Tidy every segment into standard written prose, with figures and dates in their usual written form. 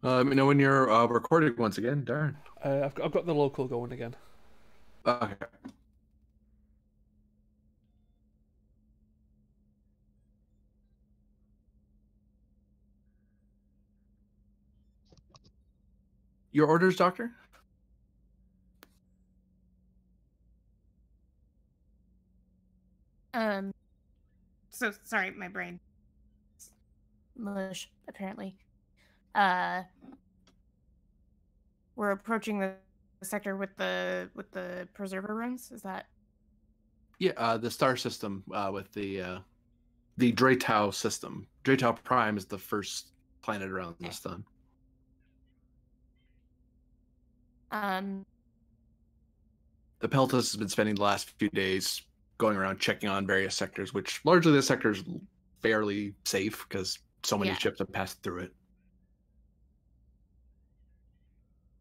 Let me know when you're recording once again, Darren. I've got the local going again. Okay. Your orders, Doctor? Um, so sorry, my brain. Mush, apparently. Uh, we're approaching the sector with the preserver runes. Is that Yeah, the star system with the Draytau system. Draytau Prime is the first planet around the okay? sun. Um, The Peltas has been spending the last few days going around checking on various sectors, which largely the sector is fairly safe because so many yeah. ships have passed through it.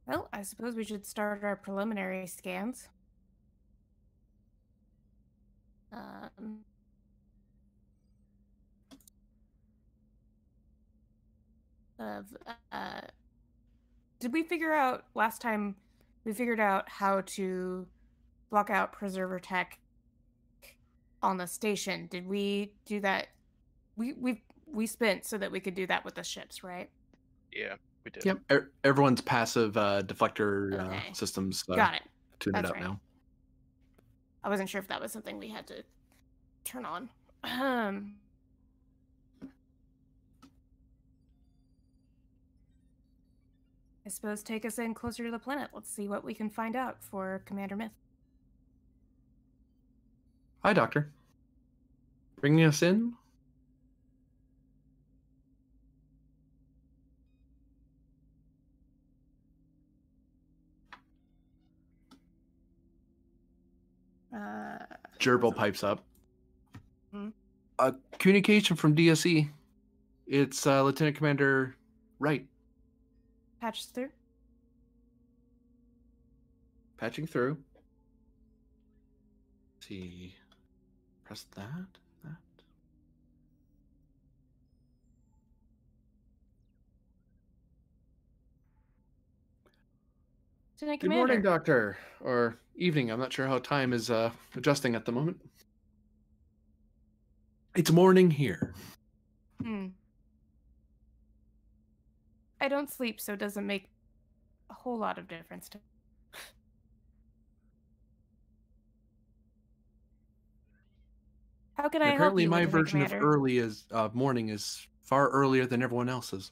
Well, I suppose we should start our preliminary scans. Um, of did we figure out last time? We figured out how to block out preserver tech on the station. Did we do that? We spent so that we could do that with the ships, right? Yeah, we did. Yep. Everyone's passive deflector Okay. systems Got it. tuned That's out right. now. I wasn't sure if that was something we had to turn on. I suppose take us in closer to the planet. Let's see what we can find out for Commander Myth. Hi, Doctor. Bringing us in? Gerbil pipes up. Hmm? Communication from DSE. It's Lieutenant Commander Wright. Patch through. Patching through. Let's see. Press that. Lieutenant Good Commander. morning, Doctor. Or evening. I'm not sure how time is adjusting at the moment. It's morning here. I don't sleep, so it doesn't make a whole lot of difference to. How can I help Apparently, you, my Lieutenant version of Commander? early is morning is far earlier than everyone else's.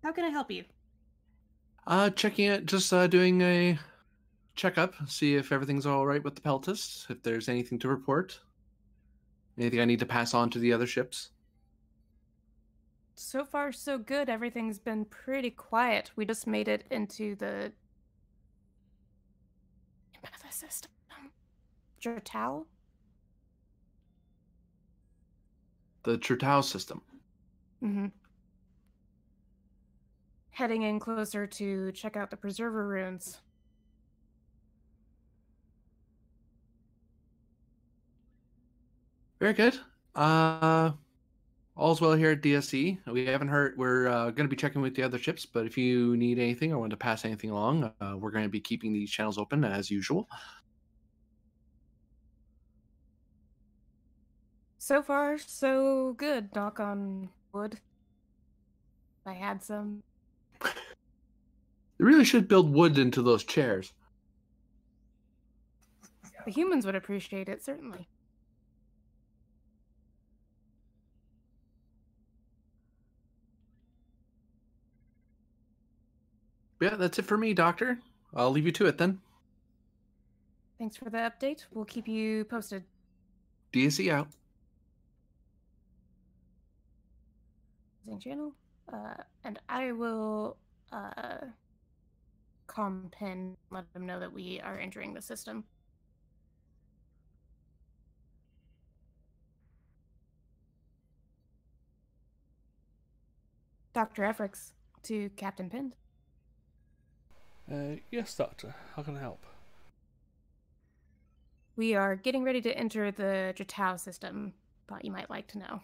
How can I help you? Checking it, just doing a checkup, see if everything's all right with the Peltas, if there's anything to report, anything I need to pass on to the other ships. So far, so good. Everything's been pretty quiet. We just made it into the system. Jertal? The Chertau system. Mm-hmm. Heading in closer to check out the preserver runes. Very good. All's well here at DSE. We haven't heard. We're going to be checking with the other ships, but if you need anything or want to pass anything along, we're going to be keeping these channels open as usual. So far, so good. Knock on wood. I had some. They really should build wood into those chairs. The humans would appreciate it, certainly. Yeah, that's it for me, Doctor. I'll leave you to it then. Thanks for the update. We'll keep you posted. DSE out. Channel. And I will calm Pin, let them know that we are entering the system. Dr. Efrix to Captain Pin. Yes, Doctor. How can I help? We are getting ready to enter the Jatau system. thought you might like to know.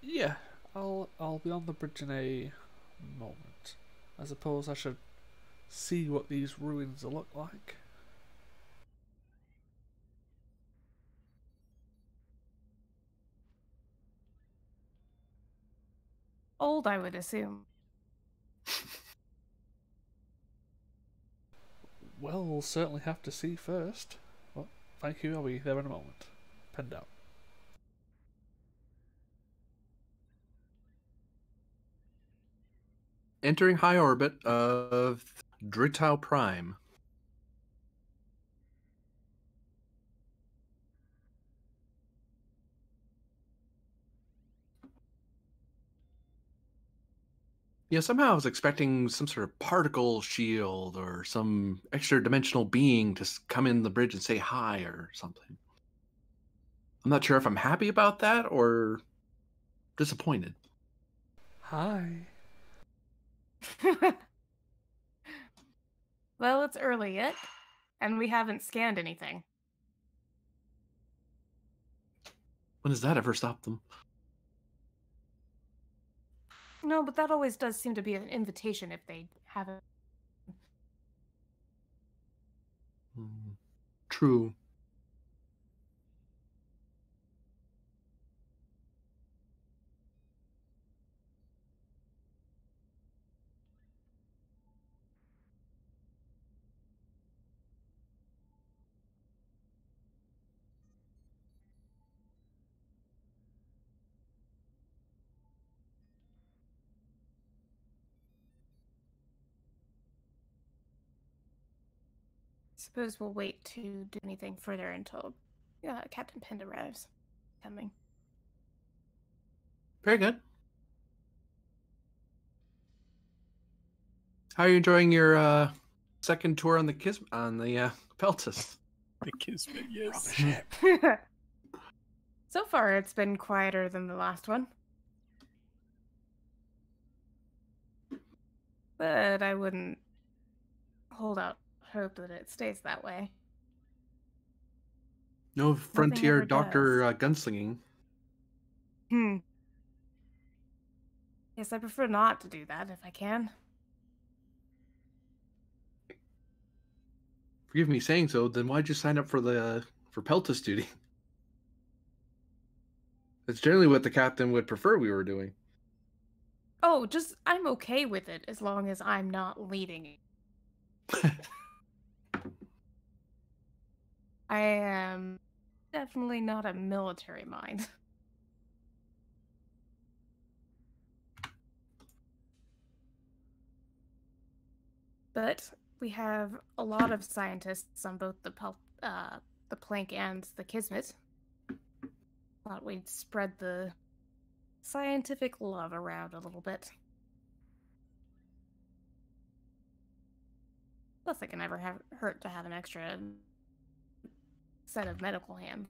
Yeah, I'll be on the bridge in a moment. I suppose I should see what these ruins look like. Old, I would assume. Well, we'll certainly have to see first. Well, thank you, I'll be there in a moment. Penned out. Entering high orbit of Dritau Prime. Yeah, somehow I was expecting some sort of particle shield or some extra dimensional being to come in the bridge and say hi or something. I'm not sure if I'm happy about that or disappointed. Hi. Well, it's early yet, and we haven't scanned anything. When does that ever stop them? No, but that always does seem to be an invitation if they haven't. True. Suppose we'll wait to do anything further until Captain Pend arrives. Coming. Very good. How are you enjoying your second tour on the Peltis? The Kismet, yes. So far, it's been quieter than the last one. But I wouldn't hold out hope that it stays that way. No frontier ever doctor gunslinging. Yes, I prefer not to do that if I can. Forgive me saying so, then why'd you sign up for Peltis duty? That's generally what the captain would prefer we were doing. Oh, I'm okay with it as long as I'm not leading it. I am definitely not a military mind. But we have a lot of scientists on both the Plank and the Kismet. Thought we'd spread the scientific love around a little bit. Plus, it can never hurt to have an extra set of medical hands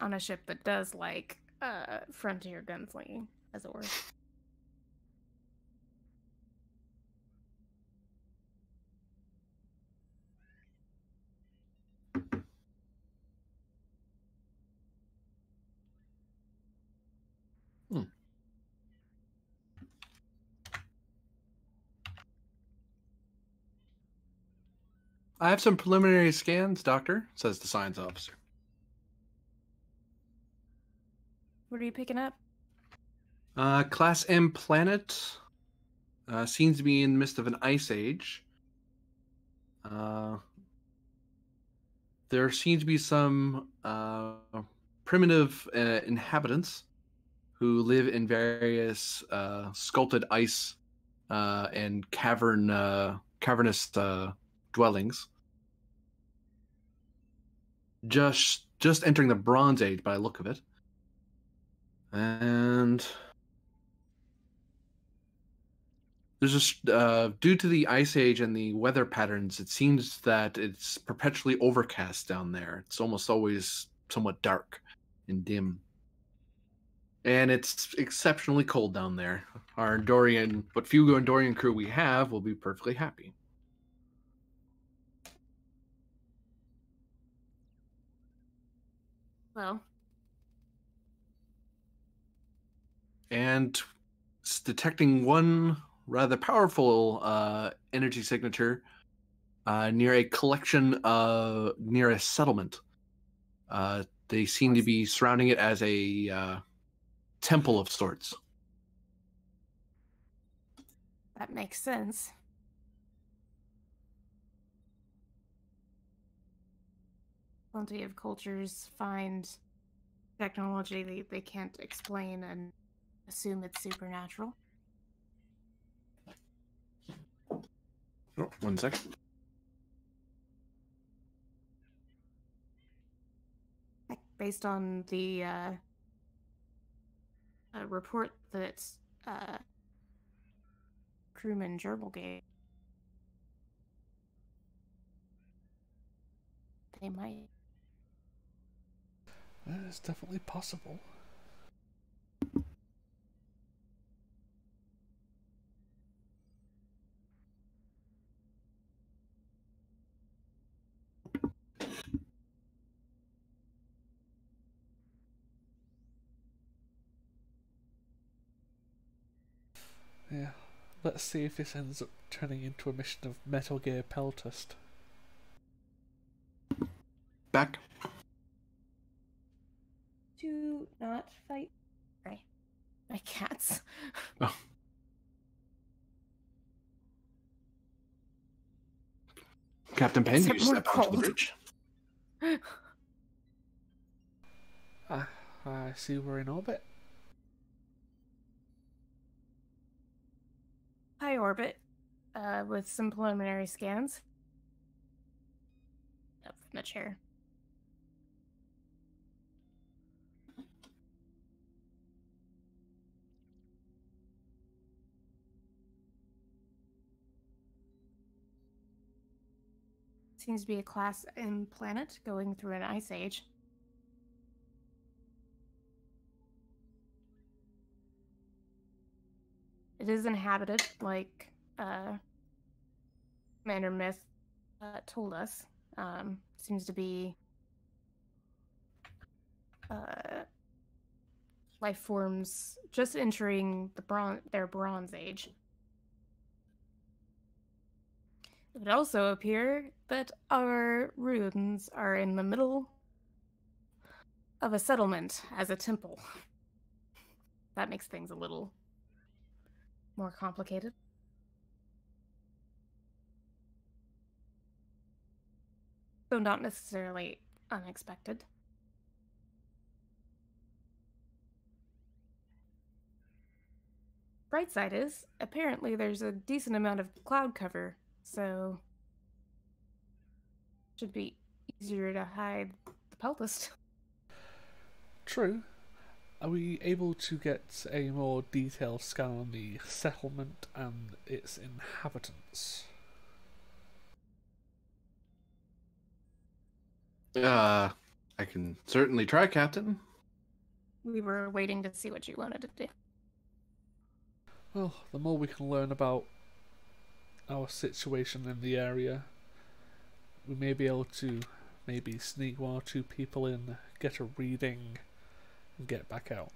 on a ship that does like frontier gunslinging, as it were. I have some preliminary scans, Doctor, says the science officer. What are you picking up? Class M planet. Seems to be in the midst of an ice age. There seems to be some primitive inhabitants who live in various sculpted ice and cavernous dwellings. Just entering the Bronze Age by the look of it. And there's just due to the ice age and the weather patterns, it seems that it's perpetually overcast down there. It's almost always somewhat dark and dim. And it's exceptionally cold down there. Our Andorian, what few Andorian crew we have will be perfectly happy. Well, And detecting one rather powerful energy signature near a collection near a settlement. They seem to be surrounding it as a temple of sorts. that makes sense. Plenty of cultures find technology they can't explain and assume it's supernatural. Oh, 1 second. Based on the report that crewman Gerbil gave, they might. It's definitely possible. Yeah. Let's see if this ends up turning into a mission of Metal Gear Peltest. Back. Do not fight. Right. My cats. Oh. Captain Penn, you Except step more onto the cold. bridge. I see we're in orbit. High orbit, with some preliminary scans. Up from the chair. Seems to be a Class M planet going through an ice age. It is inhabited, like Commander Myth told us. Seems to be life forms just entering their Bronze Age. It would also appear that our ruins are in the middle of a settlement as a temple. That makes things a little more complicated. Though not necessarily unexpected. Bright side is, apparently there's a decent amount of cloud cover, so should be easier to hide the Peltest. True. Are we able to get a more detailed scan on the settlement and its inhabitants? I can certainly try, Captain. We were waiting to see what you wanted to do. Well, the more we can learn about our situation in the area, we may be able to maybe sneak one or two people in, get a reading, and get back out.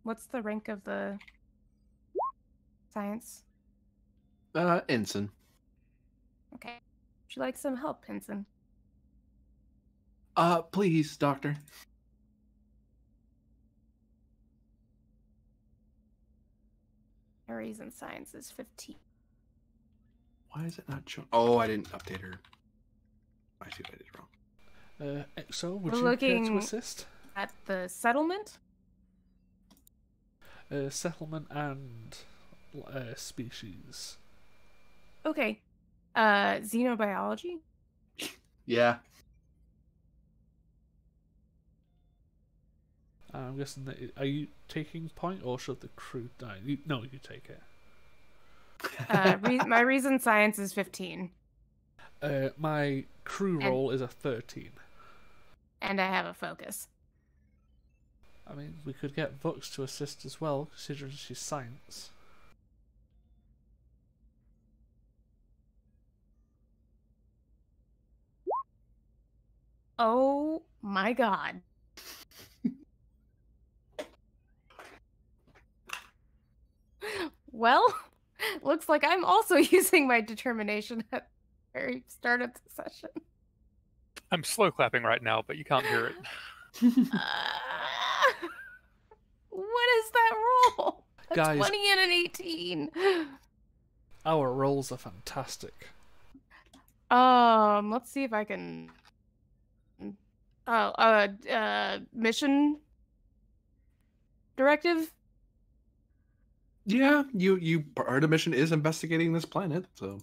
What's the rank of the science? Ensign. Okay. Would you like some help, Ensign? Please, Doctor. Aries in science is 15. Why is it not showing? Oh, I didn't update her. I see what I did wrong. Exo, would We're you care to looking- assist? At the settlement? Settlement and species. Okay. Xenobiology? Yeah. I'm guessing that. Are you taking point, or should the crew die? No, you take it. My reason science is 15. My crew roll is a 13. And I have a focus. I mean, we could get Vux to assist as well, considering she's science. Oh my god. Well, looks like I'm also using my determination at the very start of the session. I'm slow clapping right now, but you can't hear it. What is that roll? A Guys. 20 and an 18. Our rolls are fantastic. Let's see if I can. Mission directive. Yeah, you part of the mission is investigating this planet, so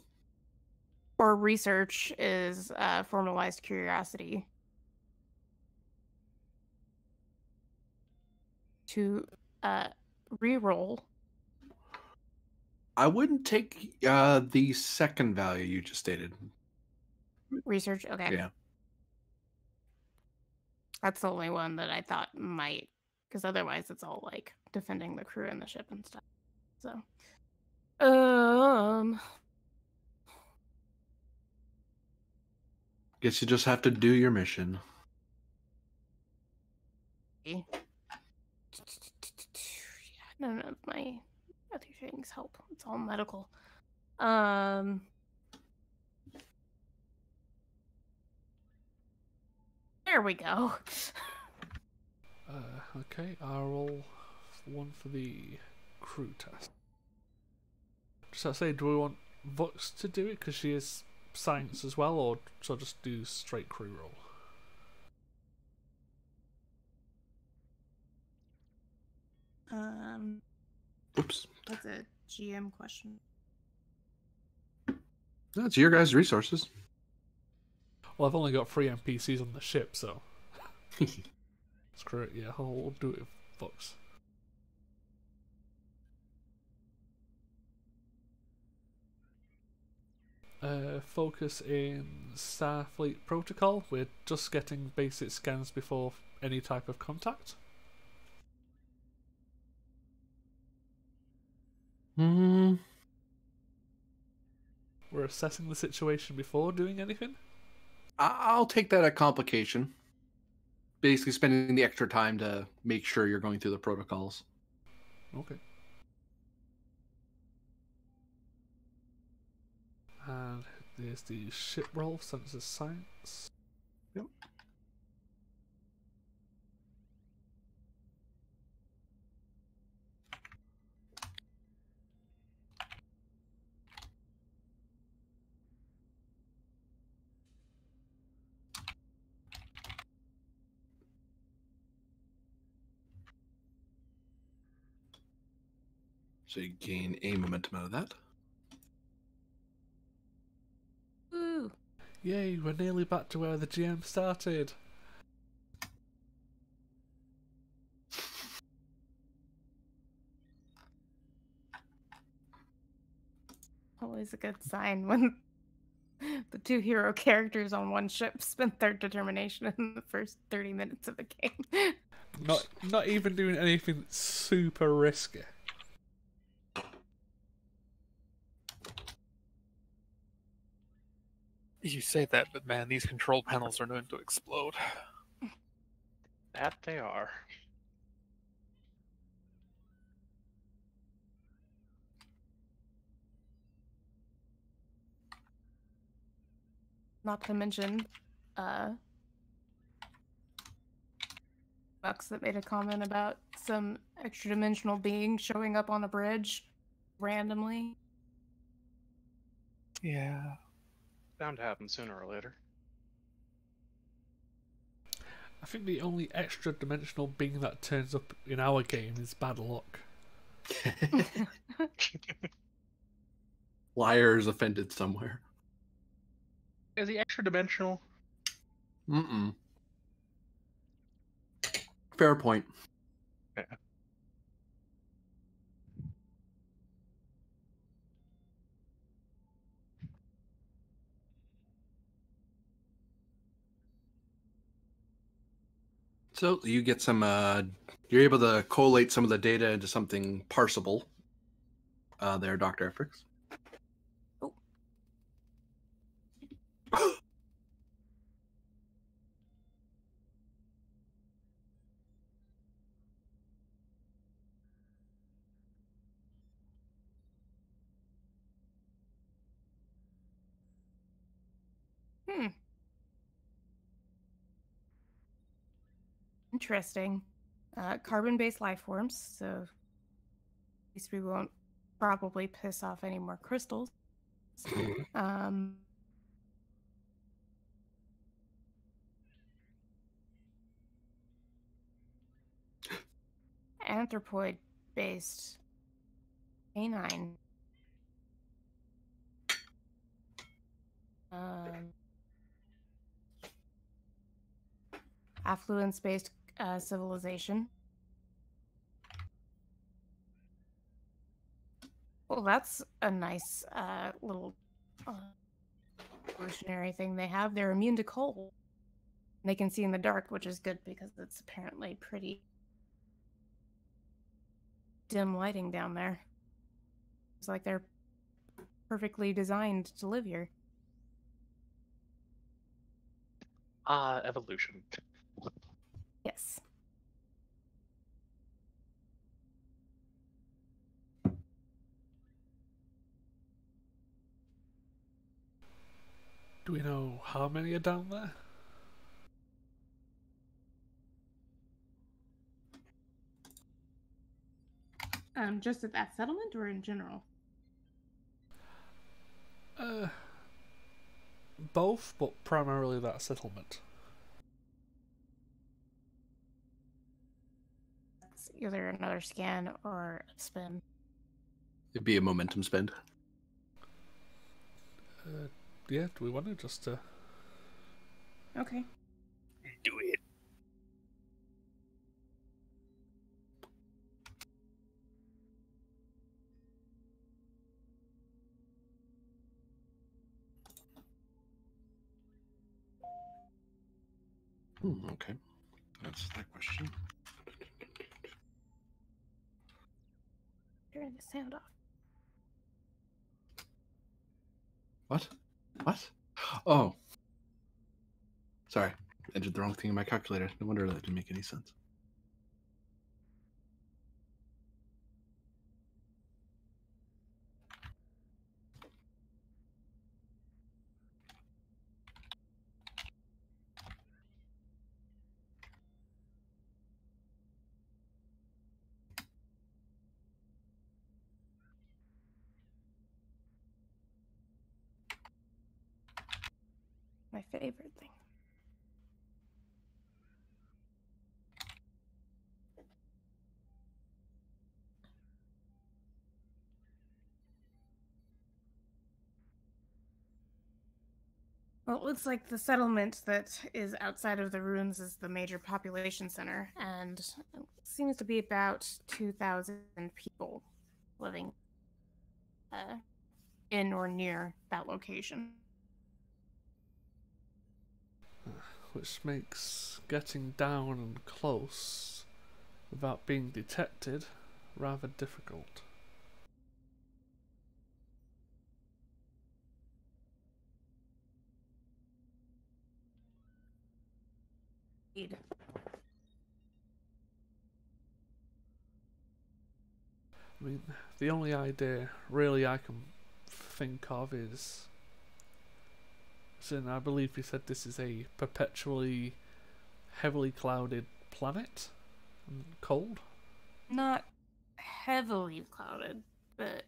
Or research is formalized curiosity. To re-roll. I wouldn't take the second value you just stated. Research, okay. Yeah. That's the only one that I thought might, because otherwise it's all like defending the crew and the ship and stuff. So, Guess you just have to do your mission. none of my other things help. It's all medical. There we go. Okay, I'll roll one for the crew test. Does that say, do we want Vox to do it because she is science as well, or shall I just do straight crew roll? Oops. That's a GM question. That's your guys' resources. Well, I've only got 3 NPCs on the ship, so screw it. Yeah, I'll do it with Vox. Focus in Starfleet protocol. We're just getting basic scans before any type of contact. We're assessing the situation before doing anything. I'll take that at complication. Basically spending the extra time to make sure you're going through the protocols. Okay. And there's the ship roll, census science. Yep. So you gain a momentum out of that. Ooh. Yay, we're nearly back to where the GM started. Always a good sign when the 2 hero characters on one ship spend their determination in the first 30 minutes of the game. Not even doing anything super risky. You say that, but man, these control panels are known to explode. That they are. Not to mention, Bucks that made a comment about some extra dimensional being showing up on a bridge randomly. Yeah. Bound to happen sooner or later. I think the only extra dimensional being that turns up in our game is bad luck. Liar is offended somewhere. Is he extra dimensional? Mm-mm. Fair point. Yeah. So you get some, you're able to collate some of the data into something parsable. There, Dr. Efrix. Hmm. Interesting. Carbon-based life forms, so at least we won't probably piss off any more crystals. Um, Anthropoid-based canine. Affluence-based civilization. Well, that's a nice little evolutionary thing they have. They're immune to cold. They can see in the dark, which is good because it's apparently pretty dim lighting down there. It's like they're perfectly designed to live here. Evolution. Yes. Do we know how many are down there? Just at that settlement or in general? Both, but primarily that settlement. It's either another scan or a spin. It'd be a momentum spend. Yeah, do we want to just Okay. Do it. Okay. That's that question. Turn the sound off. What? What? Oh. Sorry. Entered the wrong thing in my calculator. No wonder that didn't make any sense. My favorite thing. Well, it looks like the settlement that is outside of the ruins is the major population center, and it seems to be about 2,000 people living in or near that location. which makes getting down and close without being detected rather difficult. Indeed. I mean, the only idea really I can think of is, I believe you said this is a perpetually heavily clouded planet and cold. Not heavily clouded, but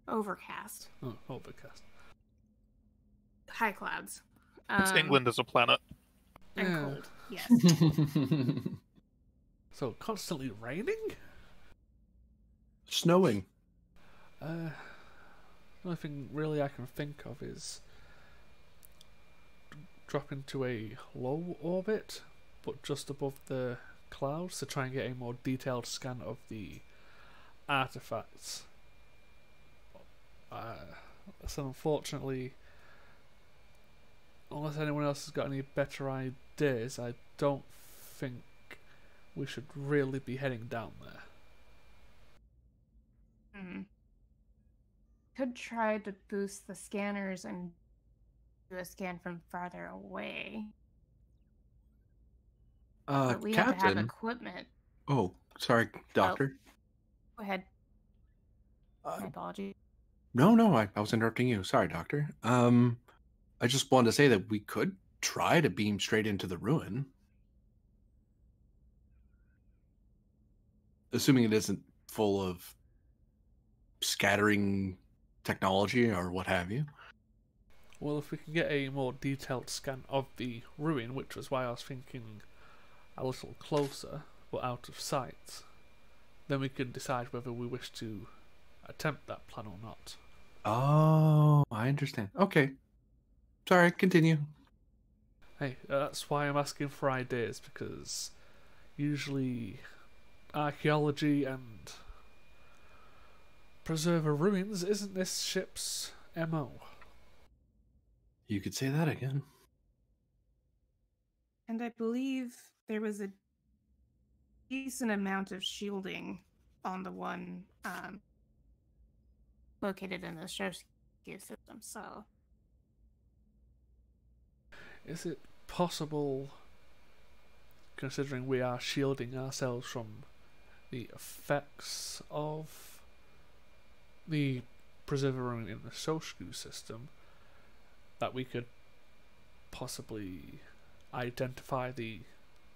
overcast. Oh, overcast. High clouds. It's England as a planet. And Yeah. cold, yes. So constantly raining? Snowing. The only thing really I can think of is drop into a low orbit, but just above the clouds to try and get a more detailed scan of the artifacts. So unfortunately, unless anyone else has got any better ideas, I don't think we should really be heading down there. Could try to boost the scanners and do a scan from farther away. But we have to have Captain. equipment. Oh, sorry, Doctor. Go ahead. Uh, My apologies. No, I was interrupting you. Sorry, Doctor. I just wanted to say that we could try to beam straight into the ruin. Assuming it isn't full of scattering technology or what have you. Well, if we can get a more detailed scan of the ruin, which was why I was thinking a little closer, but out of sight, then we can decide whether we wish to attempt that plan or not. Oh, I understand. Okay. Sorry, continue. Hey, that's why I'm asking for ideas, because usually archaeology and preserver ruins isn't this ship's MO. You could say that again. And I believe there was a decent amount of shielding on the one located in the Shoshku system, so... Is it possible, considering we are shielding ourselves from the effects of the preserver ruin in the Shoshku system, that we could possibly identify the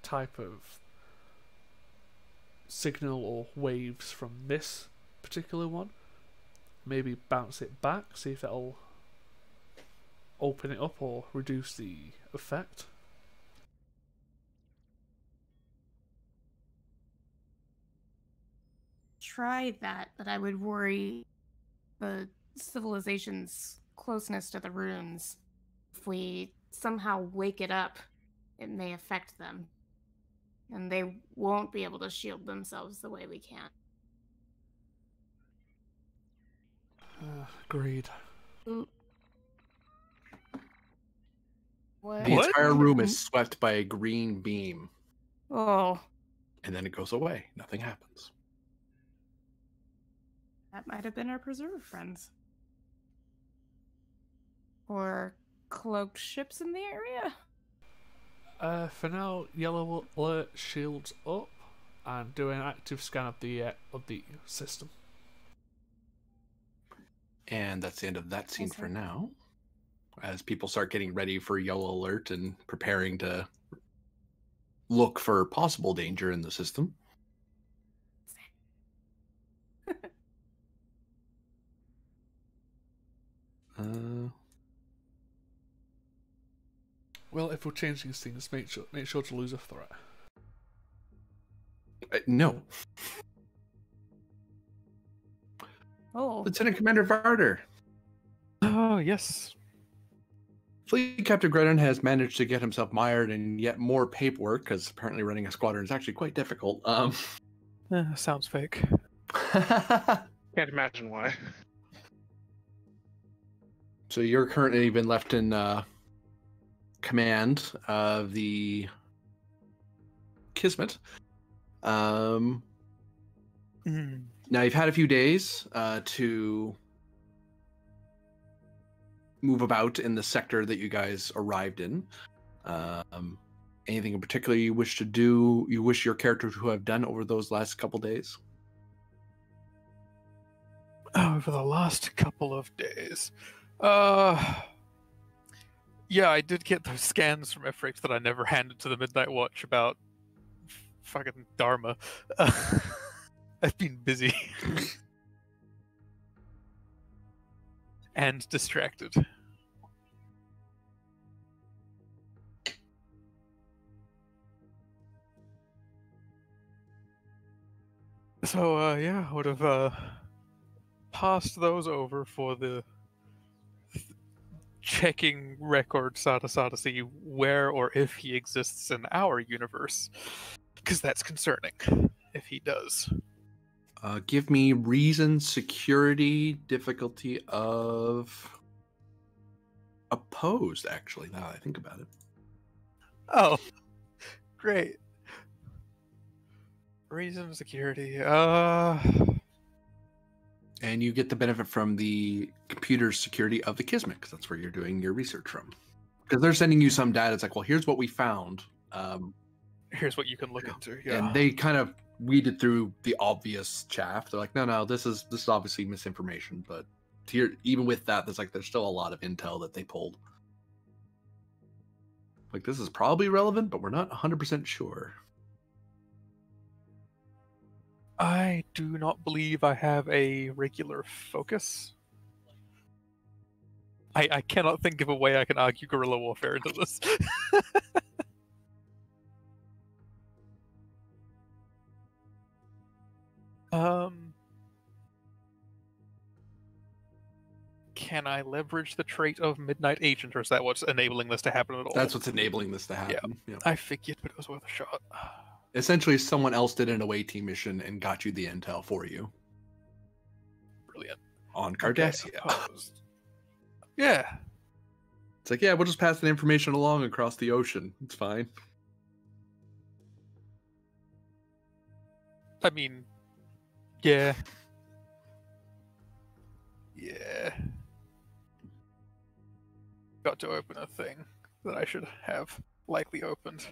type of signal or waves from this particular one? Maybe bounce it back, see if that'll open it up or reduce the effect. Try that, but I would worry the civilization's closeness to the ruins. If we somehow wake it up, it may affect them. And they won't be able to shield themselves the way we can. Agreed. What? The entire room is swept by a green beam, Oh, and then it goes away. Nothing happens. that might have been our preserve friends. Or cloaked ships in the area? For now, yellow alert shields up and do an active scan of the system. And that's the end of that scene Yes, for sir. now. As people start getting ready for yellow alert and preparing to look for possible danger in the system. Well, if we're changing things, make sure to lose a threat. No. Oh, Lieutenant Commander Varder. Oh, yes. Fleet Captain Grennan has managed to get himself mired in yet more paperwork, because apparently running a squadron is actually quite difficult. Sounds fake. Can't imagine why. So you're currently been left in command of the Kismet. Now you've had a few days to move about in the sector that you guys arrived in. Anything in particular you wish to do, you wish your character to have done over those last couple days? Over the last couple of days. Yeah, I did get those scans from Efrix that I never handed to the Midnight Watch about fucking Dharma. I've been busy. And distracted. So, yeah, I would have passed those over for the checking records to see where or if he exists in our universe. Because that's concerning, if he does. Give me reason, security, difficulty of opposed, actually, now that I think about it. Oh, great. Reason, security, And you get the benefit from the computer security of the Kismet, because that's where you're doing your research from. Because they're sending you some data. It's like, well, here's what we found. here's what you can look into. Yeah. And they kind of weeded through the obvious chaff. They're like, no, this is obviously misinformation, but even with that, there's still a lot of intel that they pulled. Like, this is probably relevant, but we're not 100% sure. I do not believe I have a regular focus. I cannot think of a way I can argue guerrilla warfare into this. Can I leverage the trait of Midnight Agent, or is that what's enabling this to happen at all? That's what's enabling this to happen. Yeah. I figured, but it was worth a shot. Essentially, someone else did an away team mission and got you the intel for you. Brilliant. On Cardassia. Yeah. It's like, yeah, we'll just pass the information along across the ocean. It's fine. I mean, yeah. Yeah. Got to open a thing that I should have likely opened.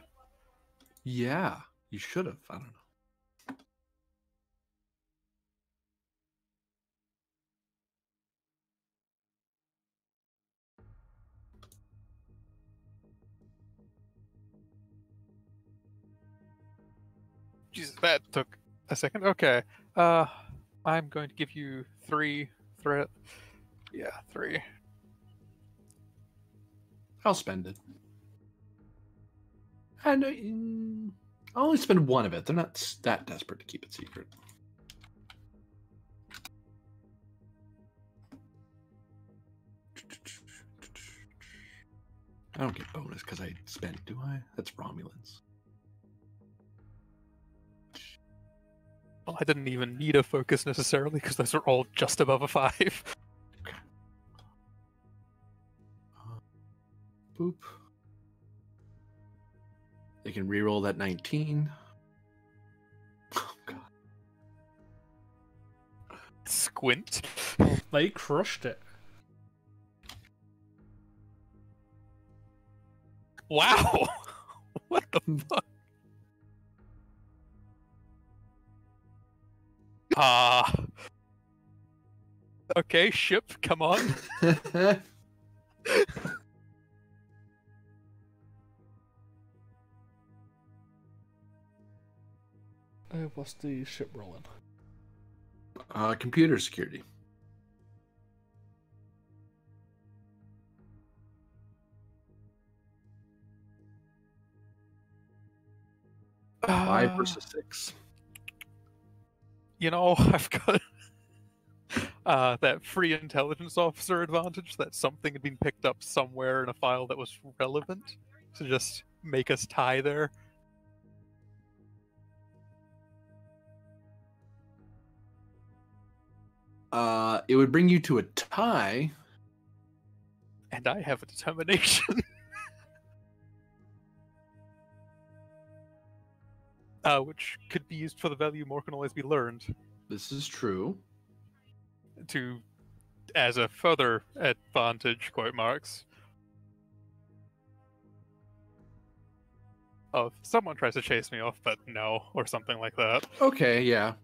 Yeah, you should have. I don't know. Jesus, that took a second. Okay. I'm going to give you 3 threat. Yeah, 3. I'll spend it. And I'll only spend 1 of it. They're not that desperate to keep it secret. I don't get bonus because I spent, do I? That's Romulans. Well, I didn't even need a focus necessarily because those are all just above a 5. Okay. Boop. They can reroll that 19. Oh, God. Squint. Well, they crushed it. Wow! What the fuck? Okay, ship, come on. What's the ship rolling? Computer security. Five versus 6. You know, I've got that free intelligence officer advantage that something had been picked up somewhere in a file that was relevant to just make us tie there. It would bring you to a tie. And I have a determination. Which could be used for the value more can always be learned. This is true. As a further advantage, quote marks, of someone tries to chase me off, but no, or something like that. Okay, yeah.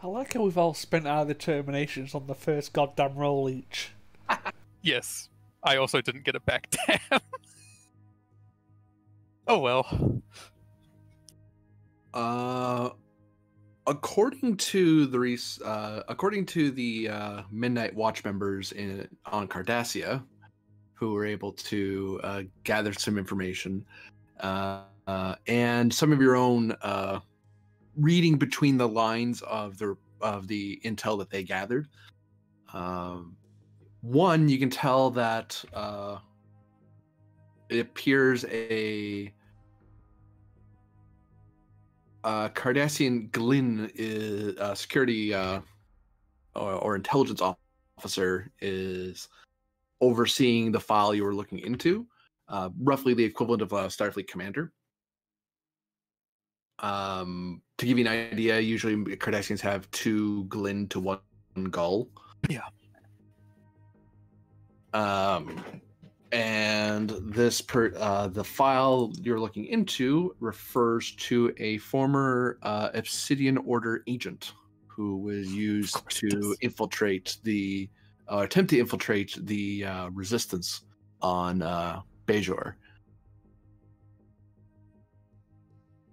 I like how we've all spent our determinations on the first goddamn roll each. Yes. I also didn't get it back, damn. Oh well. According to the Midnight Watch members on Cardassia, who were able to gather some information, and some of your own reading between the lines of the intel that they gathered. One, you can tell that it appears a Cardassian Glynn is a security or intelligence officer is overseeing the file you were looking into, roughly the equivalent of a Starfleet commander. To give you an idea, usually Cardassians have 2 Glynn to 1 Gull. Yeah. And this the file you're looking into refers to a former Obsidian Order agent who was used to infiltrate the attempt to infiltrate the resistance on Bajor.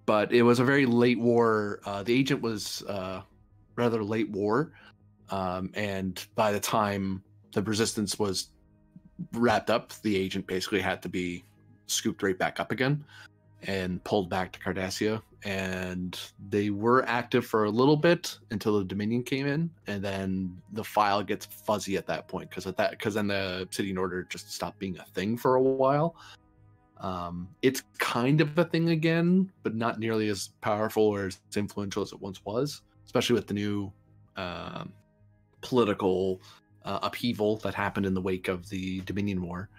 But it was a very late war. The agent was rather late war, and by the time the resistance was wrapped up, the agent basically had to be scooped right back up again and pulled back to Cardassia. And they were active for a little bit until the Dominion came in, and then the file gets fuzzy at that point because then the Obsidian Order just stopped being a thing for a while. It's kind of a thing again, but not nearly as powerful or as influential as it once was, especially with the new political upheaval that happened in the wake of the Dominion War.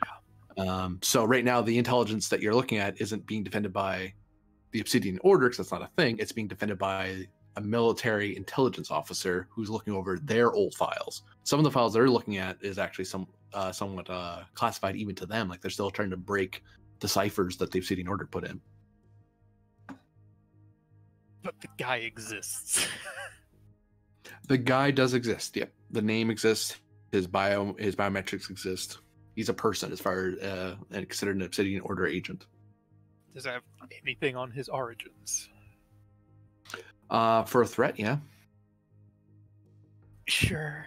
So right now, the intelligence that you're looking at isn't being defended by the Obsidian Order, because that's not a thing. It's being defended by a military intelligence officer who's looking over their old files. Some of the files they're looking at is actually somewhat classified even to them. Like they're still trying to break the ciphers that the Obsidian Order put in. But the guy exists. The guy does exist. Yep, the name exists. His biometrics exist. He's a person as far as considered an Obsidian Order agent. Does it have anything on his origins? For a threat, yeah. Sure.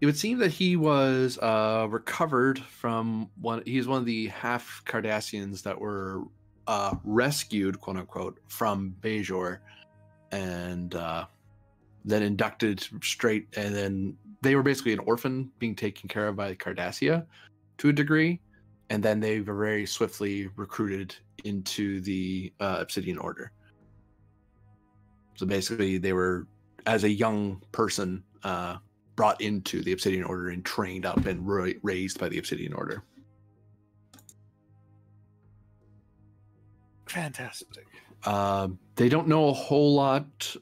It would seem that he was recovered from he's one of the half Cardassians that were rescued, quote unquote, from Bajor, and then inducted straight, and then they were basically an orphan being taken care of by Cardassia to a degree, and then they were very swiftly recruited into the Obsidian Order. So basically they were, as a young person, brought into the Obsidian Order and trained up and raised by the Obsidian Order. Fantastic. They don't know a whole lot.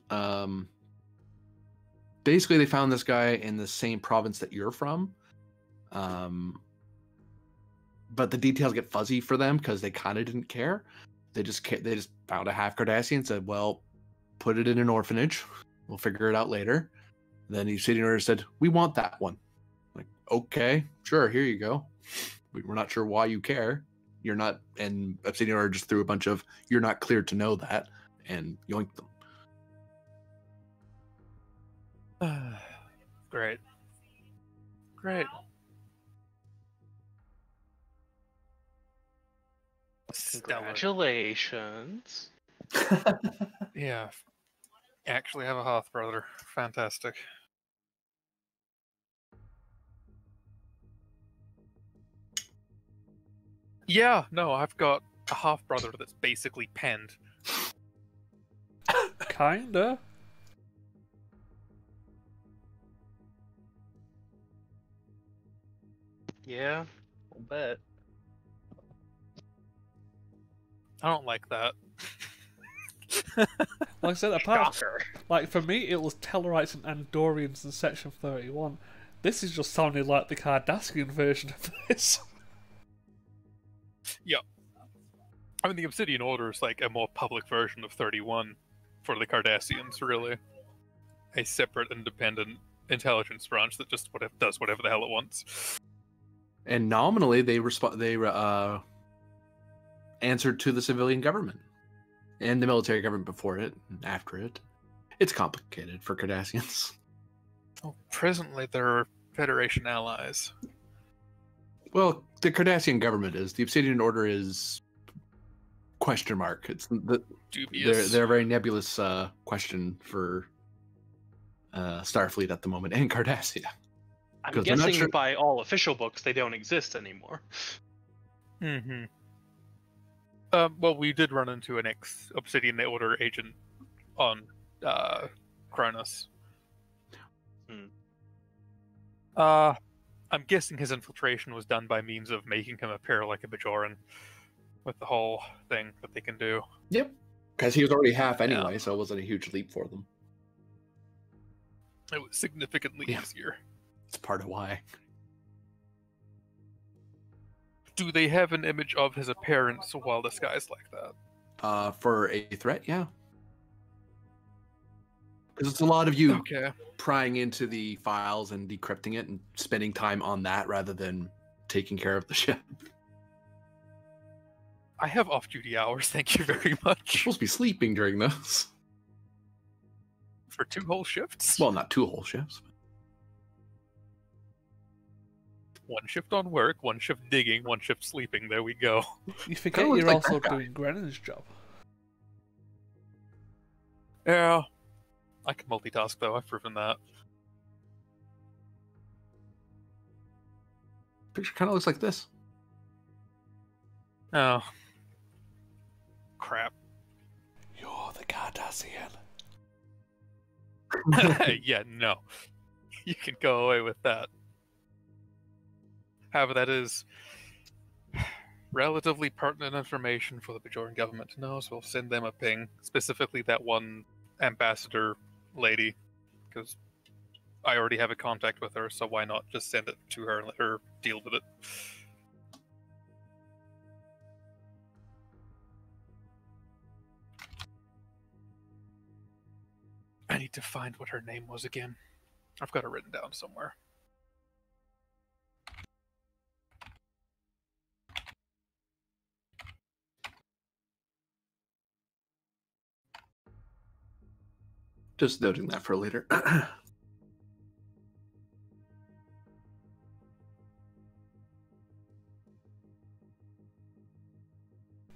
Basically, they found this guy in the same province that you're from. But the details get fuzzy for them because they kind of didn't care. They just found a half Cardassian and said, well, put it in an orphanage. We'll figure it out later. Then the Obsidian Order said, we want that one. Like, okay, sure, here you go. We're not sure why you care. You're not, and Obsidian Order just threw a bunch of, you're not cleared to know that, and yoinked them. Great. Stellar. Congratulations. Yeah. Actually have a half brother. Fantastic. Yeah, no, I've got a half brother that's basically penned. Kinda. Yeah, I'll bet. I don't like that. Like I said, apart, Shocker. like for me, it was Tellarites and Andorians in Section 31. This is just sounding like the Cardassian version of this. Yeah. I mean, the Obsidian Order is like a more public version of 31 for the Cardassians, really. A separate, independent intelligence branch that just does whatever the hell it wants. And nominally, they answered to the civilian government and the military government before it and after it. It's complicated for Cardassians. Oh, presently, they're Federation allies. Well, the Cardassian government is. The Obsidian Order is question mark. It's Dubious. they're a very nebulous question for Starfleet at the moment and Cardassia. I'm 'Cause they're not guessing sure- by all official books they don't exist anymore. Mm-hmm. Well, we did run into an ex-Obsidian Order agent on Cronus. I'm guessing his infiltration was done by means of making him appear like a Bajoran, with the whole thing that they can do. Yep. Because he was already half anyway, so it wasn't a huge leap for them. It was significantly easier. It's part of why. Do they have an image of his appearance while disguised like that? For a threat, yeah. Because it's a lot of you Okay. prying into the files and decrypting it and spending time on that rather than taking care of the ship. I have off-duty hours, thank you very You're much. supposed to be sleeping during those. For 2 whole shifts? Well, not 2 whole shifts. 1 shift on work, 1 shift digging, 1 shift sleeping. There we go. You forget looks you're like also that guy. doing Grennan's job. Yeah. I can multitask, though. I've proven that. Picture kind of looks like this. Oh. Crap. You're the Cardassian. Yeah, no. You can go away with that. However, that is relatively pertinent information for the Bajoran government to know, so we'll send them a ping. Specifically that one ambassador lady, because I already have a contact with her, so why not just send it to her and let her deal with it. I need to find what her name was again. I've got it written down somewhere. Just noting that for later.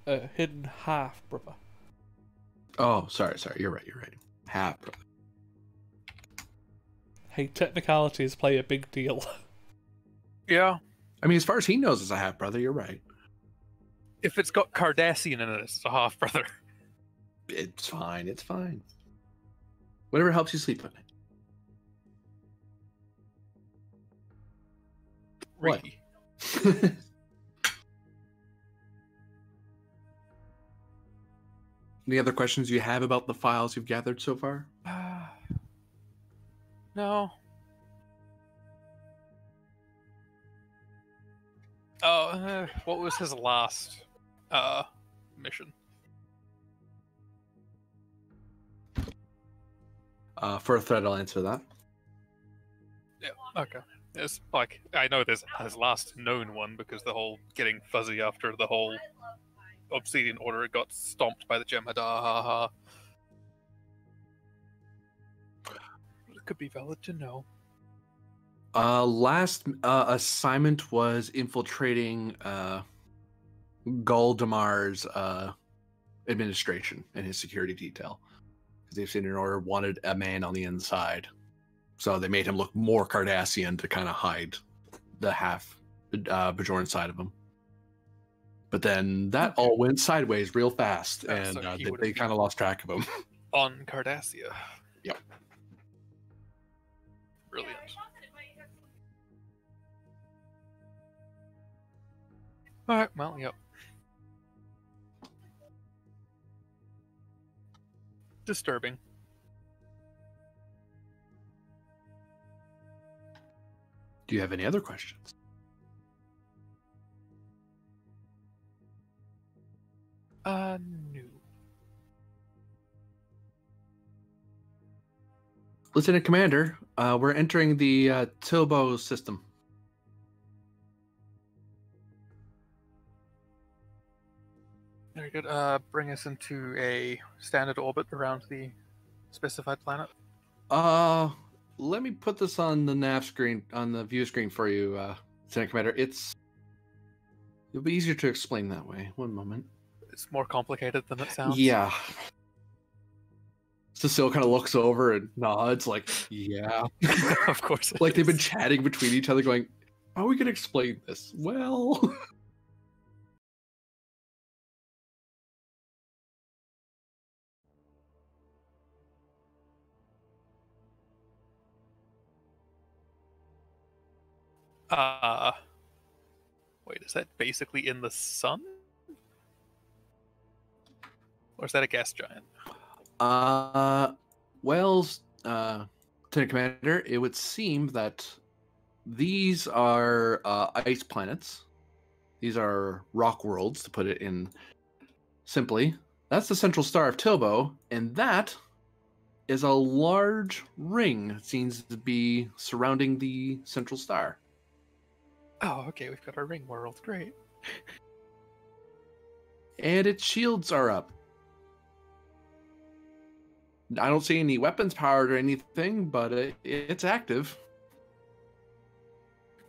A hidden half brother. Oh, sorry. You're right. Half. Hey, technicalities play a big deal. Yeah. I mean, as far as he knows, it's a half brother. You're right. If it's got Cardassian in it, it's a half brother. It's fine. It's fine. Whatever helps you sleep at night. What? Any other questions you have about the files you've gathered so far? No. Oh, what was his last mission? For a threat, I'll answer that. Yeah, okay. It's like, I know there's his last known one because the whole getting fuzzy after the whole Obsidian Order got stomped by the Jem'Hadar. Ha ha. It could be valid to know. Last assignment was infiltrating Goldamar's administration and his security detail. Because they've seen an order wanted a man on the inside. So they made him look more Cardassian to kind of hide the half Bajoran side of him. But then that all went sideways real fast, and so he they would've kind of lost track of him. On Cardassia. Yep. Brilliant. Alright, well, yep. Disturbing. Do you have any other questions? No. Lieutenant Commander, we're entering the Tilbo system. Very good. Bring us into a standard orbit around the specified planet. Let me put this on the nav screen, on the view screen for you, Lieutenant Commander. It'll be easier to explain that way. One moment. It's more complicated than it sounds. Yeah. Cecile kind of looks over and nods, like, yeah. Of course. Like they've been chatting between each other, going, "How are we going to explain this?" Well, Wait, is that basically in the sun? Or is that a gas giant? Wells, Lieutenant Commander, it would seem that these are ice planets. These are rock worlds, to put it in simply. That's the central star of Tilbo, and that is a large ring that seems to be surrounding the central star. Oh, okay, we've got our ring world. Great. And its shields are up. I don't see any weapons powered or anything, but it's active.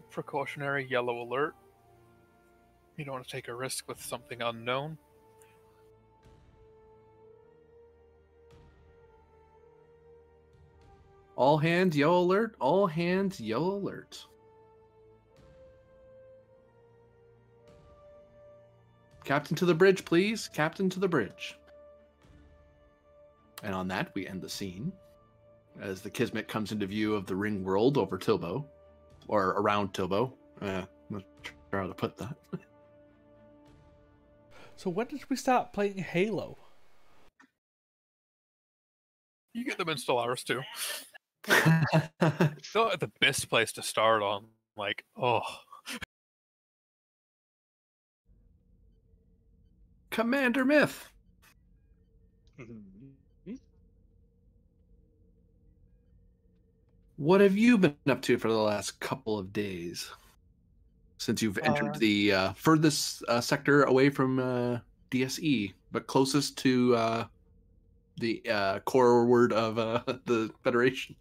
Precautionary yellow alert. You don't want to take a risk with something unknown. All hands, yellow alert. All hands, yellow alert. Captain to the bridge, please. Captain to the bridge. And on that, we end the scene as the Kismet comes into view of the ring world over Tilbo, or around Tilbo. I'm not sure how to put that. So when did we start playing Halo? You get them in Stellaris too. It's not the best place to start on. Like, oh. Commander Myth. What have you been up to for the last couple of days? Since you've entered the furthest sector away from DSE, but closest to the core word of the Federation.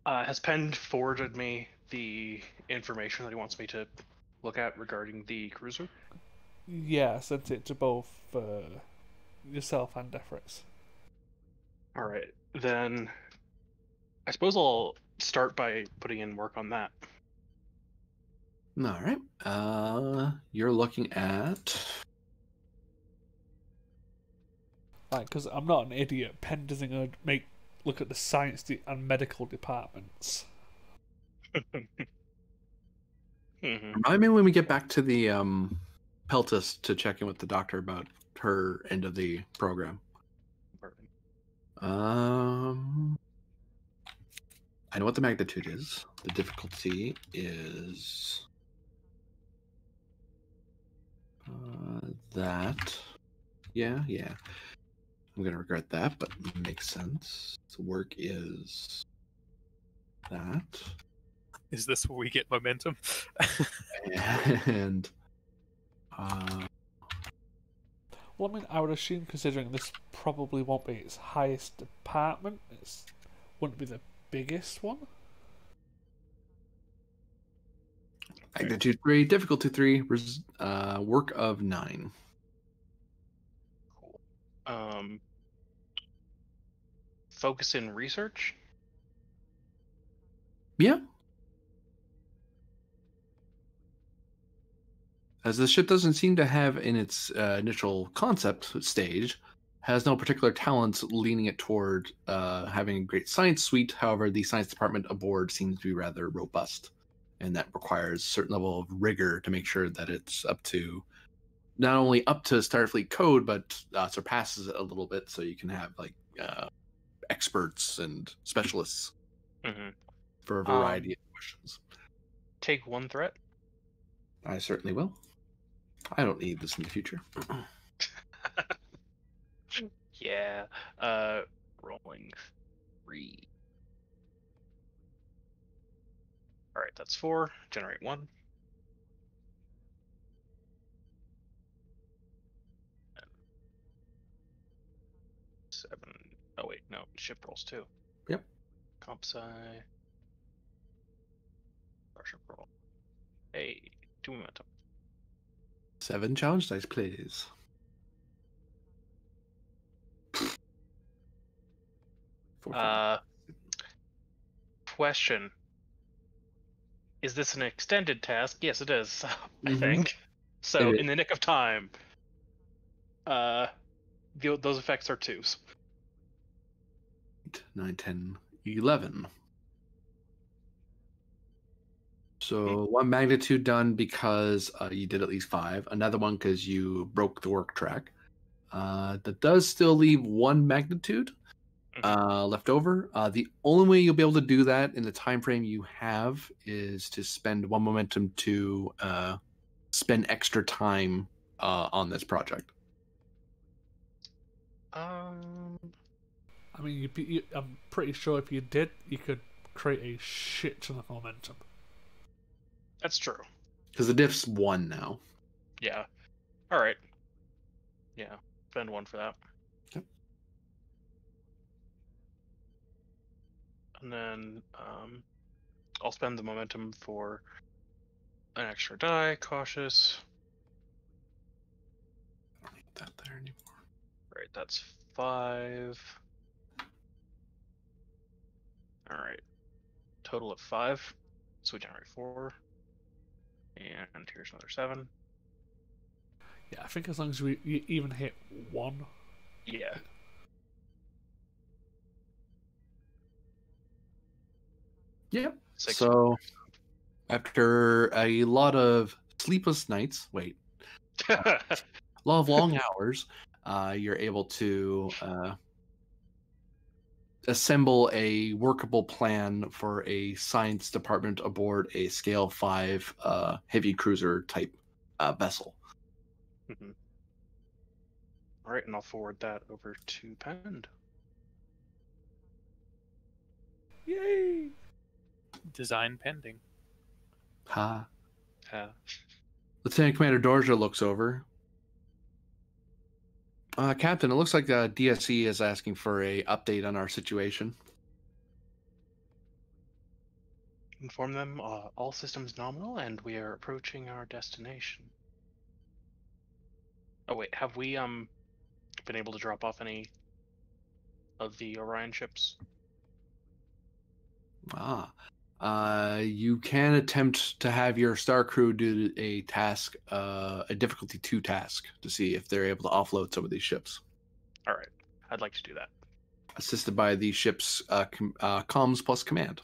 Has Penn forwarded me the information that he wants me to look at regarding the cruiser? Yeah, I sent it to both yourself and Defrix. All right, then I suppose I'll start by putting in work on that. All right. You're looking at... Like, because I'm not an idiot. Penn doesn't going to look at the science and medical departments. Remind me when we get back to the Peltis to check in with the doctor about her end of the program. I know what the magnitude is. The difficulty is that. Yeah. I'm gonna regret that, but it makes sense. The work is that. Is this where we get momentum? And well, I mean, I would assume, considering this probably won't be its highest department, it wouldn't be the biggest one. magnitude 3, difficulty 3, work of 9. Focus in research? Yeah. As the ship doesn't seem to have in its initial concept stage, has no particular talents leaning it toward having a great science suite. However, the science department aboard seems to be rather robust, and that requires a certain level of rigor to make sure that it's not only up to Starfleet code, but surpasses it a little bit, so you can have like experts and specialists for a variety of questions. Take one threat. I certainly will. I don't need this in the future. Yeah. Rolling 3. Alright, that's 4. Generate 1. 7. Oh wait, no, ship rolls 2. Yep. Comp sci. Starship roll. Hey, 2 momentum. 7 challenge dice, please. Question. Is this an extended task? Yes, it is, I think. So, in the nick of time, those effects are 2s. 8, 9, 10, 11. So 1 magnitude done because you did at least 5. Another one because you broke the work track. That does still leave 1 magnitude left over. The only way you'll be able to do that in the time frame you have is to spend 1 momentum to spend extra time on this project. Um, I mean, I'm pretty sure if you did, you could create a shit ton of momentum. that's true. Because the diff's 1 now. Yeah. All right. Yeah. Spend 1 for that. Yep. And then I'll spend the momentum for an extra die. Cautious. I don't need that there anymore. Right. That's 5. All right. Total of 5. So we generate 4. And here's another 7. Yeah, I think as long as you even hit 1. Yeah. Yep. 6. So after a lot of sleepless nights, a lot of long hours, you're able to assemble a workable plan for a science department aboard a Scale 5 heavy cruiser type vessel. Mm-hmm. All right, and I'll forward that over to Pend. Yay! Design pending. Ha. Yeah. Lieutenant Commander Dorja looks over. Captain, it looks like DSE is asking for a update on our situation. Inform them all systems nominal, and we are approaching our destination. Oh wait, have we been able to drop off any of the Orion ships? You can attempt to have your star crew do a task, a difficulty 2 task, to see if they're able to offload some of these ships. All right, I'd like to do that. Assisted by the ship's comms plus command.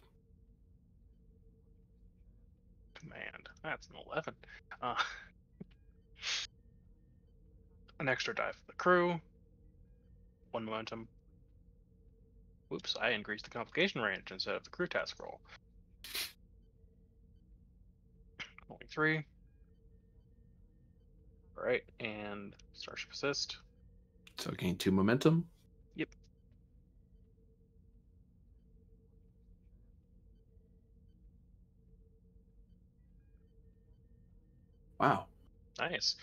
Command. That's an 11. An extra die for the crew. 1 momentum. Whoops, I increased the complication range instead of the crew task roll. Only 3. Alright, and Starship Assist. So gain 2 momentum. Yep. Wow. Nice.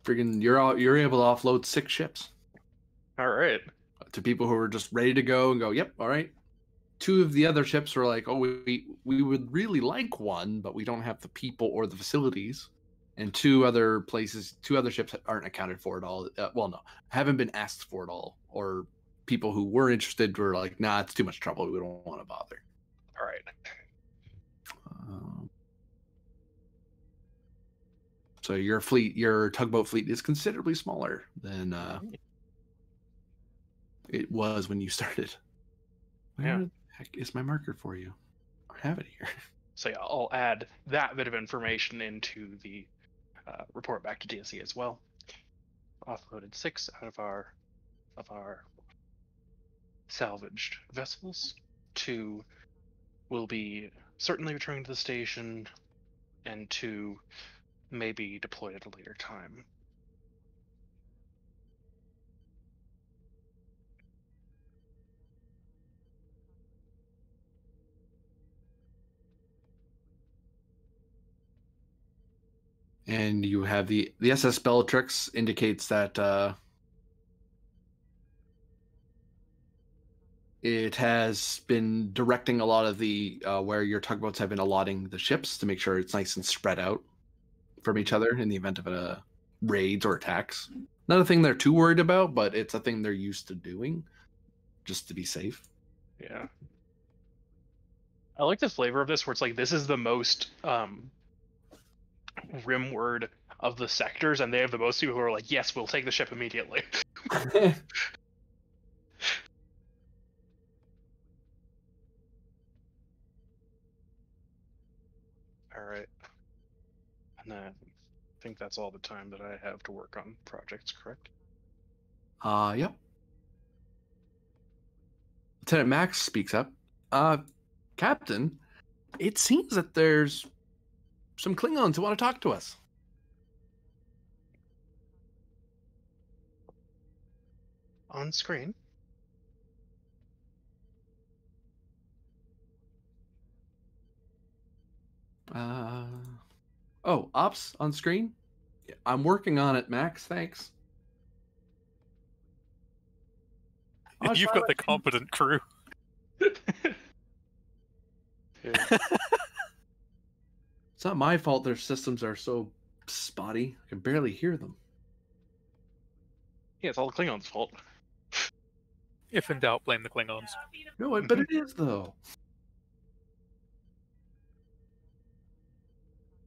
Friggin' you're able to offload 6 ships. Alright. To people who were just ready to go and go, yep, all right. 2 of the other ships were like, oh, we would really like one, but we don't have the people or the facilities. And 2 other ships aren't accounted for at all. Well, no, haven't been asked for at all. Or people who were interested were like, nah, it's too much trouble. We don't want to bother. Alright. So your tugboat fleet is considerably smaller than it was when you started. Where the heck is my marker for you? I have it here. So yeah, I'll add that bit of information into the report back to DSE as well. Offloaded 6 out of our salvaged vessels. 2 will be certainly returning to the station, and 2 may be deployed at a later time. And you have the SS Bellatrix indicates that it has been directing a lot of the where your tugboats have been allotting the ships to make sure it's nice and spread out from each other in the event of raids or attacks. Not a thing they're too worried about, but it's a thing they're used to doing just to be safe. Yeah. I like the flavor of this where it's like this is the most rimward of the sectors, and they have the most people who are like, yes, we'll take the ship immediately. Alright. And then I think that's all the time that I have to work on projects, correct? Yep. Lieutenant Max speaks up. Captain, it seems that there's some Klingons who want to talk to us. on screen. Oh, ops on screen? Yeah, I'm working on it, Max. Thanks. Oh, You've got the competent crew. Yeah. It's not my fault their systems are so spotty. I can barely hear them. Yeah, it's all the Klingons' fault. If in doubt, blame the Klingons. No, but it is, though.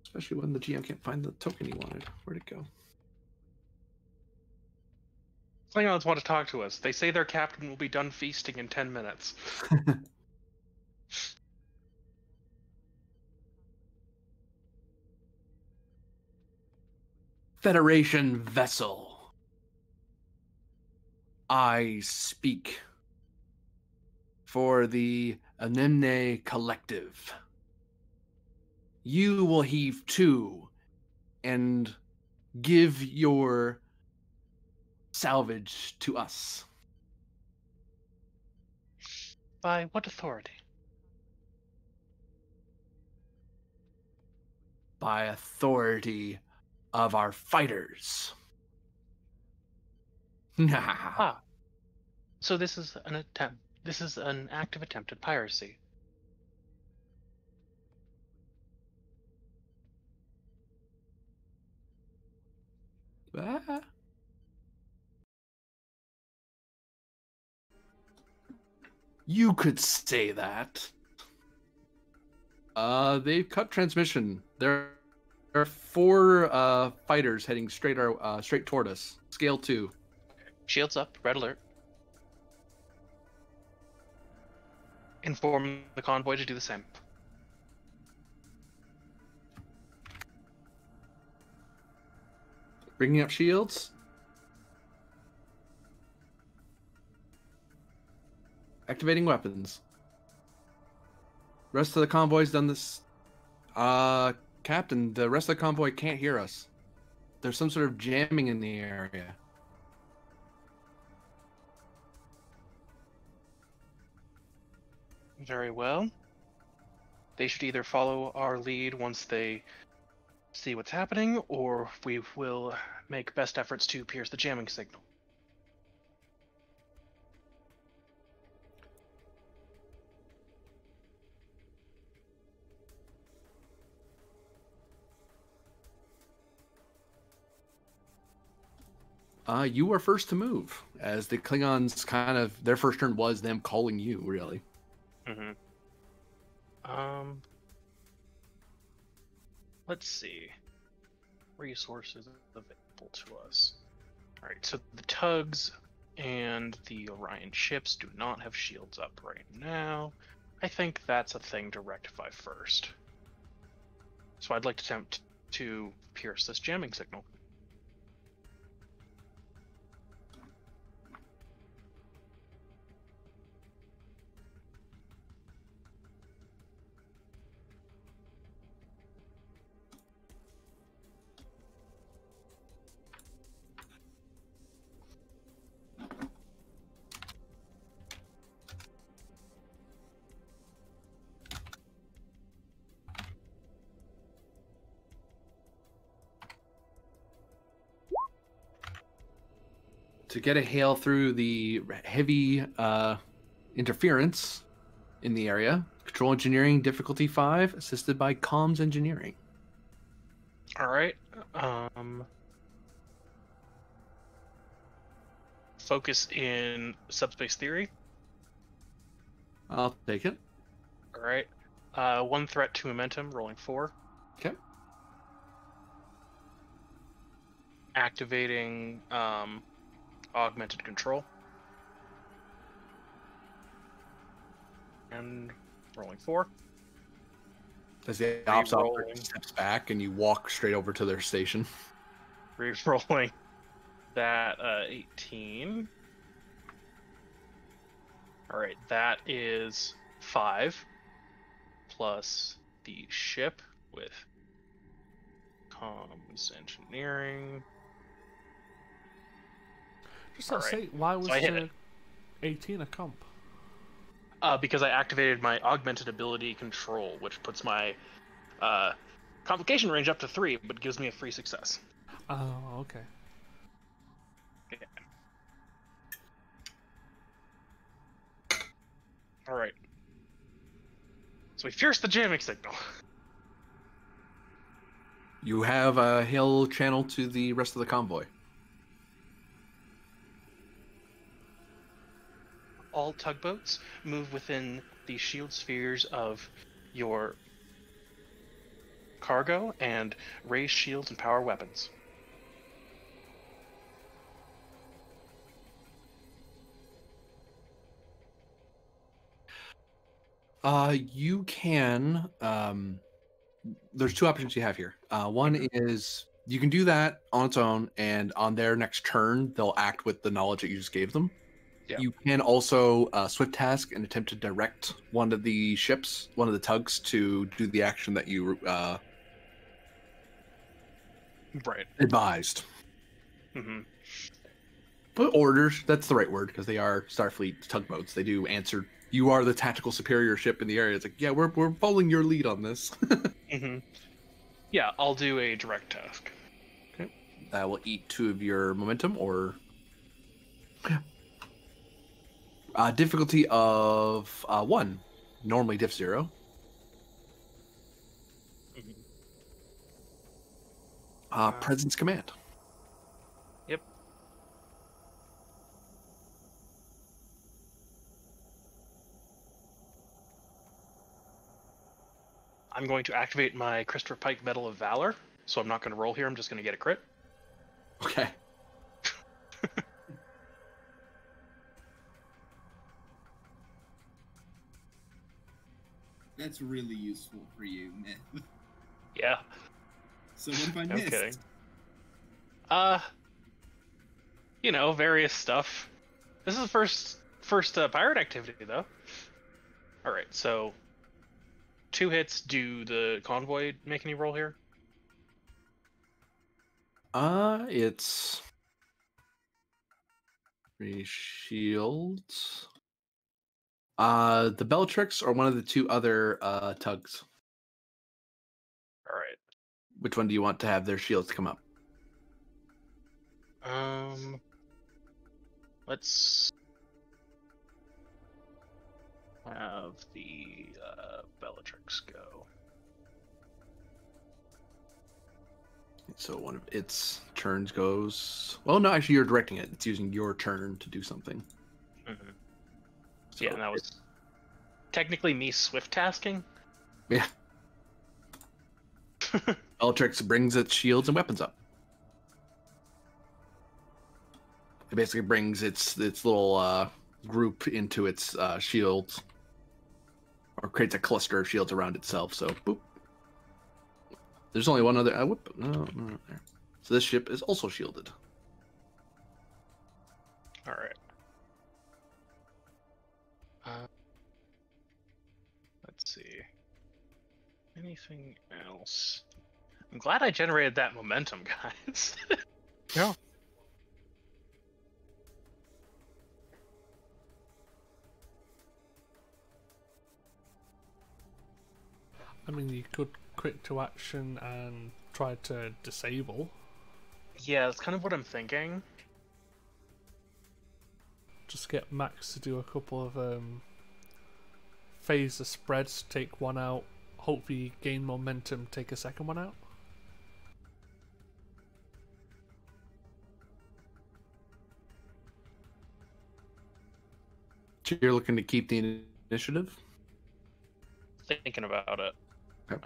Especially when the GM can't find the token he wanted. Where'd it go? Klingons want to talk to us. They say their captain will be done feasting in 10 minutes. Federation vessel. I speak for the Anemne Collective. You will heave to and give your salvage to us. By what authority? By authority of our fighters. Ah. So this is an attempt. This is an active attempt at piracy. Ah. You could say that. They've cut transmission. There are 4 fighters heading straight toward us. Scale 2. Shields up. Red alert. Inform the convoy to do the same. Bringing up shields. Activating weapons. Rest of the convoy's done this. Captain, the rest of the convoy can't hear us. There's some sort of jamming in the area. Very well. They should either follow our lead once they see what's happening, or we will make best efforts to pierce the jamming signal. You were first to move, as the Klingons kind of, their first turn was them calling you, really. Mm-hmm. Let's see. Resources available to us. Alright, so the tugs and the Orion ships do not have shields up right now. I think that's a thing to rectify first. So I'd like to attempt to pierce this jamming signal. To get a hail through the heavy interference in the area, control engineering difficulty 5, assisted by comms engineering. Alright. Focus in subspace theory. I'll take it. Alright. 1 threat to momentum, rolling 4. Okay. Activating augmented control. And rolling 4. As the ops officer Rerolling. steps back and you walk straight over to their station. Rerolling that 18. Alright, that is 5. Plus the ship with comms engineering. Just not Alright. say, why was So I hit it. 18 a comp? Because I activated my augmented ability control, which puts my complication range up to 3, but gives me a free success. Oh, okay. Alright. So we pierce the jamming signal. You have a hail channel to the rest of the convoy. All tugboats move within the shield spheres of your cargo and raise shields and power weapons. You can. There's two options you have here. One is you can do that on its own, and on their next turn, they'll act with the knowledge that you just gave them. Yeah. You can also swift task and attempt to direct one of the ships, one of the tugs, to do the action that you Right. advised. Mm-hmm. But orders, that's the right word, because they are Starfleet tugboats. They do answer. You are the tactical superior ship in the area. It's like, yeah, we're following your lead on this. Mm-hmm. Yeah, I'll do a direct task. Okay. That will eat 2 of your momentum, or... Yeah. Difficulty of 1. Normally diff 0. Presence command. Yep. I'm going to activate my Christopher Pike Medal of Valor, so I'm not going to roll here. I'm just going to get a crit. Okay. That's really useful for you, man. Yeah. So what have I No missed? kidding. Various stuff. This is the first pirate activity, though. All right, so 2 hits. Do the convoy make any roll here? It's 3 shields. The Bellatrix or one of the 2 other tugs. All right. Which one do you want to have their shields come up? Let's have the Bellatrix go. So one of its turns goes. Well, no, actually, you're directing it. It's using your turn to do something. Mm-hmm. So Yeah, and that was technically me swift tasking. Yeah. Bellatrix brings its shields and weapons up. It basically brings its little group into its shields, or creates a cluster of shields around itself. So, boop. There's only one other. Whoop. No, there. So this ship is also shielded. All right. Let's see. Anything else? I'm glad I generated that momentum, guys. Yeah. I mean, you could quick to action and try to disable. Yeah, that's kind of what I'm thinking. Just get Max to do a couple of phaser spreads, take one out, hopefully gain momentum, take a second one out. So you're looking to keep the initiative? Thinking about it. Okay.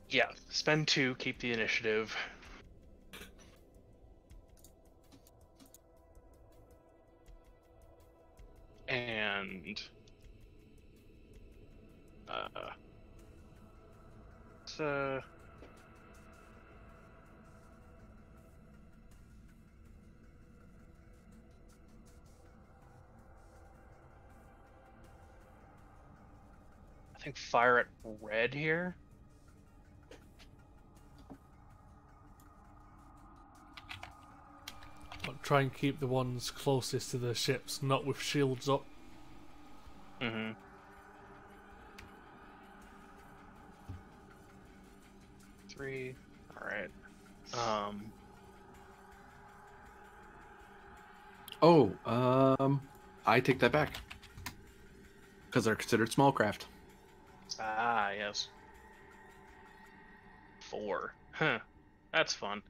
Yeah, spend 2, keep the initiative. And I think fire at red here. But try and keep the ones closest to the ships, not with shields up. Mm-hmm. Three. All right. I take that back. Because they're considered small craft. Ah, yes. 4. Huh. That's fun.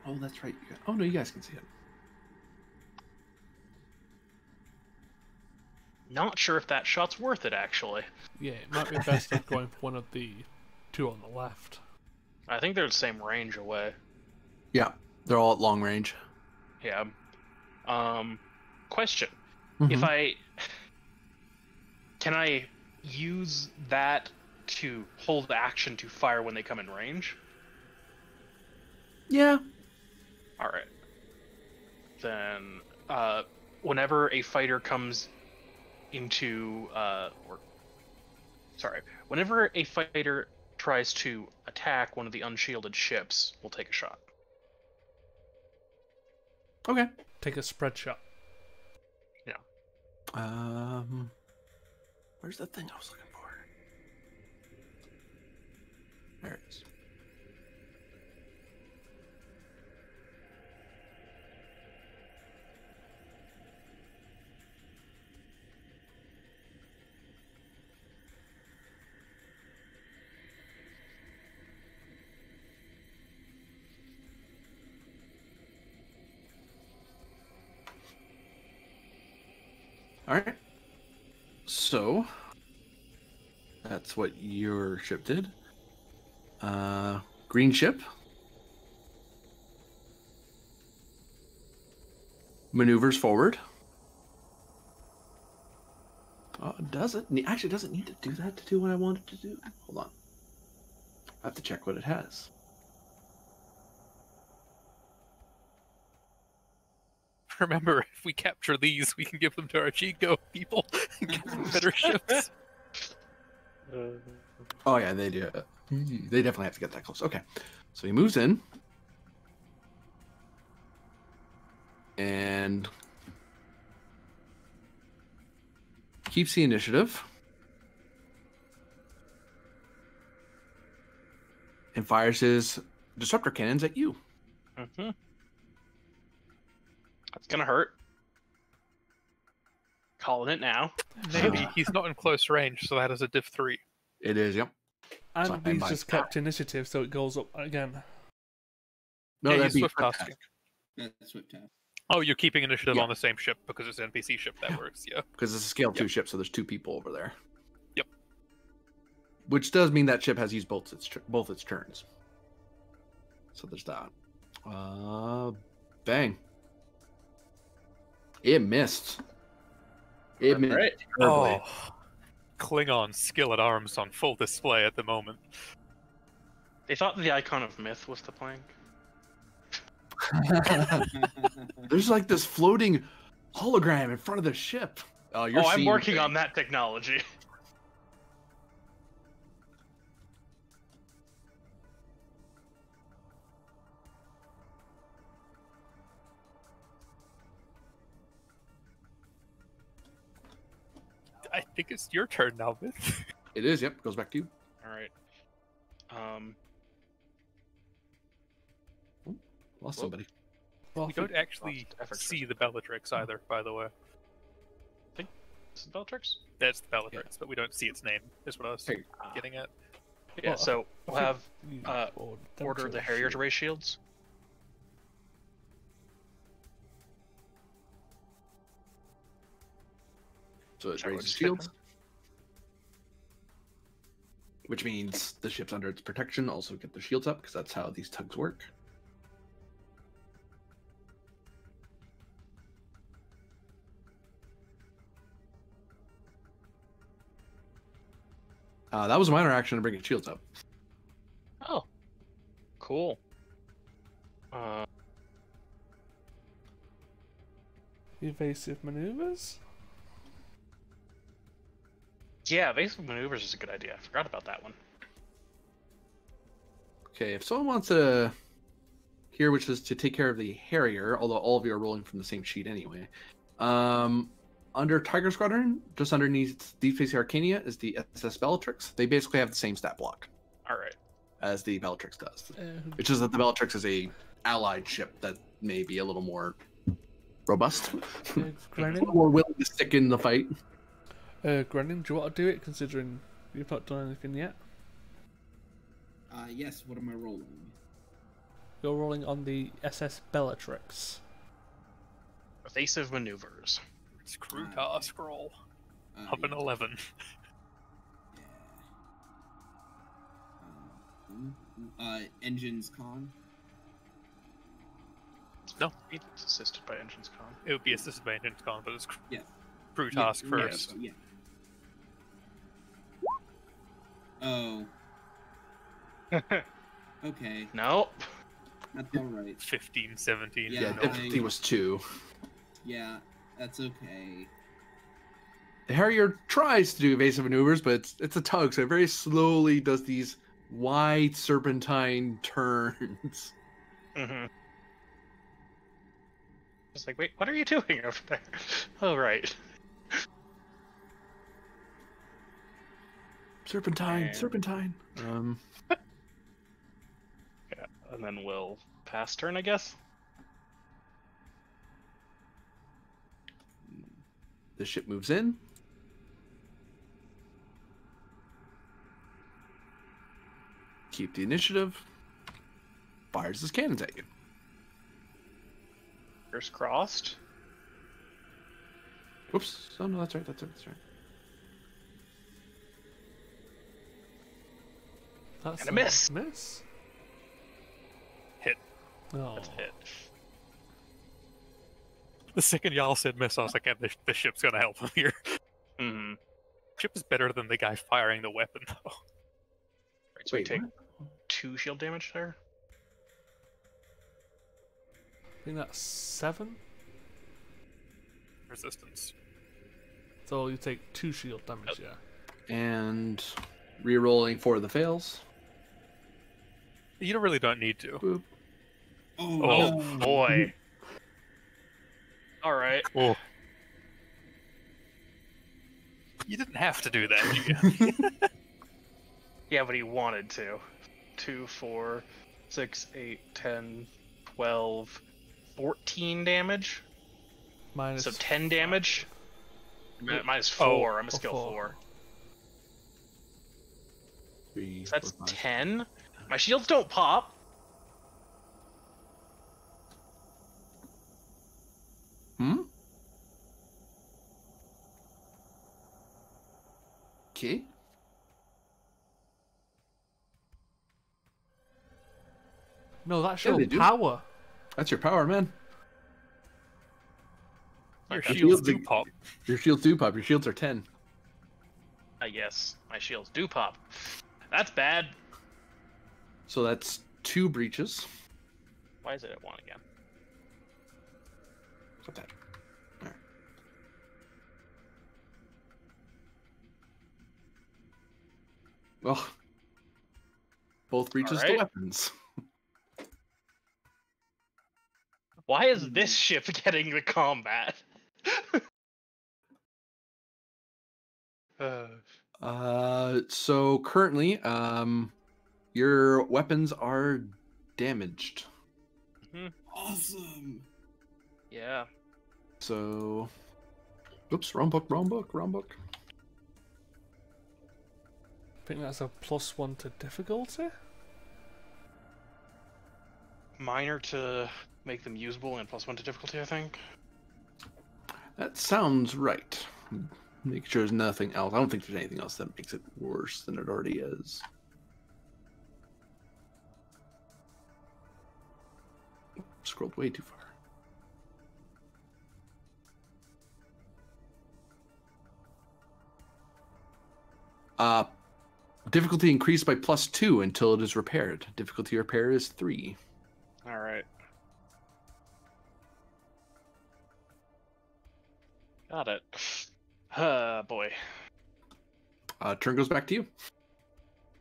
Oh, that's right. Oh, no, you guys can see it. Not sure if that shot's worth it, actually. Yeah, it might be best of going for one of the two on the left. I think they're the same range away. Yeah, they're all at long range. Yeah. Question. Mhm. If I... Can I use that to hold action to fire when they come in range? Yeah. Alright. Then, whenever a fighter comes into, whenever a fighter tries to attack one of the unshielded ships, we'll take a shot. Okay. Take a spread shot. Yeah. Where's the thing I was looking for? There it is. All right. So that's what your ship did. Green ship maneuvers forward. Does it? Actually, doesn't need to do that to do what I wanted to do. Hold on. I have to check what it has. Remember, if we capture these, we can give them to our Chico people and give them better ships. Oh yeah, they do. They definitely have to get that close. Okay, so he moves in and keeps the initiative and fires his disruptor cannons at you. Mm-hmm. That's gonna hurt. Calling it now. Maybe he's not in close range, so that is a diff 3. It is, yep. And So he's I just might- kept initiative, so it goes up again. No, Yeah, that'd he's be swift quick tasking. That's Swift Task. Oh, you're keeping initiative Yeah. on the same ship because it's an NPC ship. That works, yeah. because it's a scale 2 ship, so there's 2 people over there. Yep. Which does mean that ship has used both its turns. So there's that. Bang. It missed. It missed. Right. terribly. Oh, Klingon skill at arms on full display at the moment. They thought the icon of myth was the plank. There's like this floating hologram in front of the ship. Oh, you're I'm seeing working things. on that technology. I think it's your turn now, Myth. It is, yep. Goes back to you. All right. Lost Whoa. somebody. Well, We don't actually Lost effort see the Bellatrix either, by the way. Is it Bellatrix? That's the Bellatrix, but we don't see its name, is what I was Hey. getting at. Yeah. Well, So we'll have you order the Harrier to raise shields. So it Sorry, raises what's shields. Which means the ships under its protection also get their shields up, because that's how these tugs work. That was a minor action to bring your shields up. Oh, cool. Evasive maneuvers? Yeah, evasive maneuvers is a good idea. I forgot about that one. Okay, if someone wants to here, which is to take care of the Harrier, although all of you are rolling from the same sheet anyway. Under Tiger Squadron, just underneath Deep Space Arcania, is the SS Bellatrix. They basically have the same stat block All right. as the Bellatrix does. Uh, Which is that the Bellatrix is a allied ship that may be a little more robust, a Grennan? little more willing to stick in the fight. Grennan, do you want to do it, considering you've not done anything yet? Yes, what am I rolling? You're rolling on the SS Bellatrix. Evasive maneuvers. It's crew task roll. Up an Yeah. 11. Engines con. No, It's assisted by Engines Con. it would be assisted by Engine Con, but it's Yes. crew task Yeah, first. so, yeah. Oh, okay. Nope. That's alright. 15, 17. Yeah, Yeah, no, difficulty was 2. Yeah, that's okay. The Harrier tries to do evasive maneuvers, but it's a tug, so it very slowly does these wide serpentine turns. Mm-hmm. Just like, wait, what are you doing over there? Oh, right. Serpentine, And- serpentine. Yeah, and then we'll pass turn, I guess. The ship moves in. Keep the initiative. Fires his cannons at you. Fingers crossed. Whoops. Oh no, that's right. That's right. That's right. That's And a miss. Miss? Hit. Oh. That's a hit. The second y'all said miss, I was like, yeah, the ship's gonna help him here. Mm-hmm. Ship is better than the guy firing the weapon, though. Right, so we Wait, take what? 2 shield damage there. I think that's 7. Resistance. So you take 2 shield damage, yeah. And re-rolling for the fails. You really don't need to. Boop. Oh, Oh, no. Boy. All right. Oh. You didn't have to do that, did you? Yeah, but he wanted to. 2, 4, 6, 8, 10, 12, 14 damage. Minus So 10 damage. Minus Oh. 4. I'm a Oh, skill 4. 4. 3, So that's 4, 5. 10. My shields don't pop. Hmm? Okay. No, that's Yeah, your they do. power. That's your power, man. Your Okay. shields do Shields- pop. Your shields do pop. Your shields are 10. Yes, my shields do pop. That's bad. So that's 2 breaches. Why is it at 1 again? Got that. Alright. Well, both breaches to Alright. weapons. Why is this ship getting the combat? So currently, your weapons are damaged. Awesome. Yeah. So, oops, wrong book, wrong book, wrong book. I think that's a +1 to difficulty. Minor to make them usable and +1 to difficulty, I think. That sounds right. Make sure there's nothing else. I don't think there's anything else that makes it worse than it already is. Scrolled way too far. Difficulty increased by +2 until it is repaired. Difficulty repair is 3. All right. Got it. Boy. Turn goes back to you.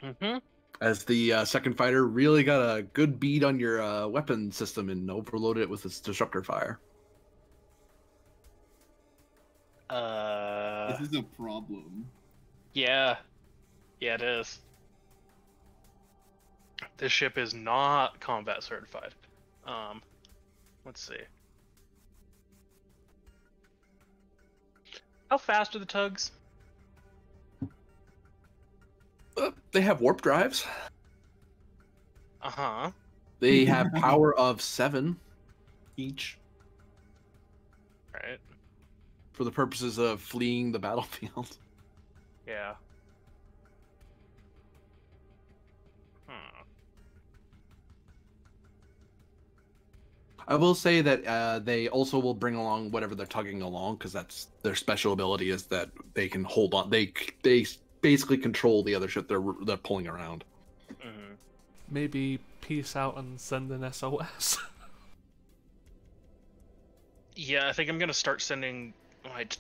Mm-hmm. As the second fighter really got a good bead on your weapon system and overloaded it with its disruptor fire. This is a problem. Yeah. Yeah, it is. This ship is not combat certified. Let's see. How fast are the tugs? They have warp drives. Uh-huh. They have power of 7 each Right. for the purposes of fleeing the battlefield. Yeah. Hmm. I will say that they also will bring along whatever they're tugging along, because that's their special ability, is that they can hold on. They basically control the other ship they're pulling around. Mhm. Maybe peace out and send an SOS. Yeah, I think I'm gonna start sending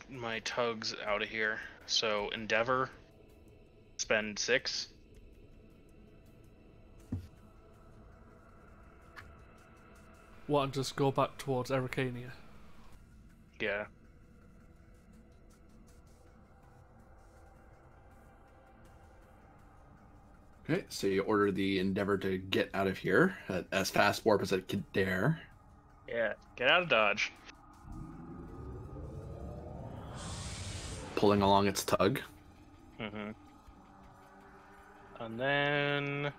my tugs out of here. So Endeavor, spend 6. What, and just go back towards Ericania? Yeah. Okay, so you order the Endeavor to get out of here at as fast warp as it can dare. Yeah. Get out of Dodge. Pulling along its tug. Mm-hmm. And then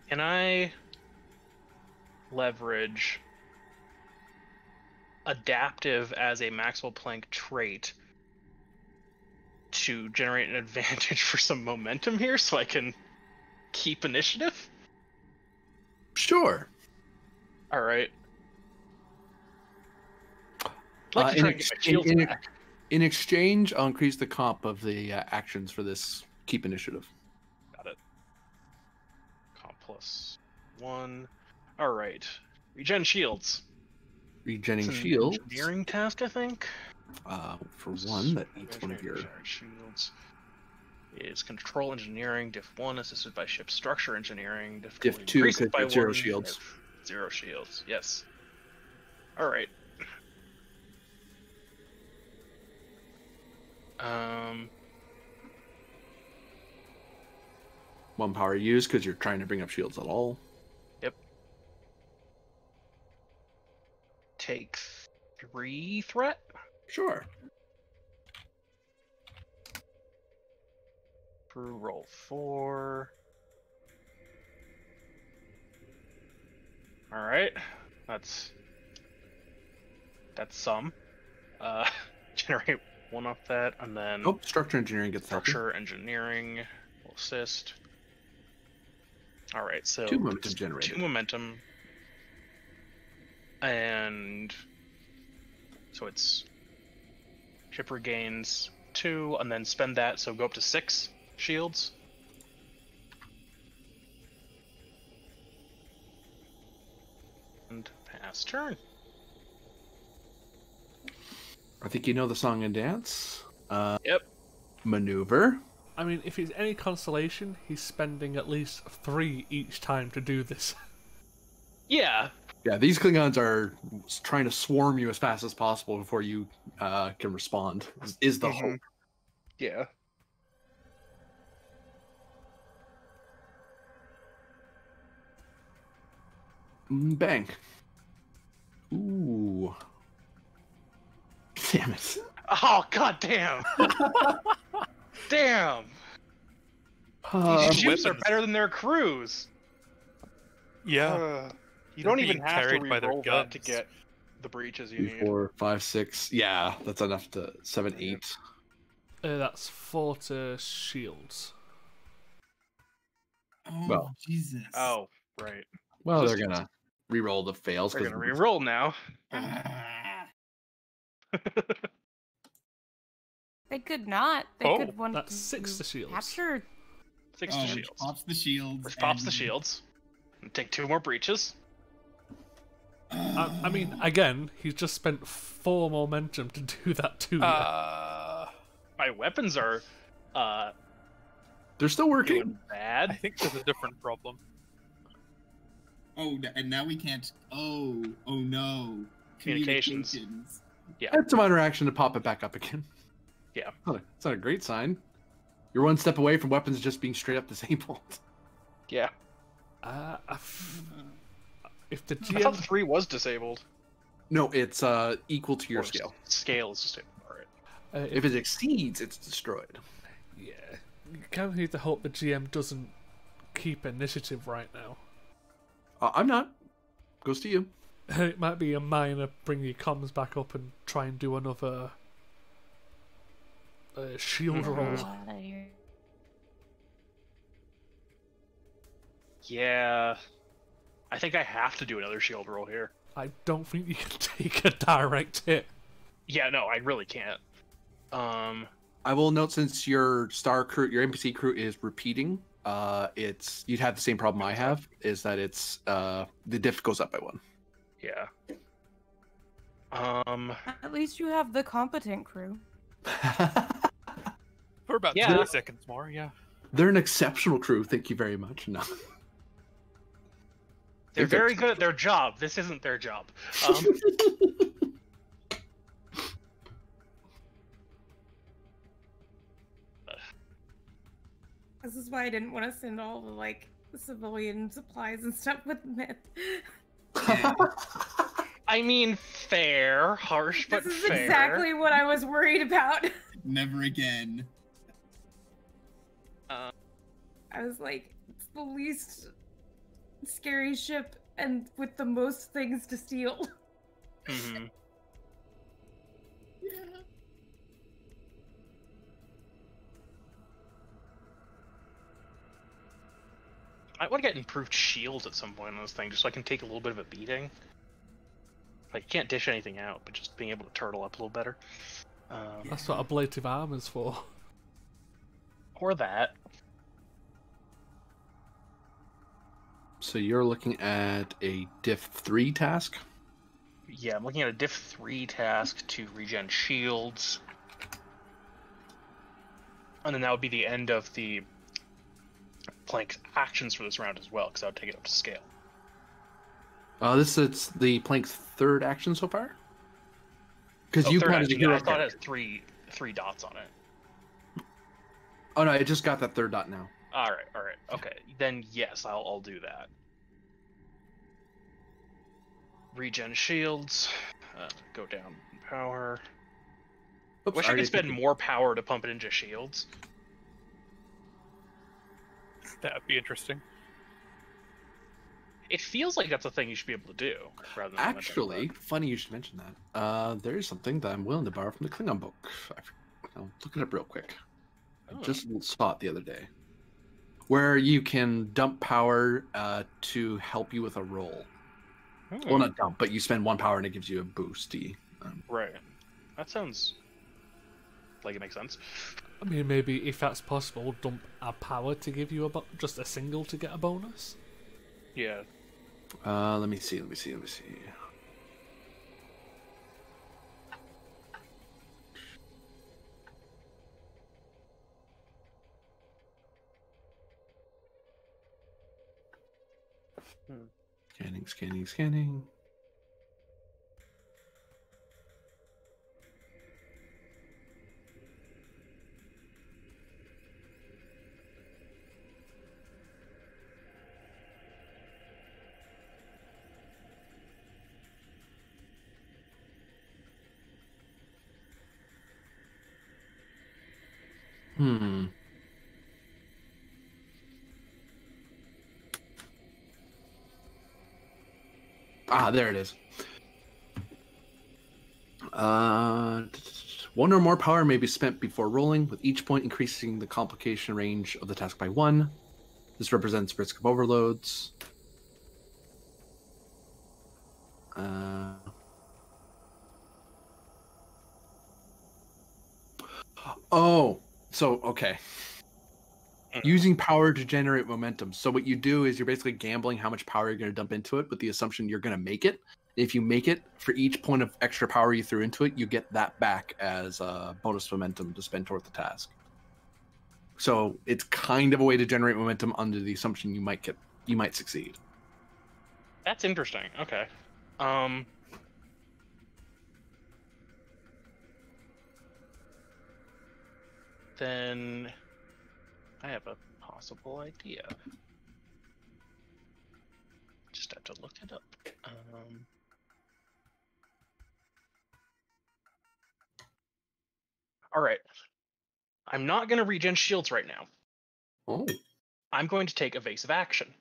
can I leverage adaptive as a Maxwell Planck trait to generate an advantage for some momentum here so I can keep initiative? Sure. All right. I'd like to try and get my shields back. In exchange, I'll increase the comp of the actions for this keep initiative. Got it. Comp +1. All right. Regen shields. Regenning It's an shields. engineering task, I think. For one, that eats one of your. Shields. Is control engineering, diff 1, assisted by ship structure engineering, diff Diff 2, increased because by it's 0 1, shields. 0 shields, yes. Alright. One power used because you're trying to bring up shields at all. Yep. Take 3 threat? Sure. Crew roll 4. Alright. That's some. Generate 1 off that, and then Nope, structure engineering gets helping. structure engineering will assist. Alright, so 2 momentum generated. 2 momentum. And so it's ship regains 2, and then spend that, so go up to 6 shields. And pass turn. I think you know the song and dance. Yep. Maneuver. I mean, if it's any consolation, he's spending at least 3 each time to do this. Yeah. Yeah, these Klingons are trying to swarm you as fast as possible before you can respond. Is the hope. Yeah. Bang. Ooh. Damn it. Oh, god damn! Damn! Uh, These ships are weapons. better than their crews! Yeah. You They're don't even being have to carried by their re-roll that to guns. get the breaches you 2, need. 4, 5, 6. Yeah, that's enough to 7, 8. That's 4 to shields. Oh, Well. Jesus. Oh, Right. Well, they're Just- gonna re-roll the fails. They're 'cause gonna re-roll now. Ah. They could not. They Oh, could want That's 6 to shields. capture. 6 Oh, to which shields. pops the shields. Which pops the and- shields. And take 2 more breaches. I mean, again, he's just spent 4 momentum to do that to you. My weapons are they're still working. doing bad. I think there's a different problem. Oh, and now we can't. Oh no. Communications. It's a minor action to pop it back up again. Yeah. It's not a great sign. You're one step away from weapons just being straight up disabled. Yeah. If the I thought GM 3 was disabled. No, it's equal to your Or scale. Scale is disabled. Alright. If it exceeds, it's destroyed. Yeah, you kind of need to hope the GM doesn't keep initiative right now. I'm not. Goes to you. It might be a minor bring your comms back up and try and do another shield roll. Outta here. Yeah. I think I have to do another shield roll here. I don't think you can take a direct hit. Yeah, no, I really can't. I will note, since your star crew, your NPC crew is repeating, you'd have the same problem I have, is that it's the diff goes up by 1. Yeah. At least you have the competent crew. For about Yeah. 30 seconds more, yeah. They're an exceptional crew. Thank you very much. No. They're think they're- very good at their job. This isn't their job. This is why I didn't want to send all the civilian supplies and stuff with myth. I mean, fair, harsh, but This is fair. exactly what I was worried about. Never again. I was like, it's the least scary ship and with the most things to steal. Mhm. I want to get improved shields at some point on this thing, just so I can take a little bit of a beating. Like, you can't dish anything out, but just being able to turtle up a little better. That's what ablative armor's for. Or that. So you're looking at a diff 3 task. Yeah, I'm looking at a diff 3 task to regen shields. And then that would be the end of the Plank's actions for this round as well, because that would take it up to scale. This is the Plank's 3rd action so far. Because you third kind of action, yeah, I thought it had three dots on it. Oh no, it just got that 3rd dot now. Alright, okay. Then yes, I'll do that. Regen shields. Go down in power. Oops, Wish I already could spend took- more power to pump it into shields. That would be interesting. It feels like that's a thing you should be able to do, rather than Actually, funny you should mention that. There is something that I'm willing to borrow from the Klingon book. I'll look it up real quick. I Oh. just saw it the other day. Where you can dump power to help you with a roll. Well, not dump, but you spend 1 power and it gives you a boosty. Right. That sounds like it makes sense. I mean, maybe if that's possible, dump a power to give you just a single to get a bonus. Yeah. Let me see. Scanning. There it is. 1 or more power may be spent before rolling, with each point increasing the complication range of the task by 1. This represents risk of overloads. Oh, so okay. Using power to generate momentum. So what you do is you're basically gambling how much power you're going to dump into it with the assumption you're going to make it. If you make it, for each point of extra power you threw into it, you get that back as bonus momentum to spend toward the task. So it's kind of a way to generate momentum under the assumption you might succeed. That's interesting. Okay. Then I have a possible idea. Just have to look it up. All right. I'm not going to regen shields right now. Oh. I'm going to take evasive action.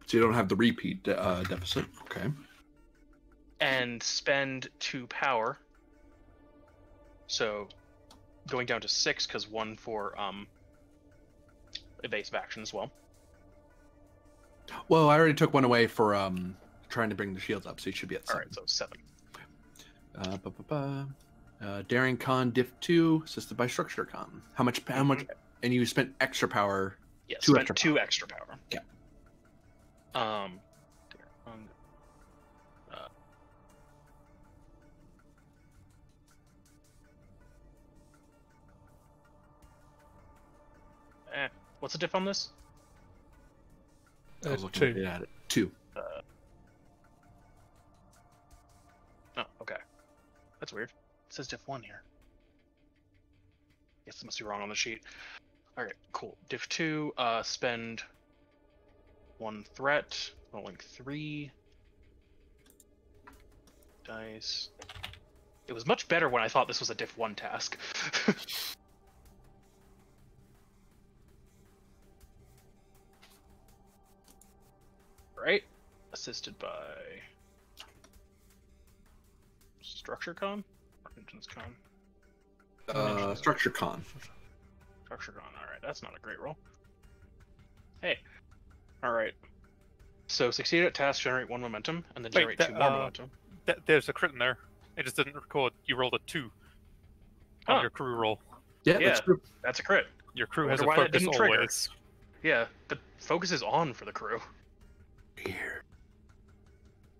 So you don't have the repeat deficit. Okay. And spend 2 power. So going down to 6 because 1 for evasive action as well. Well, I already took 1 away for trying to bring the shields up, so you should be at 7. All right, so 7. Daring Con Diff 2, assisted by Structure Con. How much? And you spent extra power. Yes, 2 spent extra 2 power. extra power. Yeah. What's the diff on this? I was looking 2. at it. 2. Oh, okay. That's weird. It says diff 1 here. Guess it must be wrong on the sheet. Alright, cool. Diff 2, spend 1 threat, rolling 3 dice. It was much better when I thought this was a diff 1 task. Right? Assisted by Structure Con? Or Engines Con? Structure Con. Structure Con, alright, that's not a great roll. Hey. Alright. So succeed at task, generate 1 momentum, and then generate 2 more momentum. There's a crit in there. It just didn't record. You rolled a 2 on your crew roll. Yeah, Yeah. that's true. That's a crit. Your crew I has a wonder why that focus didn't trigger. always. Yeah, the focus is on for the crew. Here.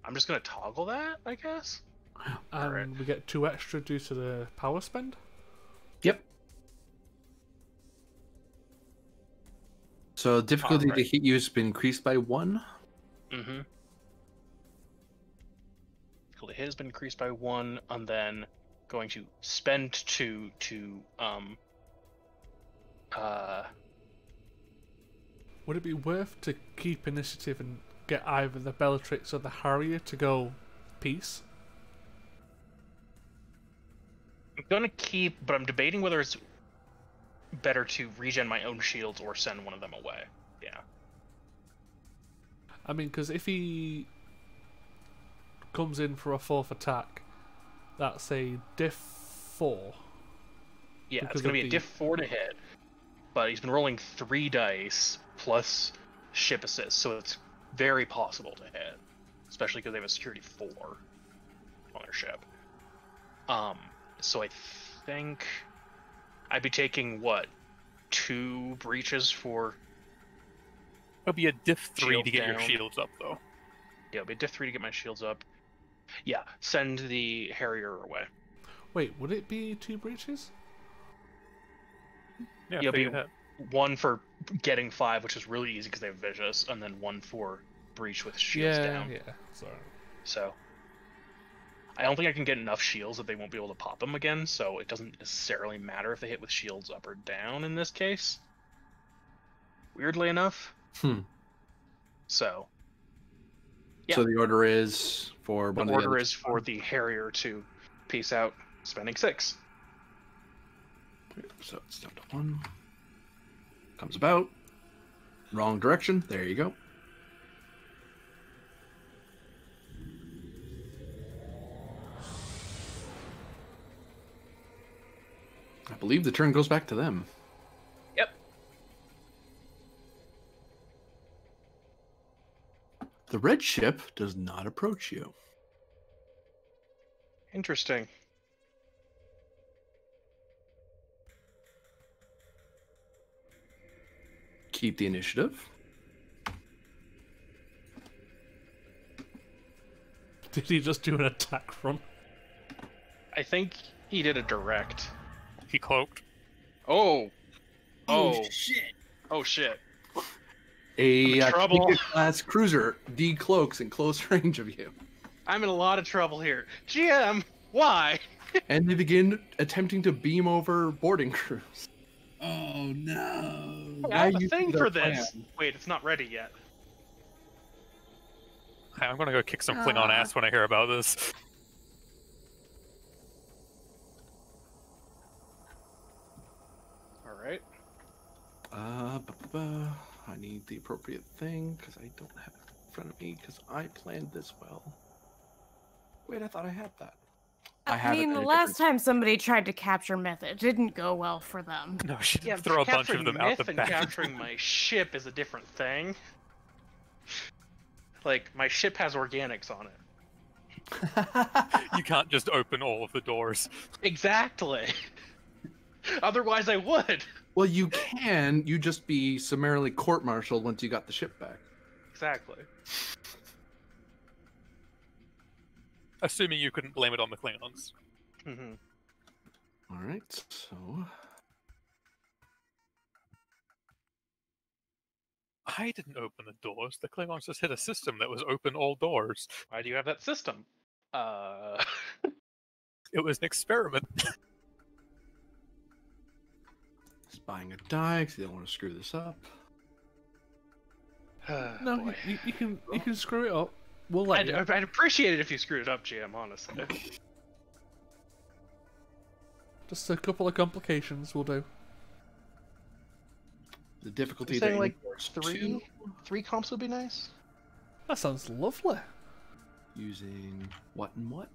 I'm just gonna toggle that, I guess? And Alright. we get 2 extra due to the power spend. Yep. So difficulty to Alright. hit you has been increased by 1. Mm-hmm. Difficulty hit has been increased by 1, and then going to spend 2 to Would it be worth to keep initiative and get either the Bellatrix or the Harrier to go peace? I'm gonna keep, but I'm debating whether it's better to regen my own shields or send one of them away. Yeah. I mean, because if he comes in for a 4th attack, that's a diff 4. Yeah, Because it's gonna of be a the- diff 4 to hit, but he's been rolling 3 dice plus ship assist, so it's very possible to hit, especially because they have a security 4 on their ship. So I think I'd be taking what, 2 breaches for. It'll be a diff 3 Shield to get your down. shields up, though. Yeah, it'll be a diff 3 to get my shields up. Yeah, send the Harrier away. Wait, would it be 2 breaches? Yeah, You'll be figure that. 1 for getting 5, which is really easy because they have vicious, and then 1 for breach with shields down. Yeah. Sorry. So I don't think I can get enough shields that they won't be able to pop them again, so it doesn't necessarily matter if they hit with shields up or down in this case. Weirdly enough. So yeah. So the order is for the one of order other- is for the Harrier to peace out, spending 6. So it's down to 1. Comes about. Wrong direction. There you go. I believe the turn goes back to them. Yep. The red ship does not approach you. Interesting. Keep the initiative. Did he just do an attack run? I think he did a direct. He cloaked. Oh. Oh. Shit! Oh shit. A in trouble. class cruiser decloaks in close range of you. I'm in a lot of trouble here. GM, why? And they begin attempting to beam over boarding crews. Oh no! I have Now a you thing see for their this. plan. Wait, it's not ready yet. I'm gonna go kick some Klingon ass when I hear about this. All right. I need the appropriate thing because I don't have it in front of me because I planned this well. Wait, I thought I had that. I have it mean, in the a last different- time somebody tried to capture Myth, it didn't go well for them. No, she did Yeah, throw a bunch capturing of them out Myth the and back. capturing my ship is a different thing. Like, my ship has organics on it. You can't just open all of the doors. Exactly. Otherwise, I would. Well, you can. You just be summarily court-martialed once you got the ship back. Exactly. Assuming you couldn't blame it on the Klingons. Mm-hmm. All right, so I didn't open the doors. The Klingons just hit a system that was open all doors. Why do you have that system? It was an experiment. just buying a die because you don't want to screw this up. No, boy. you can screw it up. We'll let you. I'd appreciate it if you screwed it up, GM, honestly. Just a couple of complications will do. The difficulty You're that saying, like, equals three? 3 comps would be nice? That sounds lovely. using what and what?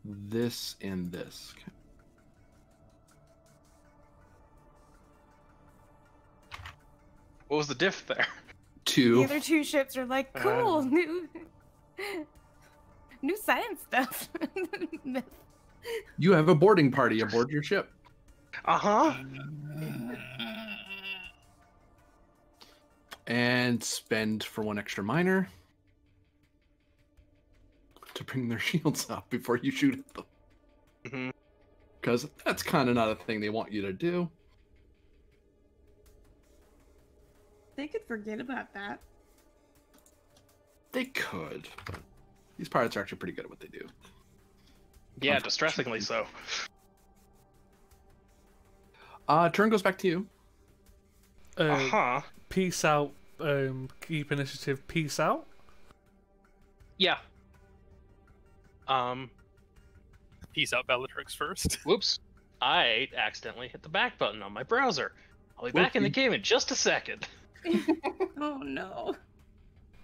This and this. Okay. What was the diff there? The 2. other two ships are like, cool, new science stuff. Myth. You have a boarding party aboard your ship. Uh-huh. And spend for 1 extra miner to bring their shields up before you shoot at them. Mm-hmm. Because that's kind of not a thing they want you to do. They could forget about that. They could, but these pirates are actually pretty good at what they do. Yeah, distressingly so. Turn goes back to you. Uh-huh. Peace out. Keep initiative. Peace out. Yeah. Peace out, Bellatrix first. Whoops. I accidentally hit the back button on my browser. I'll be back in the game in just a second. Oh no.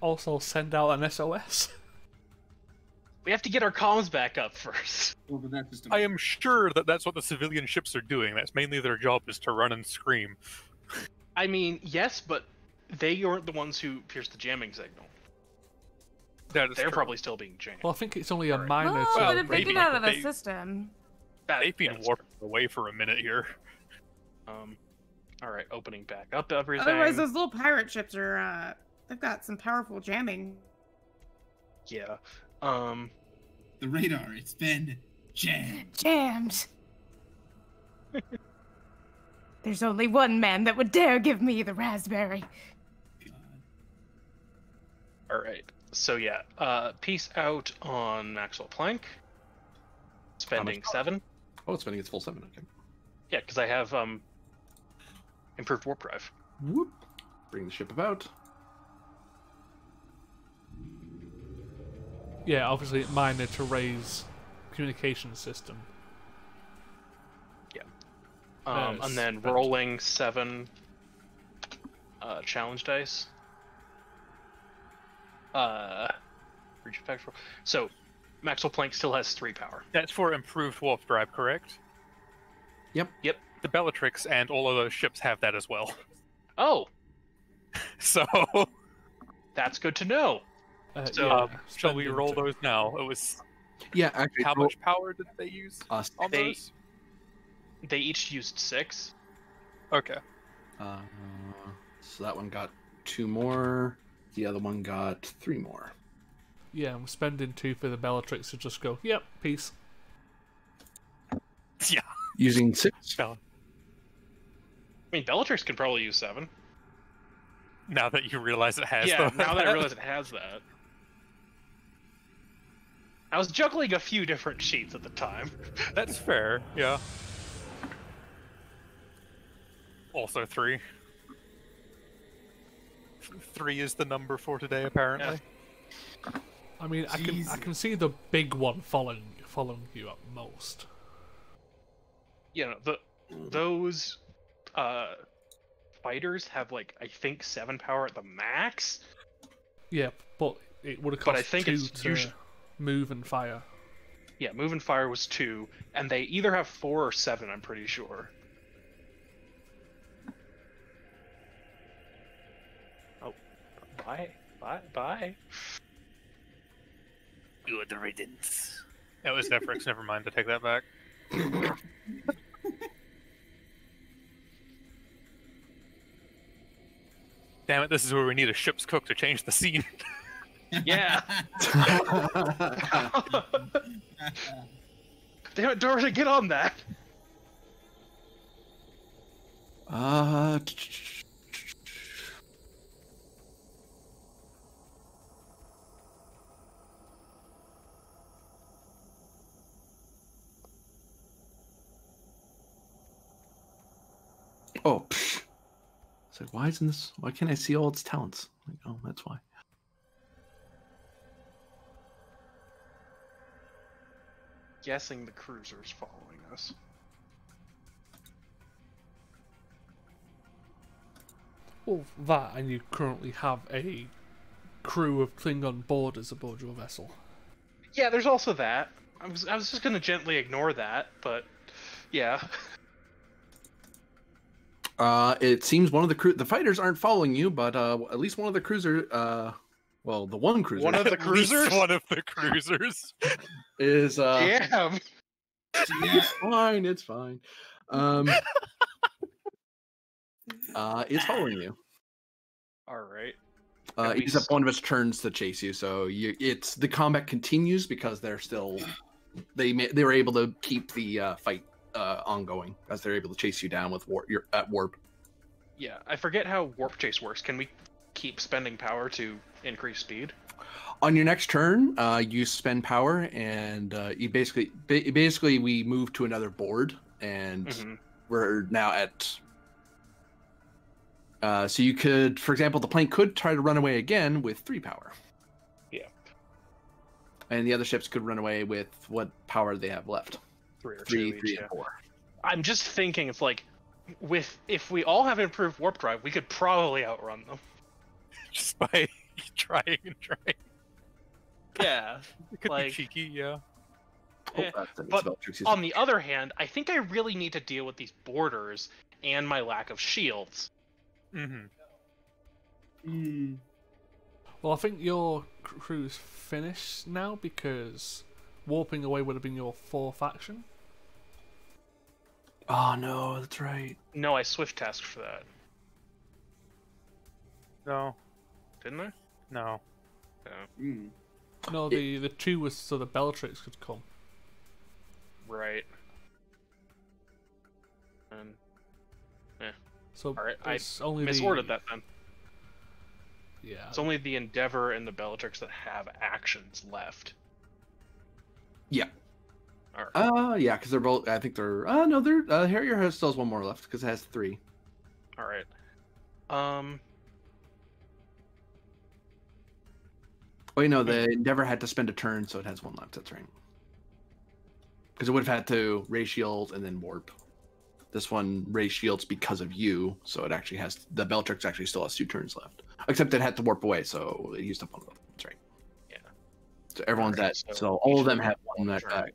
Also, send out an SOS. We have to get our comms back up first. Well, but that's just a... I am sure that that's what the civilian ships are doing. That's mainly their job, is to run and scream. I mean, yes, but they aren't the ones who pierced the jamming signal. That is They're true. probably still being jammed. Well, I think it's only a Alright. minor. Well, so but if they maybe, get out of but the they- system, They've been that's warped away for a minute here. true. All right, opening back up everything. Otherwise, those little pirate ships are, they've got some powerful jamming. Yeah. The radar, it's been jammed. jammed. There's only one man that would dare give me the raspberry. God. All right. So yeah, peace out on Maxwell Planck. Spending cost? 7. Oh, it's spending its full 7. Okay. Yeah, because I have improved warp drive. Whoop. Bring the ship about. yeah, obviously minor to raise communication system. And then spent. rolling 7 challenge dice. Reach effect roll. So Maxwell Planck still has 3 power. That's for improved warp drive, correct? Yep. Yep. The Bellatrix and all of those ships have that as well. Oh, So, that's good to know. So, yeah, Shall we spend roll into- those now? It was Yeah, actually, how much power did they use on They- those? They each used 6. Okay. So that one got 2 more. The other one got 3 more. Yeah, I'm spending 2 for the Bellatrix to just go, yep, peace. Yeah. Using 6. Well, I mean, Bellatrix can probably use 7. now that you realize it has Yeah, the- now that I realize it has that. I was juggling a few different sheets at the time. That's fair, yeah. Also 3. 3 is the number for today, apparently. I mean, I Jesus. can see the big one following you at most. You know, those fighters have like I think 7 power at the max. Yeah, but it would have But cost I think 2 it's to usually- move and fire. Yeah, move and fire was 2, and they either have 4 or 7. I'm pretty sure. Oh, bye. Good riddance. That was Nephryx, never mind, I take that back. Damn it, this is where we need a ship's cook to change the scene. Yeah. Damn it, Dorota, get on that. Uh, oh, psh. It's like, why isn't this? Why can't I see all its talents? Like, oh, that's why. Guessing the cruiser's following us. Well, that, and you currently have a crew of Klingon boarders aboard your vessel. Yeah, there's also that. I was just gonna gently ignore that, but yeah. It seems one of the fighters aren't following you, but at least one of the cruiser, well, the one cruiser One of the At least cruisers? one of the cruisers. is Damn. it's fine, it's fine. It's following you. All right. Uh, At except least- one of us turns to chase you, so it's the combat continues because they're still they were able to keep the fight ongoing as they're able to chase you down with warp. You're at warp. Yeah, I forget how warp chase works. Can we keep spending power to increase speed? On your next turn, you spend power, and you basically we move to another board, and Mhm. we're now at. So you could, for example, the plane could try to run away again with 3 power. Yeah. And the other ships could run away with what power they have left. 3 or 3, 2 3, each, and yeah. 4. I'm just thinking, it's like, if we all have improved warp drive, we could probably outrun them. Just by trying and trying. Yeah. It could Like- be cheeky, yeah. Oh, Eh, that's but Bellatrix, On the other hand, I think I really need to deal with these borders and my lack of shields. Mm-hmm. Well, I think your crew's finished now because warping away would have been your 4th action. Oh no, that's right. No, I swift tasked for that, No. didn't I? No. Mm. No, the 2 was so the Bellatrix could come. Right. And So Alright, I it's only misordered that then. Yeah. It's only the Endeavor and the Bellatrix that have actions left. Yeah. Alright. Yeah, because they're both. I think they're. No, they're. Harrier has still has 1 more left because it has 3. Alright. Wait, no, the Endeavor had to spend a turn, so it has 1 left. That's right. Because it would have had to raise shield and then warp. This one raised shields because of you, so it actually has the Bellatrix actually still has 2 turns left. Except it had to warp away, so it used up 1 of them. That's right. Yeah. So everyone's Alright, at. so So all each of them one have got 1 one that. turn.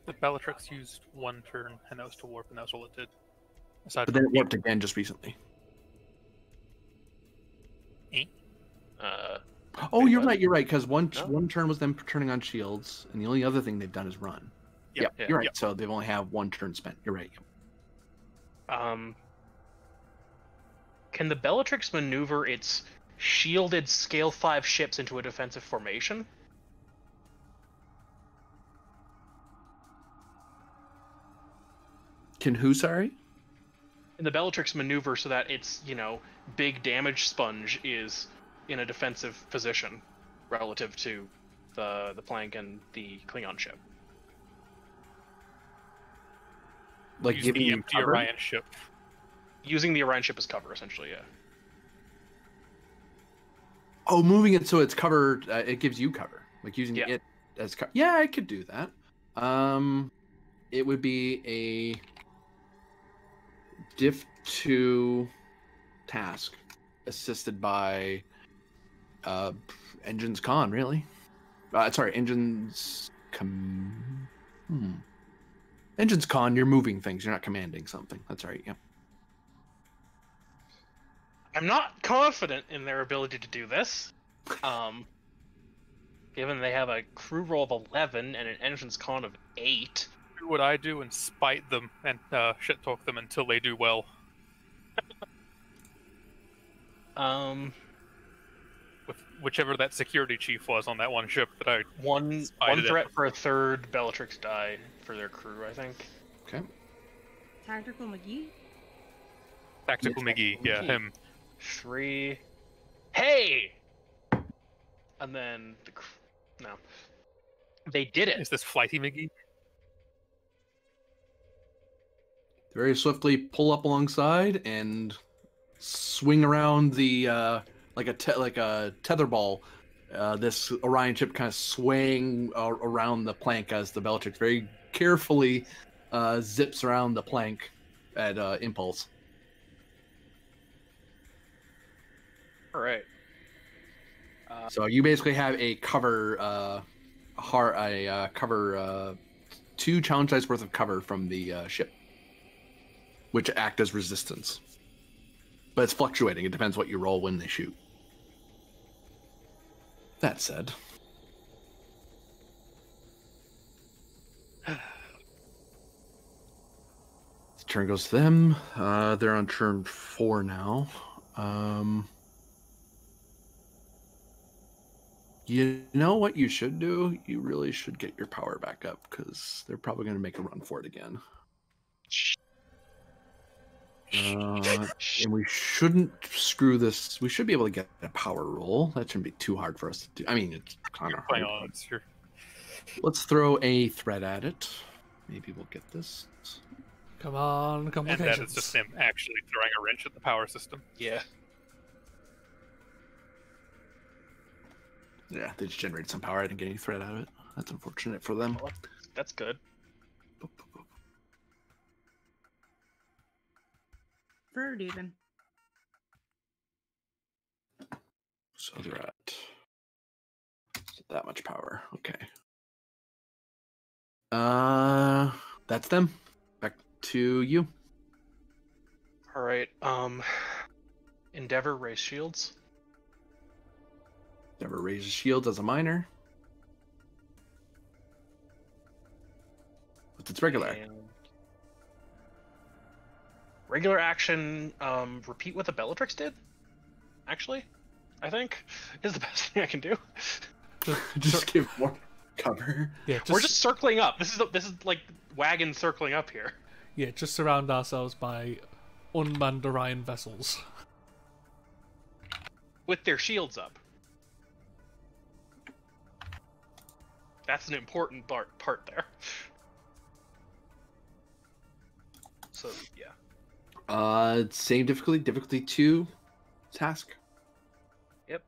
The Bellatrix used 1 turn, and that was to warp, and that's all it did. Aside But then from it warped again just recently. Oh, Wait, you're what? right. You're right. Because one No. one turn was them turning on shields, and the only other thing they've done is run. Yep, Yep, you're right. yep. So they've only have one turn spent. You're right. Can the Bellatrix maneuver its shielded scale 5 ships into a defensive formation? Can who? Sorry. Can the Bellatrix maneuver so that its, big damage sponge is in a defensive position relative to the plank and the Klingon ship? Like Use giving the you empty cover? Orion ship. Using the Orion ship as cover, essentially, yeah. Oh, moving it so it's covered. It gives you cover. Like using Yeah. it as cover. Yeah, I could do that. It would be a diff 2 task assisted by Engines Con, really. Sorry, Engines Engines Con, you're moving things, you're not commanding something. That's right, yeah. I'm not confident in their ability to do this. Given they have a crew roll of 11 and an entrance con of 8. Do what I do and spite them and shit talk them until they do well. With whichever that security chief was on that one ship that I One spited threat it. for a third Bellatrix die for their crew, I think. Okay. Tactical McGee? Tactical McGee, yeah, McGee. him. 3. Hey! And then no. They did it. Is this Flighty McGee? Very swiftly pull up alongside and swing around the like a tetherball. This Orion ship kind of swaying around the plank as the Bellatrix very carefully zips around the plank at impulse. All right. So you basically have a cover, cover 2 challenge dice worth of cover from the ship, which act as resistance. But it's fluctuating. It depends what you roll when they shoot. That said, turn goes to them. They're on turn 4 now. You know what you should do? You really should get your power back up because they're probably going to make a run for it again. And we shouldn't screw this. We should be able to get a power roll. That shouldn't be too hard for us to do. I mean, it's kind of Play hard. on, sure. Let's throw a threat at it. Maybe we'll get this. Come on, And complications. that is just him actually throwing a wrench at the power system. Yeah. Yeah, they just generated some power. I didn't get any threat out of it. That's unfortunate for them. Well, that's good. Third even. So they're at that much power. Okay. That's them. Back to you. All right. Endeavor raise shields. Never raises shields as a minor. But it's regular. And regular action. Repeat what the Bellatrix did. Actually, I think is the best thing I can do. Just give more cover. Yeah, We're just circling up. This is like wagon circling up here. yeah, just surround ourselves by unmanned Orion vessels. With their shields up. That's an important part there. So, yeah. Same difficulty 2 task. Yep.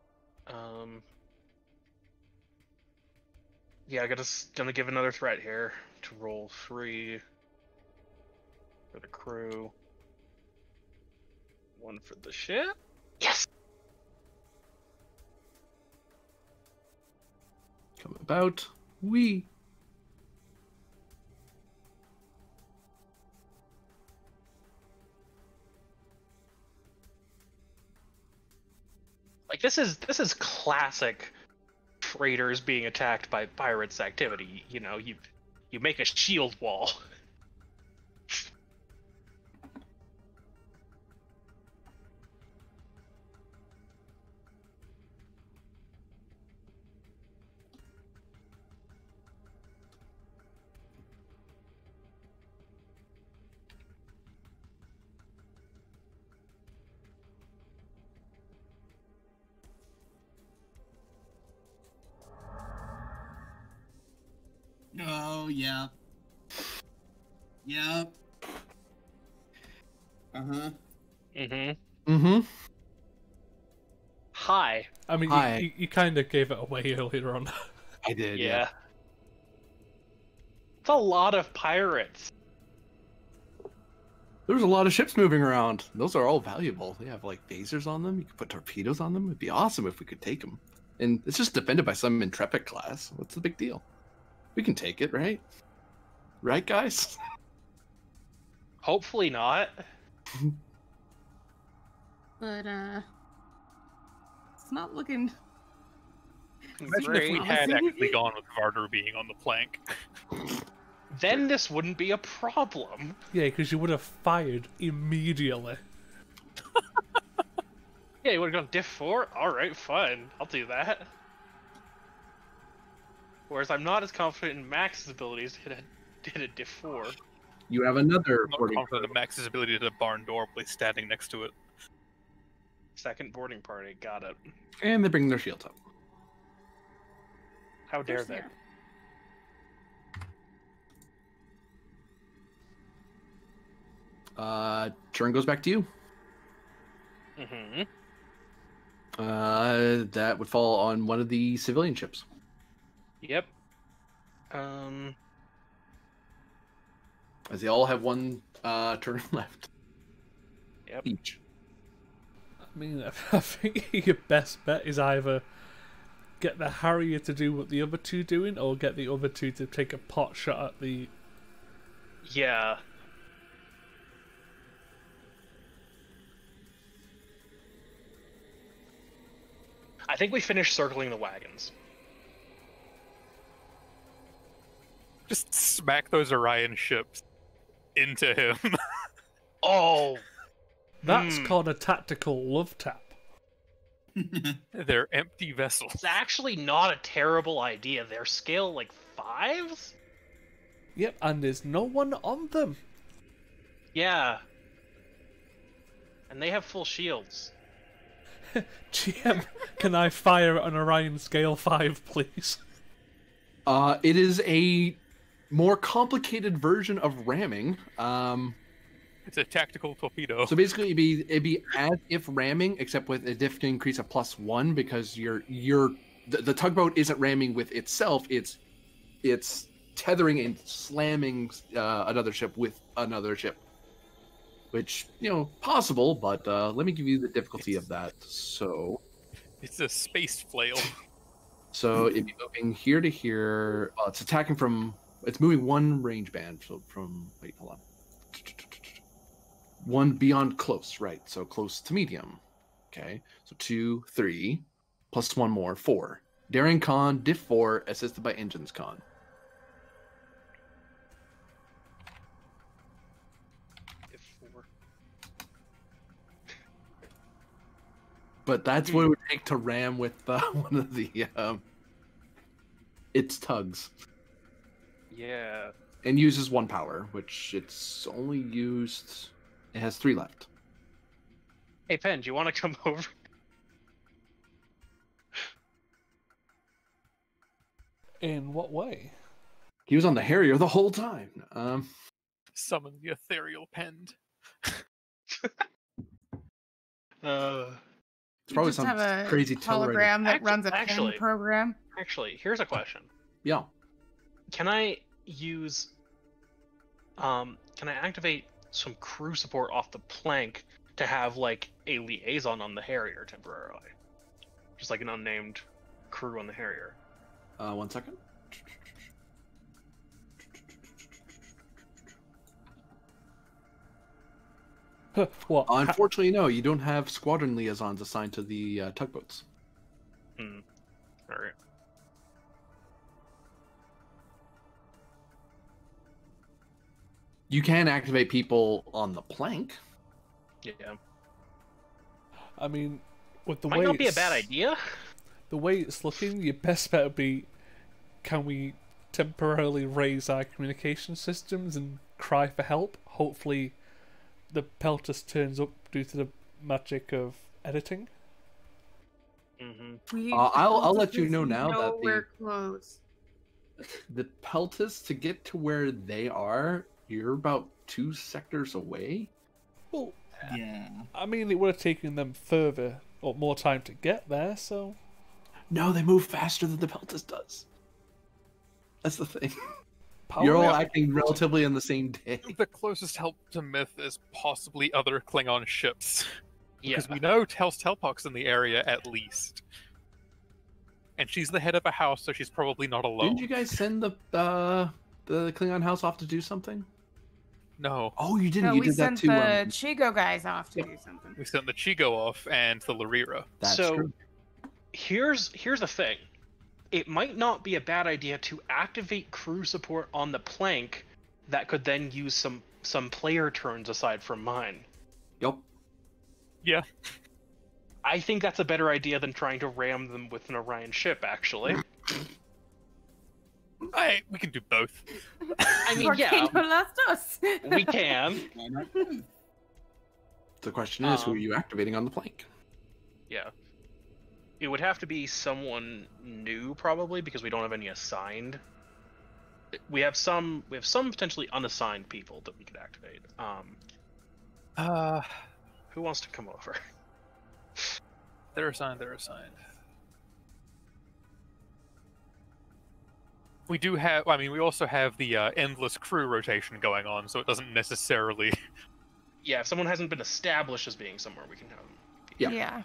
Yeah, gonna give another threat here to roll 3 for the crew. 1 for the ship. Yes. Come about. We. Like, this this is classic freighters being attacked by pirates activity. You know, you make a shield wall. Oh, yeah. Yep. Uh-huh. Mm-hmm. Hi. I mean, Hi. you kind of gave it away earlier on. I did. Yeah. It's a lot of pirates. There's a lot of ships moving around. Those are all valuable. They have like phasers on them. You can put torpedoes on them. It'd be awesome if we could take them. And it's just defended by some Intrepid class. What's the big deal? We can take it, right? Right, guys? Hopefully not. But it's not looking. Imagine if we Great. had actually gone with Varder being on the plank. Then this wouldn't be a problem. Yeah, because you would have fired immediately. Yeah, you would have gone diff 4? Alright, fine. I'll do that. Whereas I'm not as confident in Max's abilities to hit a diff 4. You have another I'm not boarding confident in Max's ability to barn door by standing next to it. Second boarding party, got it. and they bring their shields up. How dare they? Turn goes back to you. Mm-hmm. That would fall on one of the civilian ships. Yep. As they all have one turn left. Yep. Each. I mean, I think your best bet is either get the Harrier to do what the other two doing, or get the other two to take a pot shot at the... Yeah. I think we finished circling the wagons. Just smack those Orion ships into him. Oh! That's called a tactical love tap. They're empty vessels. It's actually not a terrible idea. They're scale like 5s? Yep, and there's no one on them. Yeah. And they have full shields. GM, can I fire an Orion scale 5, please? It is a more complicated version of ramming. It's a tactical torpedo. So basically, it'd be as if ramming, except with a diff increase of +1, because the tugboat isn't ramming with itself. It's tethering and slamming another ship with another ship, which possible. But let me give you the difficulty of that. So It's a space flail. So it'd be moving here to here. It's attacking from. It's moving one range band. So from hold on. One beyond close, right? So close to medium. Okay. So 2, 3, plus one more, 4. Daring Con, diff 4, assisted by Engines Con. Diff 4. But that's what it would take to ram with one of the its tugs. Yeah. And uses 1 power, which it's only used. It has 3 left. Hey, Pen, do you want to come over? In what way? He was on the Harrier the whole time. Summon the ethereal pend. It's probably just some have a crazy hologram that runs a actually- pen program. Actually, here's a question. Yeah. Can I use... can I activate some crew support off the plank to have, like, a liaison on the Harrier temporarily? Just like an unnamed crew on the Harrier. 1 second. What? Unfortunately, no. You don't have squadron liaisons assigned to the tugboats. All right. You can activate people on the plank. Yeah. I mean, with the Might way not be a bad it's- idea. The way it's looking, your best bet would be, can we temporarily raise our communication systems and cry for help? Hopefully, the Peltus turns up due to the magic of editing. Mm-hmm. I'll let you know now that we're close. the Peltus, to get to where they are, you're about 2 sectors away. Well, Yeah. I mean, it would have taken them further or more time to get there, so... No, they move faster than the Peltus does. That's the thing. Power You're all up. acting relatively on the same day. The closest help to Myth is possibly other Klingon ships. Yeah. Because we know Telpok's in the area at least. And she's the head of a house, so she's probably not alone. Didn't you guys send the Klingon house off to do something? No. Oh, you didn't. No, You we did that sent to. the Chigo guys off to do something. We sent the Chigo off and the Larira. That's So- true. Here's the thing. It might not be a bad idea to activate crew support on the plank that could then use some player turns aside from mine. Yep. Yeah. I think that's a better idea than trying to ram them with an Orion ship, actually. We can do both. I mean, yeah, Volcano lost us. we can. Why not? The question is, who are Um, you activating on the plank? Yeah. It would have to be someone new, probably, because we don't have any assigned. We have some potentially unassigned people that we could activate. Who wants to come over? They're assigned, they're assigned. We do have, I mean, we also have the endless crew rotation going on, so it doesn't necessarily, Yeah, if someone hasn't been established as being somewhere, we can have them. Yeah. Yeah.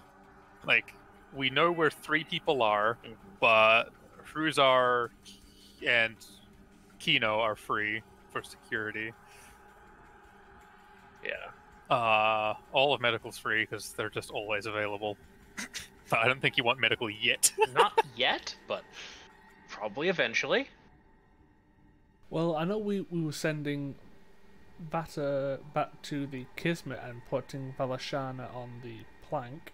like, we know where 3 people are, but Fruzar and Kino are free for security. Yeah. All of medical's free because they're just always available. But I don't think you want medical yet. Not yet, but probably eventually. Well, I know we were sending Vata back to the Kismet and putting Valashana on the plank.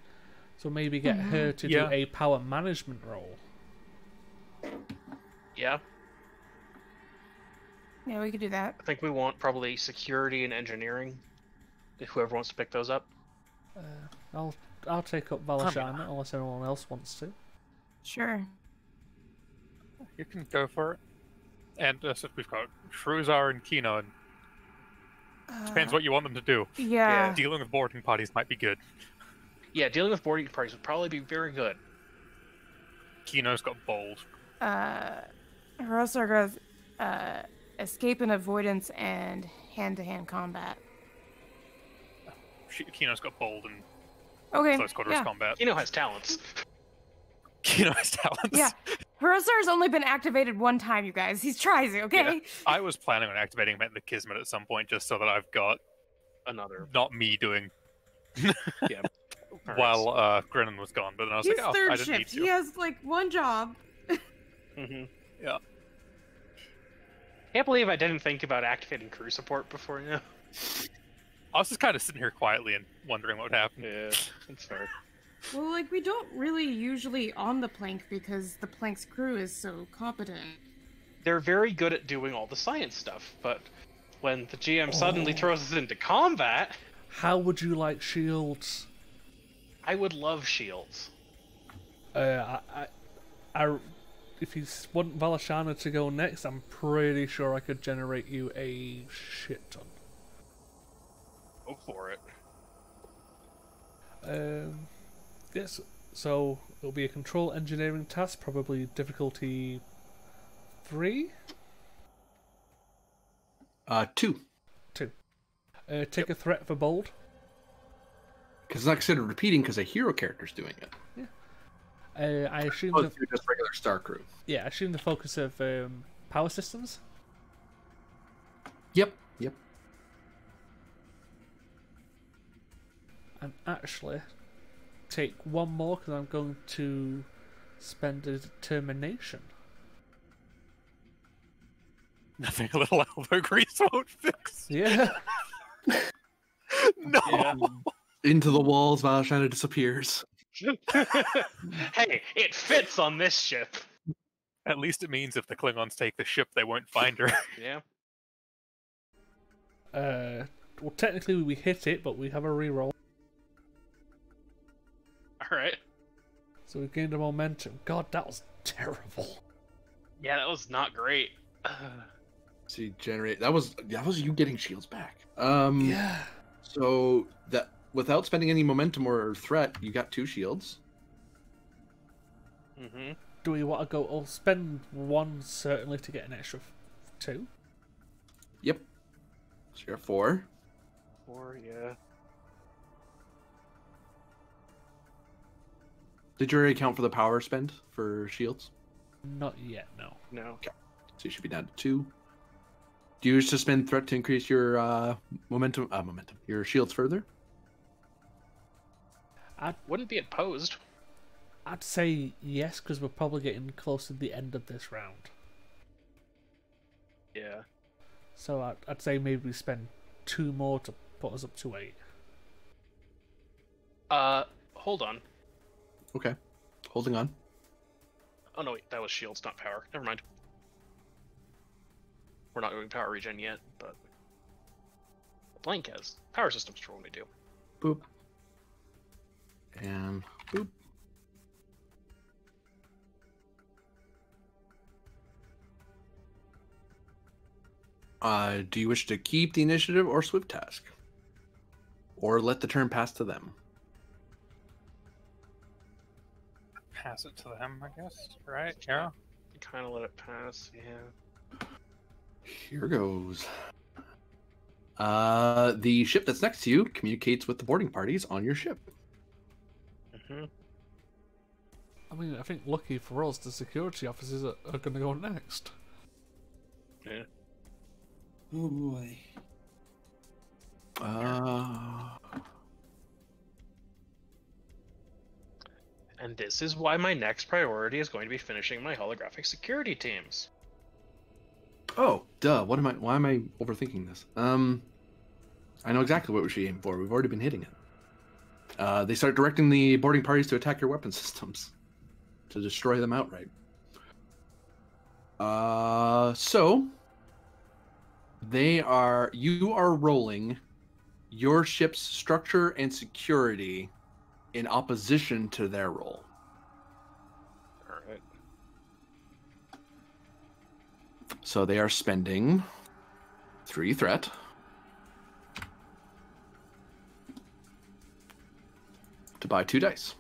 So maybe get her to Yeah. do a power management role. Yeah. Yeah, we could do that. I think we want probably security and engineering. If whoever wants to pick those up. I'll take up Valashana unless anyone else wants to. Sure. You can go for it. And so we've got Fruzar and Kino, and depends what you want them to do. Yeah. Dealing with boarding parties might be good. Yeah, dealing with boarding parties would probably be very good. Kino's got bold. Hirosar goes escape and avoidance and hand-to-hand combat. Kino's got bold and Okay. close quarters Yeah. combat. Kino has talents. Kino has talents. Yeah. Hirosar's only been activated one time, you guys. He's trying, okay? I was planning on activating him at the Kismet at some point, just so that I've got Another. not me doing Yeah. while Grennan was gone. But then I was He's like, oh, I third didn't need shift. to. He has like one job. Mm-hmm. Yeah. Can't believe I didn't think about activating crew support before now. I was just kind of sitting here quietly and wondering what would happen. Yeah, that's fair. Well, like we don't really usually on the plank because the plank's crew is so competent. They're very good at doing all the science stuff, but when the GM suddenly throws us into combat, How would you like shields? I would love shields. If you want Valashana to go next, I'm pretty sure I could generate you a shit ton. Go for it. Yes, so it'll be a control engineering task, probably difficulty 3? 2. 2. Take a threat for bold. Because it's not considered repeating because a hero character's doing it. I assume Oh, the, you're just regular Star Crew. I assume the focus of power systems. Yep. And actually, take one more because I'm going to spend a determination. Nothing a little elbow grease won't fix. Yeah. No. Yeah. Into the walls, Valshana disappears. Hey, it fits on this ship. At least it means if the Klingons take the ship, they won't find her. Yeah. Well, technically we hit it, but we have a reroll. All right. So we gained a momentum. God, that was terrible. Yeah, that was not great. So you generate. That was you getting shields back. Yeah. So that without spending any momentum or threat, you got 2 shields. Mm-hmm. Do we want to go? I'll spend 1 certainly to get an extra 2. Yep. So you're at 4. Or yeah. Did you already count for the power spend for shields? Not yet, no. No. So you should be down to 2. Do you wish to spend threat to increase your momentum? Your shields further? Wouldn't be opposed. I'd say yes, because we're probably getting close to the end of this round. Yeah. So I'd say maybe we spend 2 more to put us up to 8. Hold on. Okay. Holding on. Oh no, wait, that was shields, not power. Never mind. We're not doing power regen yet, but Blank has power systems for when we do. Boop. And boop. Do you wish to keep the initiative or swift task? Or let the turn pass to them? Pass it to them, I guess. Right? Yeah. Kind of let it pass, yeah. Here goes. The ship that's next to you communicates with the boarding parties on your ship. Mm-hmm. I mean, I think lucky for us, the security officers are going to go next. Yeah. Oh boy. And this is why my next priority is going to be finishing my holographic security teams. Oh, duh. Why am I overthinking this? I know exactly what we should aim for. We've already been hitting it. They start directing the boarding parties to attack your weapon systems. To destroy them outright. So you are rolling your ship's structure and security in opposition to their roll. Alright. So they are spending 3 threat. To buy 2 dice.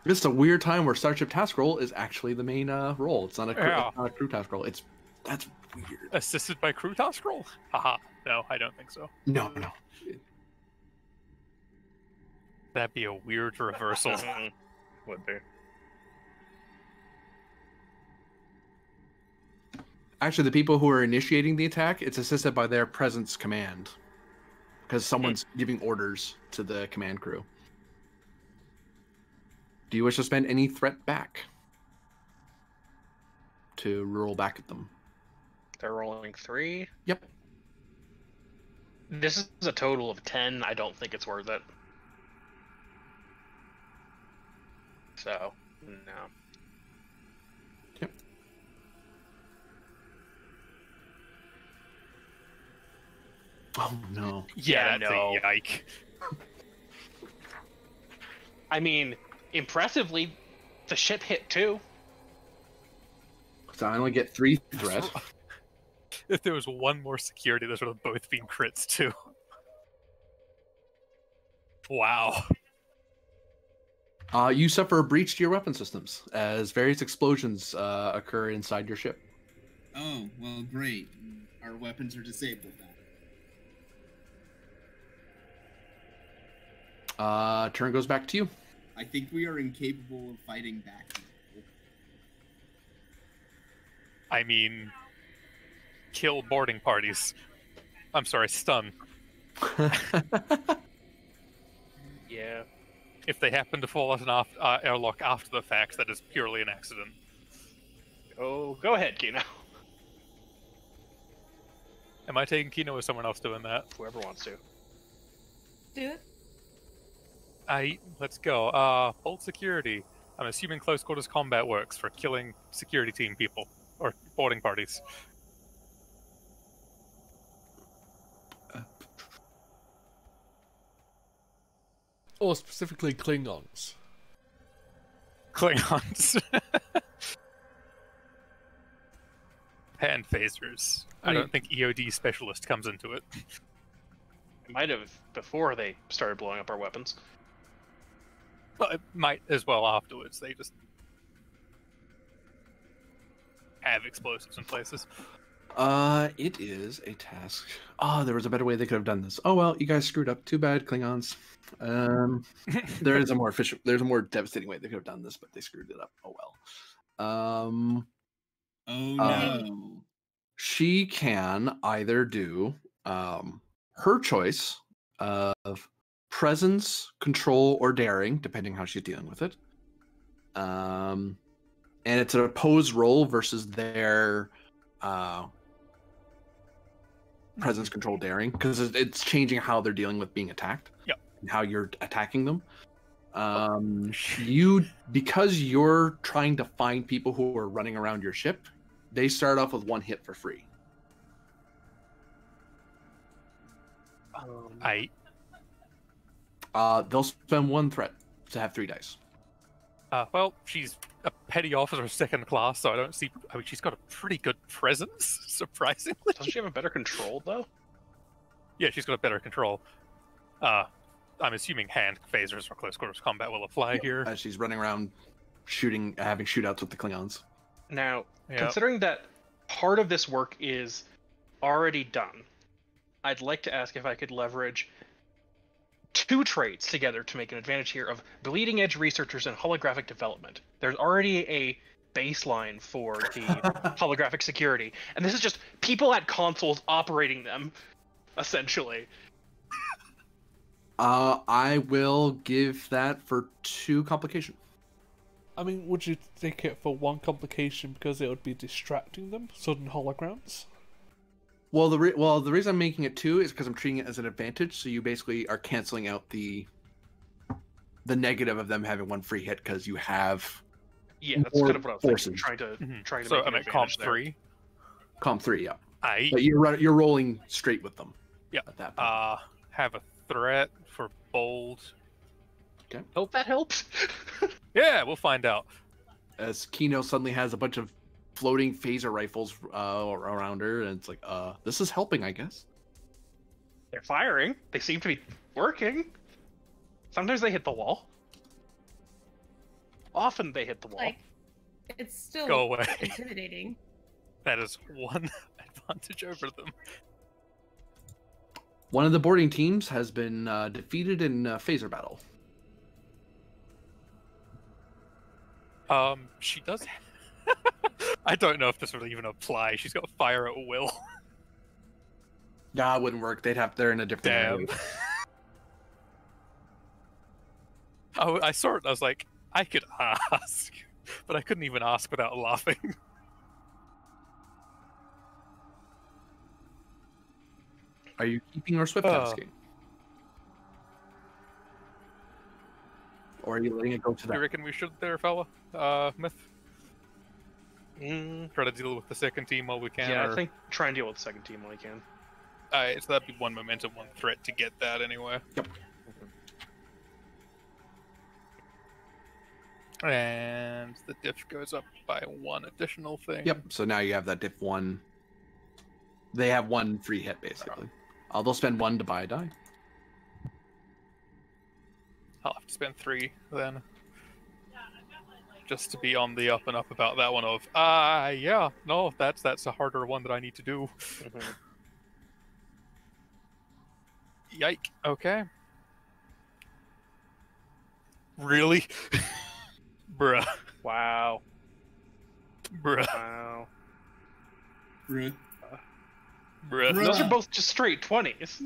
This is a weird time where Starship Task Roll is actually the main roll. It's not a crew task roll. That's weird. Assisted by crew task roll? Haha. No, I don't think so. No. That'd be a weird reversal. Would be. Actually, the people who are initiating the attack, it's assisted by their presence command. Because someone's giving orders to the command crew. Do you wish to spend any threat back? To roll back at them. They're rolling 3. Yep. This is a total of 10. I don't think it's worth it. So, no. Yep. Oh no. Yeah, that's no. a yike. I mean, impressively, the ship hit 2. So I only get 3 threat. If there was one more security, those would have both been crits too. Wow. You suffer a breach to your weapon systems as various explosions occur inside your ship. Oh, well, great. Our weapons are disabled now. Turn goes back to you. I think we are incapable of fighting back now. I mean, kill boarding parties. I'm sorry, stun. Yeah. If they happen to fall out an airlock after the fact, that is purely an accident. Oh, go ahead, Kino. Am I taking Kino or someone else doing that? Whoever wants to. Do it. Let's go. Bolt security. I'm assuming close quarters combat works for killing security team people or boarding parties. Or specifically Klingons. Klingons. And phasers. I don't think EOD specialist comes into it. It might have before they started blowing up our weapons. Well, it might as well afterwards. They just have explosives in places. It is a task. Oh, there was a better way they could have done this. Oh well, you guys screwed up. Too bad, Klingons. There is a more efficient. There's a more devastating way they could have done this, but they screwed it up. Oh well. Oh no. She can either do her choice of presence, control, or daring, depending how she's dealing with it. And it's an opposed roll versus their presence, control, daring, because it's changing how they're dealing with being attacked. Yep. And how you're attacking them. Because you're trying to find people who are running around your ship, they start off with 1 hit for free. They'll spend 1 threat to have 3 dice. Well, she's a petty officer second class, so I don't see. I mean, she's got a pretty good presence, surprisingly. Doesn't she have a better control though? Yeah, she's got a better control. I'm assuming hand phasers for close quarters combat will apply here. As she's running around shooting, having shootouts with the Klingons. Now, considering that part of this work is already done, I'd like to ask if I could leverage 2 traits together to make an advantage here of bleeding edge researchers and holographic development. There's already a baseline for the holographic security, and this is just people at consoles operating them, essentially. I will give that for 2 complication. I mean, would you take it for 1 complication because it would be distracting them? Sudden holograms? Well, the reason I'm making it 2 is because I'm treating it as an advantage. So you basically are canceling out the negative of them having 1 free hit because you have. Yeah, that's kind of what I was thinking. Trying to so make I'm an at comp advantage there. 3. Comp 3, yeah. But you're rolling straight with them. Yeah. At that point. Have a threat for bold. Okay. Hope that helps. Yeah, we'll find out. As Kino suddenly has a bunch of floating phaser rifles around her, and it's like, this is helping, I guess. They're firing. They seem to be working. Sometimes they hit the wall. Often they hit the wall. Like, it's still Go away. intimidating. That is 1 advantage over them. One of the boarding teams has been defeated in phaser battle. She does. I don't know if this would even apply. She's got fire at will. Nah, it wouldn't work. They're in a different area. Oh, I saw it. I was like, I could ask, but I couldn't even ask without laughing. Are you keeping or swift tasking? Or are you letting it go to You that? reckon we should there, fella? Myth? Try to deal with the second team while we can? Yeah, or... I think try and deal with the second team when we can. Alright, so that'd be 1 momentum, 1 threat to get that anyway. Yep. And the diff goes up by 1 additional thing. Yep. So now you have that diff 1. They have 1 free hit, basically. They'll spend 1 to buy a die. I'll have to spend 3 then. Just to be on the up and up about that one of, yeah, no, that's a harder one that I need to do. Yike. Okay. Really? Bruh. Wow. Bruh. Wow. Bruh. Those are both just straight 20s.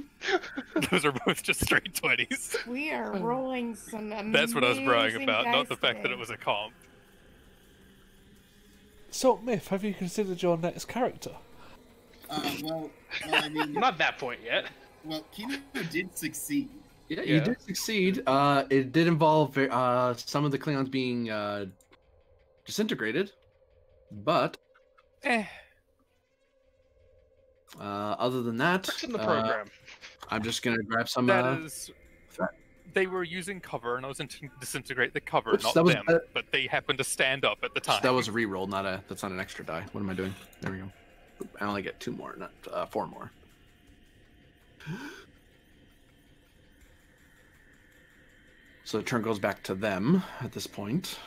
Those are both just straight 20s. We are rolling some amazing That's what I was bragging about, not dice the fact that today. it was a comp. So, Myth, have you considered your next character? Well, I mean, Not that point yet. well, Kino did succeed. Yeah, Yeah. you did succeed. It did involve some of the Klingons being disintegrated, but other than that, What's in the program? I'm just gonna grab some. That is... They were using cover, and I was intending to disintegrate the cover, Oops, not that was- them. But they happened to stand up at the time. that was a reroll, not a. That's not an extra die. What am I doing? There we go. I only get 2 more, not 4 more. So the turn goes back to them at this point.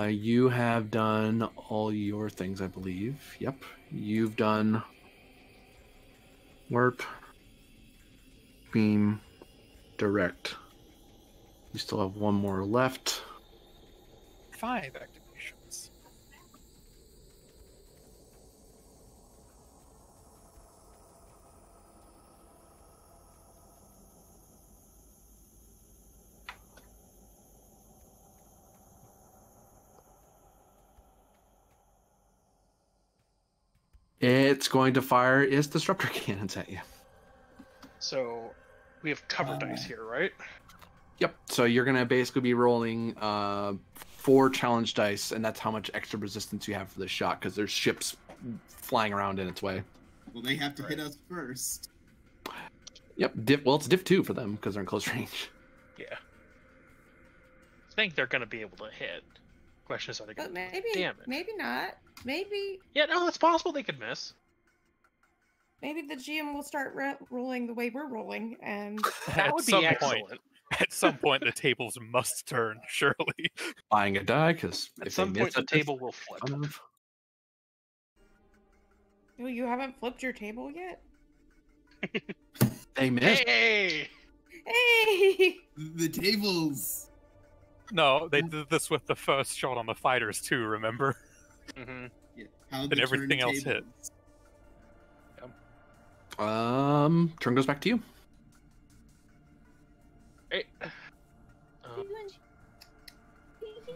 You have done all your things, I believe. Yep. You've done warp, beam, direct. You still have 1 more left. 5 activations. It's going to fire its disruptor cannons at you. So we have cover dice here, right? Yep. So you're gonna basically be rolling 4 challenge dice, and that's how much extra resistance you have for this shot, because there's ships flying around in its way. Well, they have to hit us first. Yep. Well, it's diff 2 for them because they're in close range. Yeah. I think they're going to be able to hit. Question is, are they going But to maybe, damage? maybe not. Maybe Yeah, no, it's possible they could miss. the GM will start rolling the way we're rolling, and That At would some be point- excellent. At some point, the tables must turn, surely. Buying a die because At some point, the table will flip. oh, you haven't flipped your table yet. They missed. Hey! Hey! The tables. No, they did this with the first shot on the fighters too, remember? Mm-hmm. Yeah, how And everything else hit. Turn goes back to you. Hey.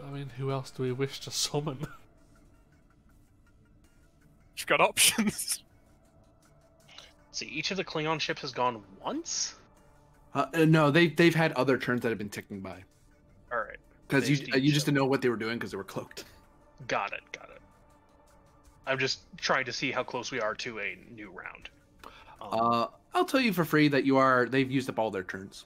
I mean, who else do we wish to summon? You've got options. See, each of the Klingon ships has gone once? No, they've had other turns that have been ticking by Alright. because They've you seen just didn't each know what they were doing because they were cloaked. Got it. I'm just trying to see how close we are to a new round. I'll tell you for free that they've used up all their turns.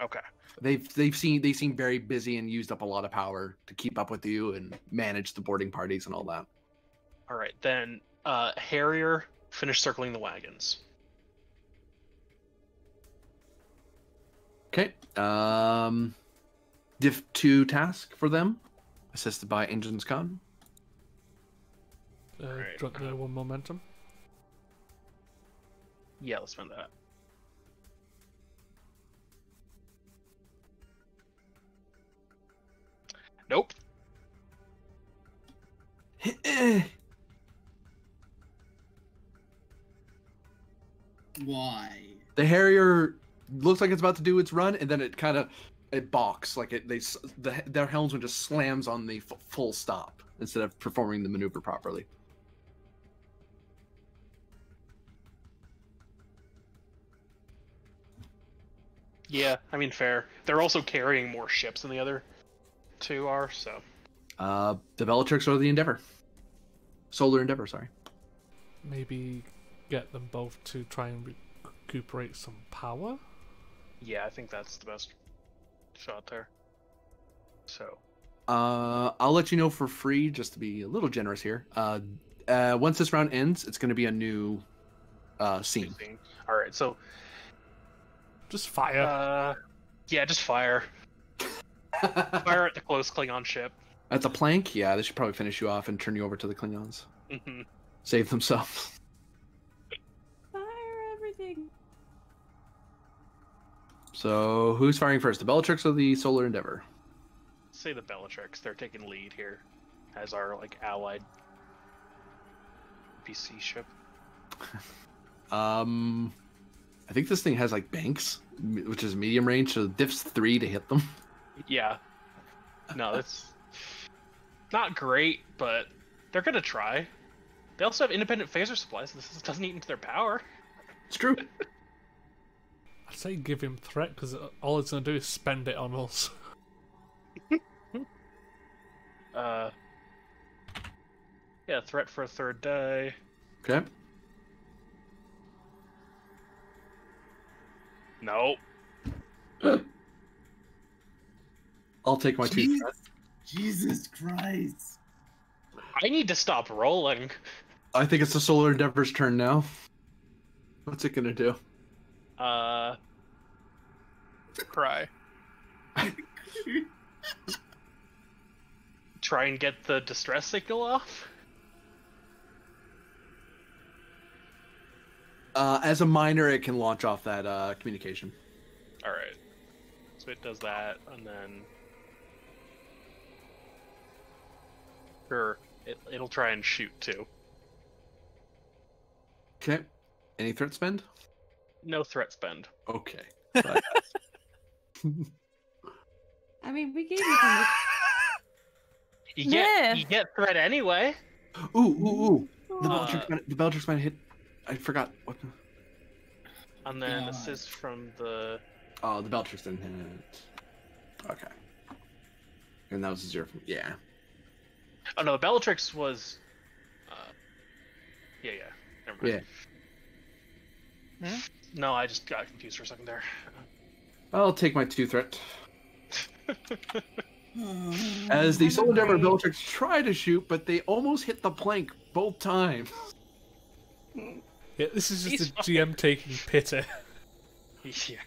Okay. They seem very busy and used up a lot of power to keep up with you and manage the boarding parties and all that. Alright, then Harrier, finish circling the wagons. Okay. Diff 2 task for them, assisted by Engines Con. Do you want the 1 momentum? Yeah, let's spend that. Nope. Why? The Harrier looks like it's about to do its run, and then it balks, like their helmsman just slams on the full stop instead of performing the maneuver properly. Yeah, I mean, fair. They're also carrying more ships than the other 2 are, so. The Bellatrix or the Endeavor. Solar Endeavor, sorry. Maybe get them both to try and recuperate some power? Yeah, I think that's the best shot there. So. I'll let you know for free, just to be a little generous here. Once this round ends, it's going to be a new scene. Alright, so. Just fire. Yeah, just fire. Fire at the close Klingon ship. At the plank, yeah, they should probably finish you off and turn you over to the Klingons. Mm-hmm. Save themselves. Fire everything. So, who's firing first, the Bellatrix or the Solar Endeavor? Say the Bellatrix. They're taking lead here as our allied PC ship. I think this thing has like banks, which is medium range, so diff's 3 to hit them. Yeah. No, that's not great, but they're gonna try. They also have independent phaser supplies, so this doesn't eat into their power. It's true. I'd say give him threat, because all it's going to do is spend it on us. Yeah, threat for a 3rd die. Okay. No. I'll take my 2 Jeez. threat. Jesus Christ. I need to stop rolling. I think it's the Solar Endeavor's turn now. What's it gonna do? Cry. Try and get the distress signal off. As a miner, it can launch off that communication. Alright. So it does that, and then... Sure, it'll try and shoot, too. Okay. Any threat spend? No threat spend. Okay. I mean, we gave you some. You get threat anyway. Ooh. The Uh, Bellatrix might hit. I forgot. What? And then God. assist from the... Oh, the Bellatrix didn't hit. Okay. And that was a 0 from... Yeah. Oh no, Bellatrix was... Yeah. Never mind. Yeah. No, I just got confused for a second there. I'll take my 2 threat. As the Solar Endeavor and Bellatrix try to shoot, but they almost hit the plank both times. Yeah, this is just He's a GM taking pity. Yeah.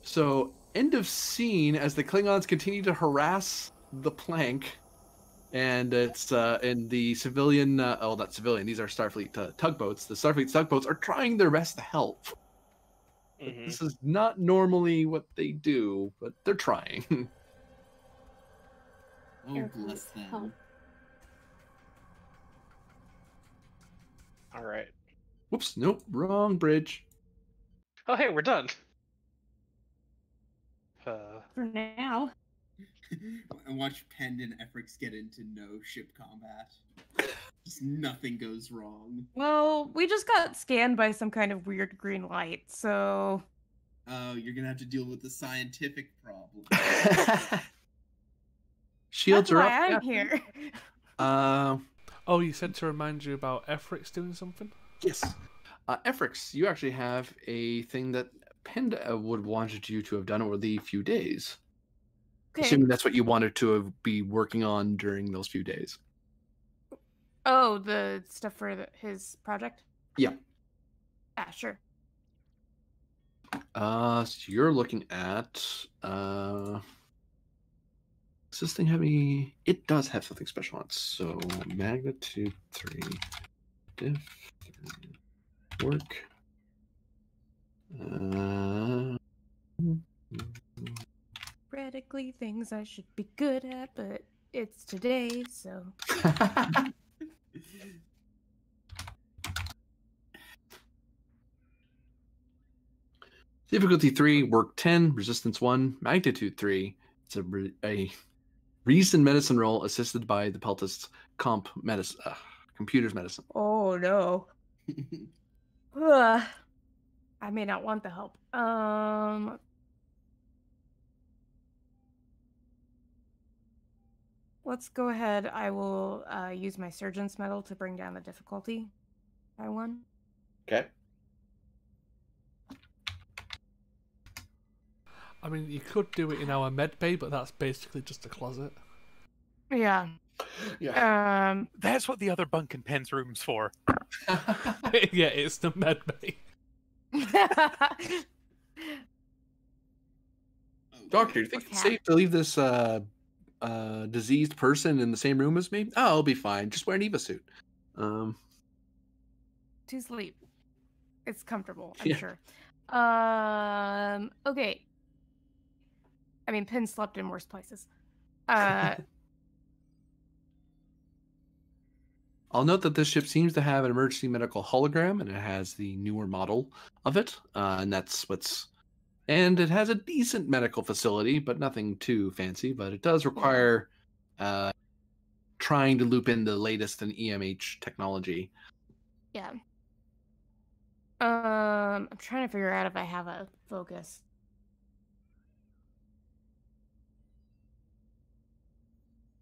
So, end of scene as the Klingons continue to harass the plank. And it's in the civilian, not civilian, these are Starfleet tugboats. The Starfleet tugboats are trying their best to help. Mhm. This is not normally what they do, but they're trying. Oh, bless them. Alright. Whoops, nope, wrong bridge. Oh hey, we're done. For now. And watch Pend and Efrix get into no ship combat. Just nothing goes wrong. Well, we just got scanned by some kind of weird green light, so Oh, you're gonna have to deal with the scientific problem. Shields that's are why up. I'm here. Oh, you said to remind you about Efrix doing something? Yes. Efrix, you actually have a thing that Penda would wanted you to have done over the few days. Okay. Assuming that's what you wanted to be working on during those few days. Oh, the stuff for his project? Yeah. Yeah, sure. So you're looking at does this thing have any? It does have something special on it. So magnitude 3, diff 3, work. Theoretically, things I should be good at, but it's today, so. Difficulty 3, work 10, resistance 1, magnitude 3. It's a reason medicine roll assisted by the Peltist's computer's medicine. Oh no. Ugh. I may not want the help. Let's go ahead. I will use my surgeon's medal to bring down the difficulty by 1. Okay. I mean, you could do it in our med bay, but that's basically just a closet. Yeah. Yeah. That's what the other bunk and Pen's room's for. Yeah, it's the med bay. Doctor, do you think it's safe to leave this diseased person in the same room as me? Oh, I'll be fine. Just wear an Eva suit. To sleep. It's comfortable, I'm Yeah. sure. Okay. I mean, Penn slept in worse places. I'll note that this ship seems to have an emergency medical hologram, and it has the newer model of it, and that's what's. And it has a decent medical facility, but nothing too fancy. But it does require trying to loop in the latest in EMH technology. Yeah. I'm trying to figure out if I have a focus.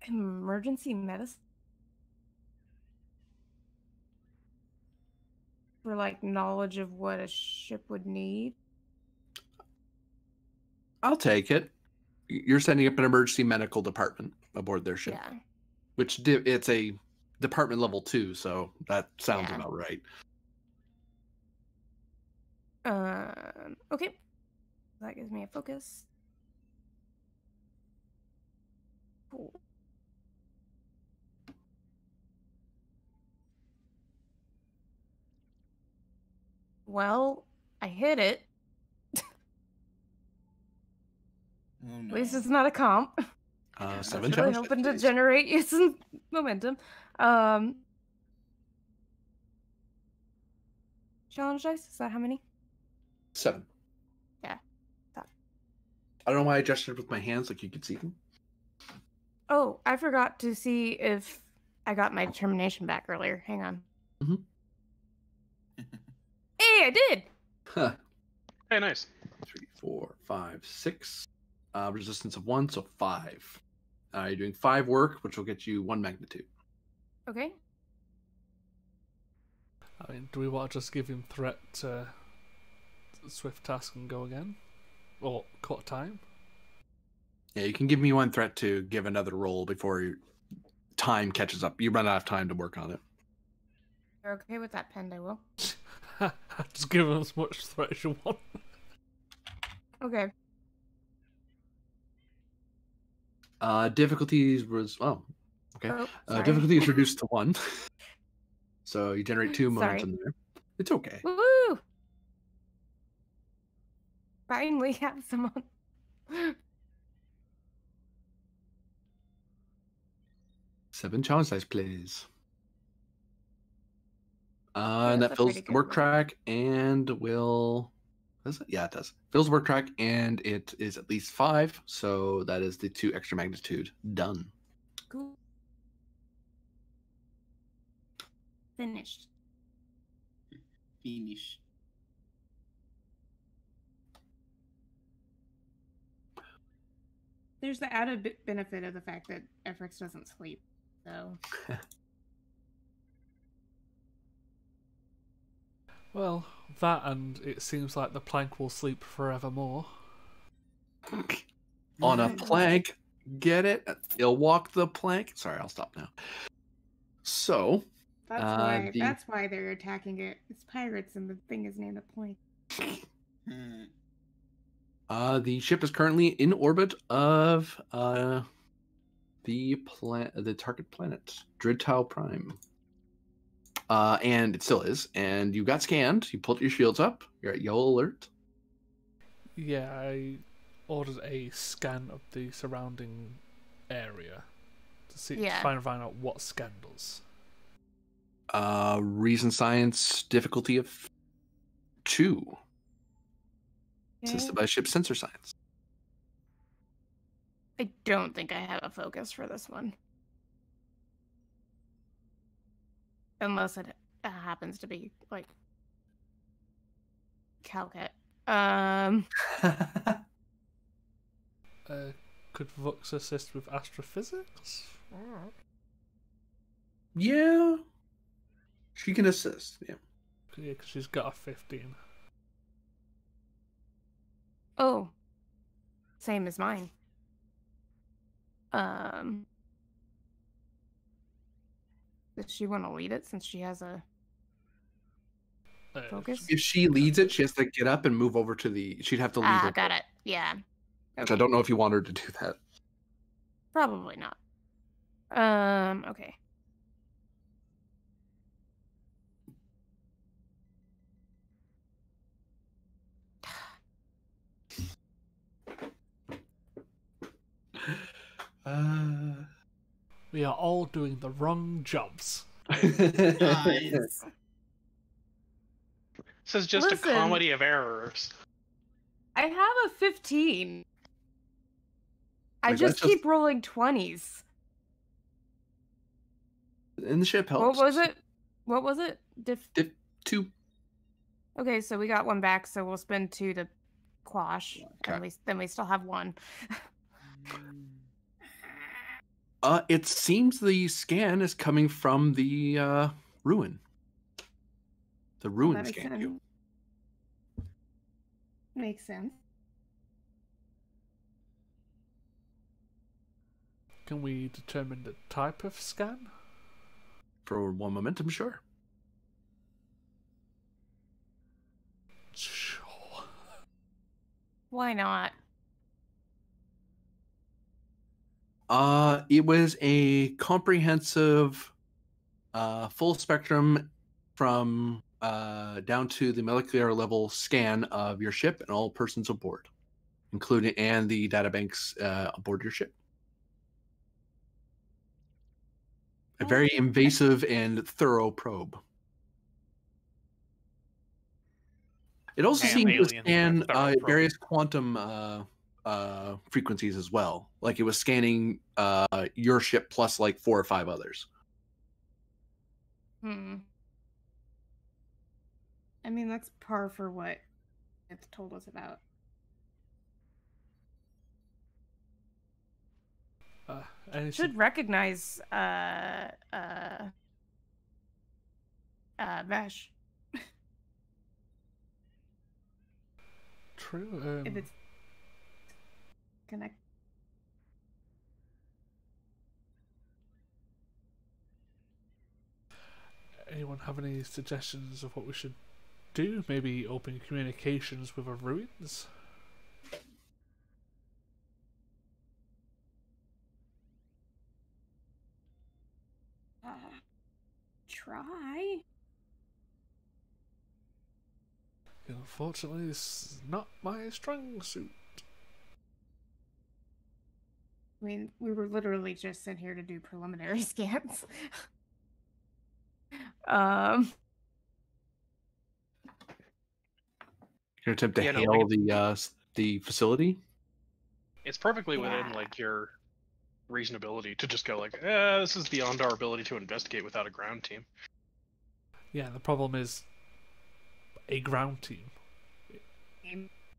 Emergency medicine? For like knowledge of what a ship would need? I'll take it. You're setting up an emergency medical department aboard their ship, Yeah. which it's a department level 2, so that sounds Yeah. about right. Okay. That gives me a focus. Cool. Well, I hit it. Oh no. At least it's not a comp. 7 Really challenge hoping dice, to please. generate you some momentum. Challenge dice? Is that how many? 7. Yeah. I don't know why I gestured with my hands like you could see them. Oh, I forgot to see if I got my determination back earlier. Hang on. Mhm. Hey, I did! Huh. Hey, nice. 3, 4, 5, 6. Resistance of 1, so 5. You're doing 5 work, which will get you 1 magnitude. Okay. I mean, do we want to just give him threat to swift task and go again? Or cut time? Yeah, you can give me 1 threat to give another roll before your time catches up. You run out of time to work on it. You're okay with that, Pend, I will. Just give him as much threat as you want. Okay. Difficulties was okay. Oh, sorry. Difficulty is reduced to 1, so you generate 2 Sorry. momentum there. It's okay. Woo! Finally have someone. Seven challenge dice, please. Yeah, and that's that a fills pretty the good work roll. track and will. Does it? Yeah, it does. Fills the work track and it is at least 5, so that is the 2 extra magnitude done. Cool. Finished. Finish. There's the added benefit of the fact that Efrix doesn't sleep. So Well, that and it seems like the plank will sleep forevermore. On a plank, get it? You'll walk the plank. Sorry, I'll stop now. So, that's why they're attacking it. It's pirates and the thing is named a plank. the ship is currently in orbit of the target planet, Dridtau Prime. And it still is. And you got scanned. You pulled your shields up. You're at yellow alert. Yeah, I ordered a scan of the surrounding area to see Yeah. to find out what scan does. Reason science difficulty of 2. Assisted by ship sensor science. I don't think I have a focus for this one. Unless it happens to be, like, Calcat. Could Vux assist with astrophysics? Yeah. She can assist, yeah. Yeah, because she's got a 15. Oh. Same as mine. Does she want to lead it since she has a focus? If she leads it, she has to get up and move over to the... She'd have to lead her. Got it. Yeah. Which I don't know if you want her to do that. Probably not. Okay. We are all doing the wrong jobs. Guys. This is just Listen. a comedy of errors. I have a 15. I Like, just that's just- keep rolling 20s. And the ship helps. What was it? What was it? Two. Okay, so we got one back, so we'll spend 2 to quash. Okay. And then we still have 1. It seems the scan is coming from the ruin. The ruin that makes scanned you. sense. Makes sense. Can we determine the type of scan? For one momentum, sure. Sure. Why not? It was a comprehensive, full spectrum from down to the molecular level scan of your ship and all persons aboard, including and the databanks aboard your ship. A very invasive and thorough probe. It also Damn seemed to aliens, scan thorough probe. various quantum frequencies as well. Like it was scanning your ship plus like 4 or 5 others. Hmm. I mean, that's par for what it's told us about. Any Should recognize Vesh. true. If it's connect. Anyone have any suggestions of what we should do? Maybe open communications with the ruins? Try. Unfortunately, this is not my strong suit. I mean, we were literally just sent here to do preliminary scans. Your attempt to Yeah, no, hail like the facility. It's perfectly within Yeah. like your reasonability to just go like, this is beyond our ability to investigate without a ground team. Yeah, the problem is a ground team.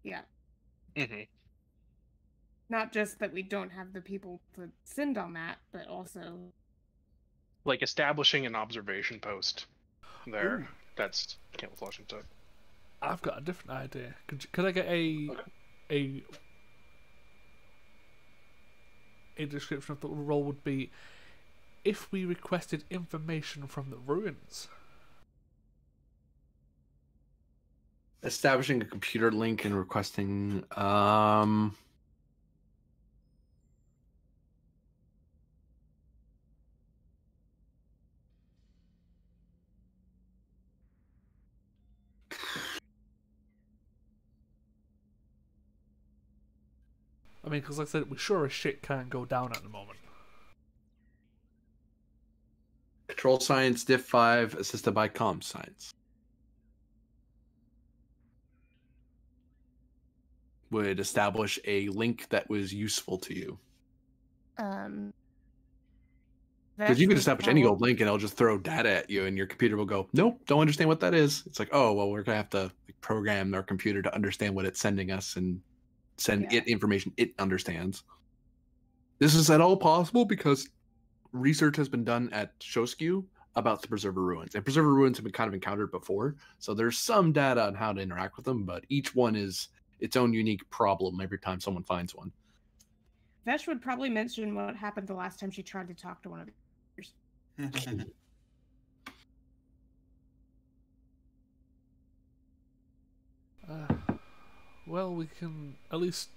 Yeah. Mm-hmm. Not just that we don't have the people to send on that, but also Like establishing an observation post there. Ooh. That's camouflaging tech. I've got a different idea. Could I get a description of the role would be if we requested information from the ruins? Establishing a computer link and requesting I mean, because like I said, we sure as shit can't go down at the moment. control science diff 5 assisted by comm science. Would establish a link that was useful to you. Because you could establish any old link and it'll just throw data at you and your computer will go, nope, don't understand what that is. It's like, oh, well, we're going to have to program our computer to understand what it's sending us and send it information it understands. This is at all possible because research has been done at Shosku about the Preserver Ruins. And Preserver Ruins have been kind of encountered before. So there's some data on how to interact with them, but each one is its own unique problem every time someone finds one. Vesh would probably mention what happened the last time she tried to talk to one of yours. Well, we can at least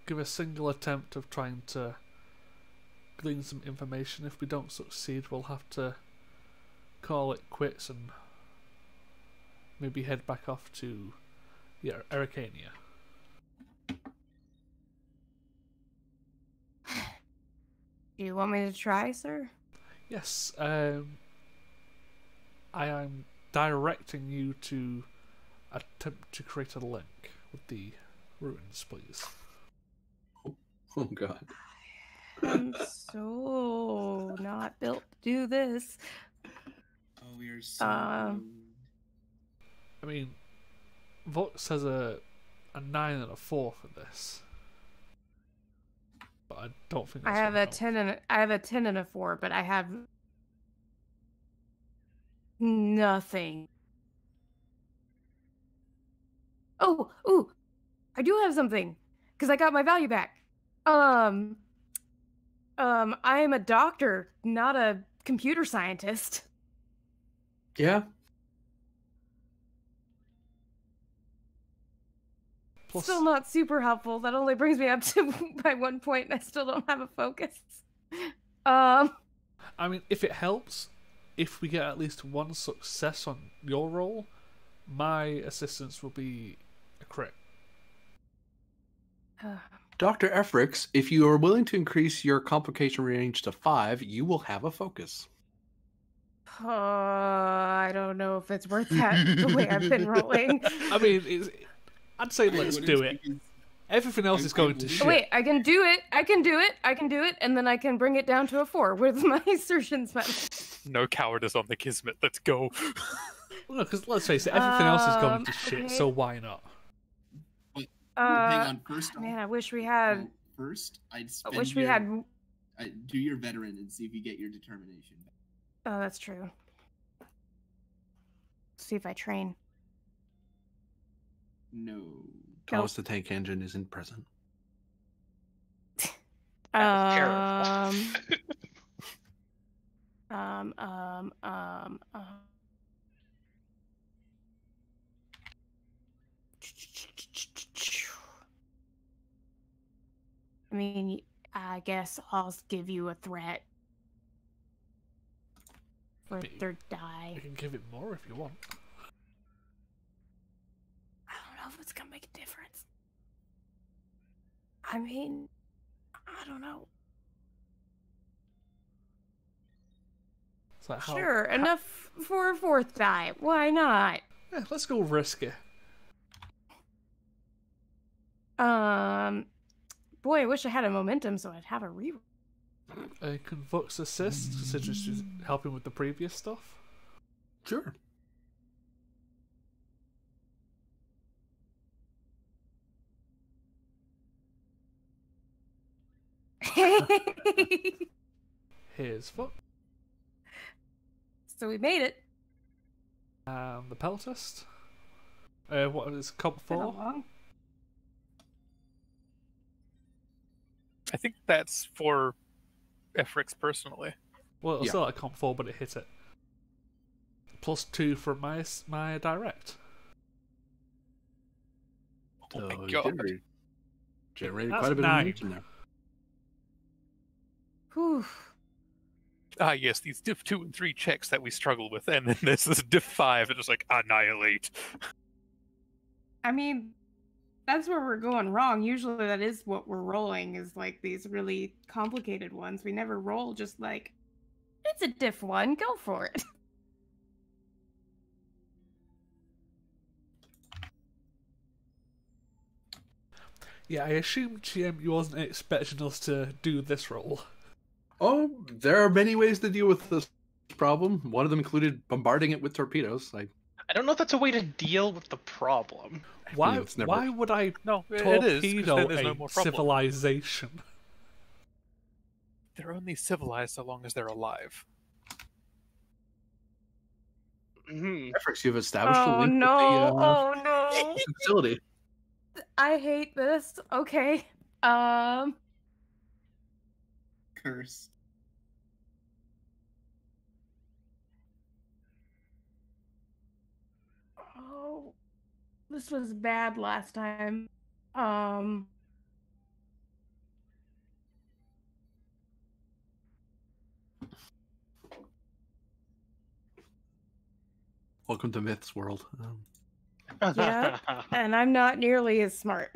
give a single attempt of trying to glean some information. If we don't succeed, we'll have to call it quits and maybe head back off to Arcania. Do you want me to try, sir? Yes, I am directing you to attempt to create a link with the ruins, please. Oh god. I'm so not built to do this. Oh, we are so. I mean, Vox has a 9 and a 4 for this, but I don't think I that's have gonna a help. 10 and I have a 10 and a 4, but I have nothing. Oh, ooh, I do have something because I got my value back. I am a doctor, not a computer scientist. Yeah. Plus, Still not super helpful. That only brings me up to by 1 point, and I still don't have a focus. I mean, if it helps, if we get at least one success on your roll, my assistance will be a crit. Dr. Efrix, if you are willing to increase your complication range to 5, you will have a focus. I don't know if it's worth that the way I've been rolling. I mean, I'd say let's do it. Everything else is going to Oh, shit. wait, I can do it. I can do it, and then I can bring it down to a 4 with my assertions medal. No cowardice on the Kismet. Let's go. No, because let's face it, everything else is going to shit, okay. so why not? Hang on. First off, Man, I wish we had. well, first, I'd spend I wish we had. do your veteran and see if you get your determination back. Oh, that's true. See if I train. No. Thomas the Tank Engine isn't present. That's terrible. I mean, I guess I'll give you a threat for a third die. You can give it more if you want. I don't know if it's gonna make a difference. I mean, I don't know. It's like Sure, enough for a 4th die. Why not? Yeah, let's go risky. Boy, I wish I had a momentum so I'd have a reroll. Can Vox assist, considering she's helping with the previous stuff? Sure. Here's Vox. So we made it. And the peltist. What is comp Been a 4? long- I think that's for Efrix personally. Well, it's Yeah. still at comp 4, but it hit it. Plus 2 from my direct. Oh So my it god. generated That's quite a bit 9. of momentum there. Whew. Ah, yes, these diff 2 and 3 checks that we struggle with, and then there's this diff 5 that just like annihilate. I mean, that's where we're going wrong. Usually that is what we're rolling, is like these really complicated ones. We never roll just like, It's a diff 1. Go for it. Yeah, I assume, GM, you wasn't expecting us to do this roll. Oh, there are many ways to deal with this problem. One of them included bombarding it with torpedoes. I don't know if that's a way to deal with the problem. Why? it's never- Why would I No, it is. 'Cause torpedo then there's no a more problem. civilization? They're only civilized so long as they're alive. Mhm. Efrix, you've established a Oh link no! with the Oh no! facility. I hate this. Okay. Curse. Oh, this was bad last time. Welcome to Myth's world. Yeah. And I'm not nearly as smart.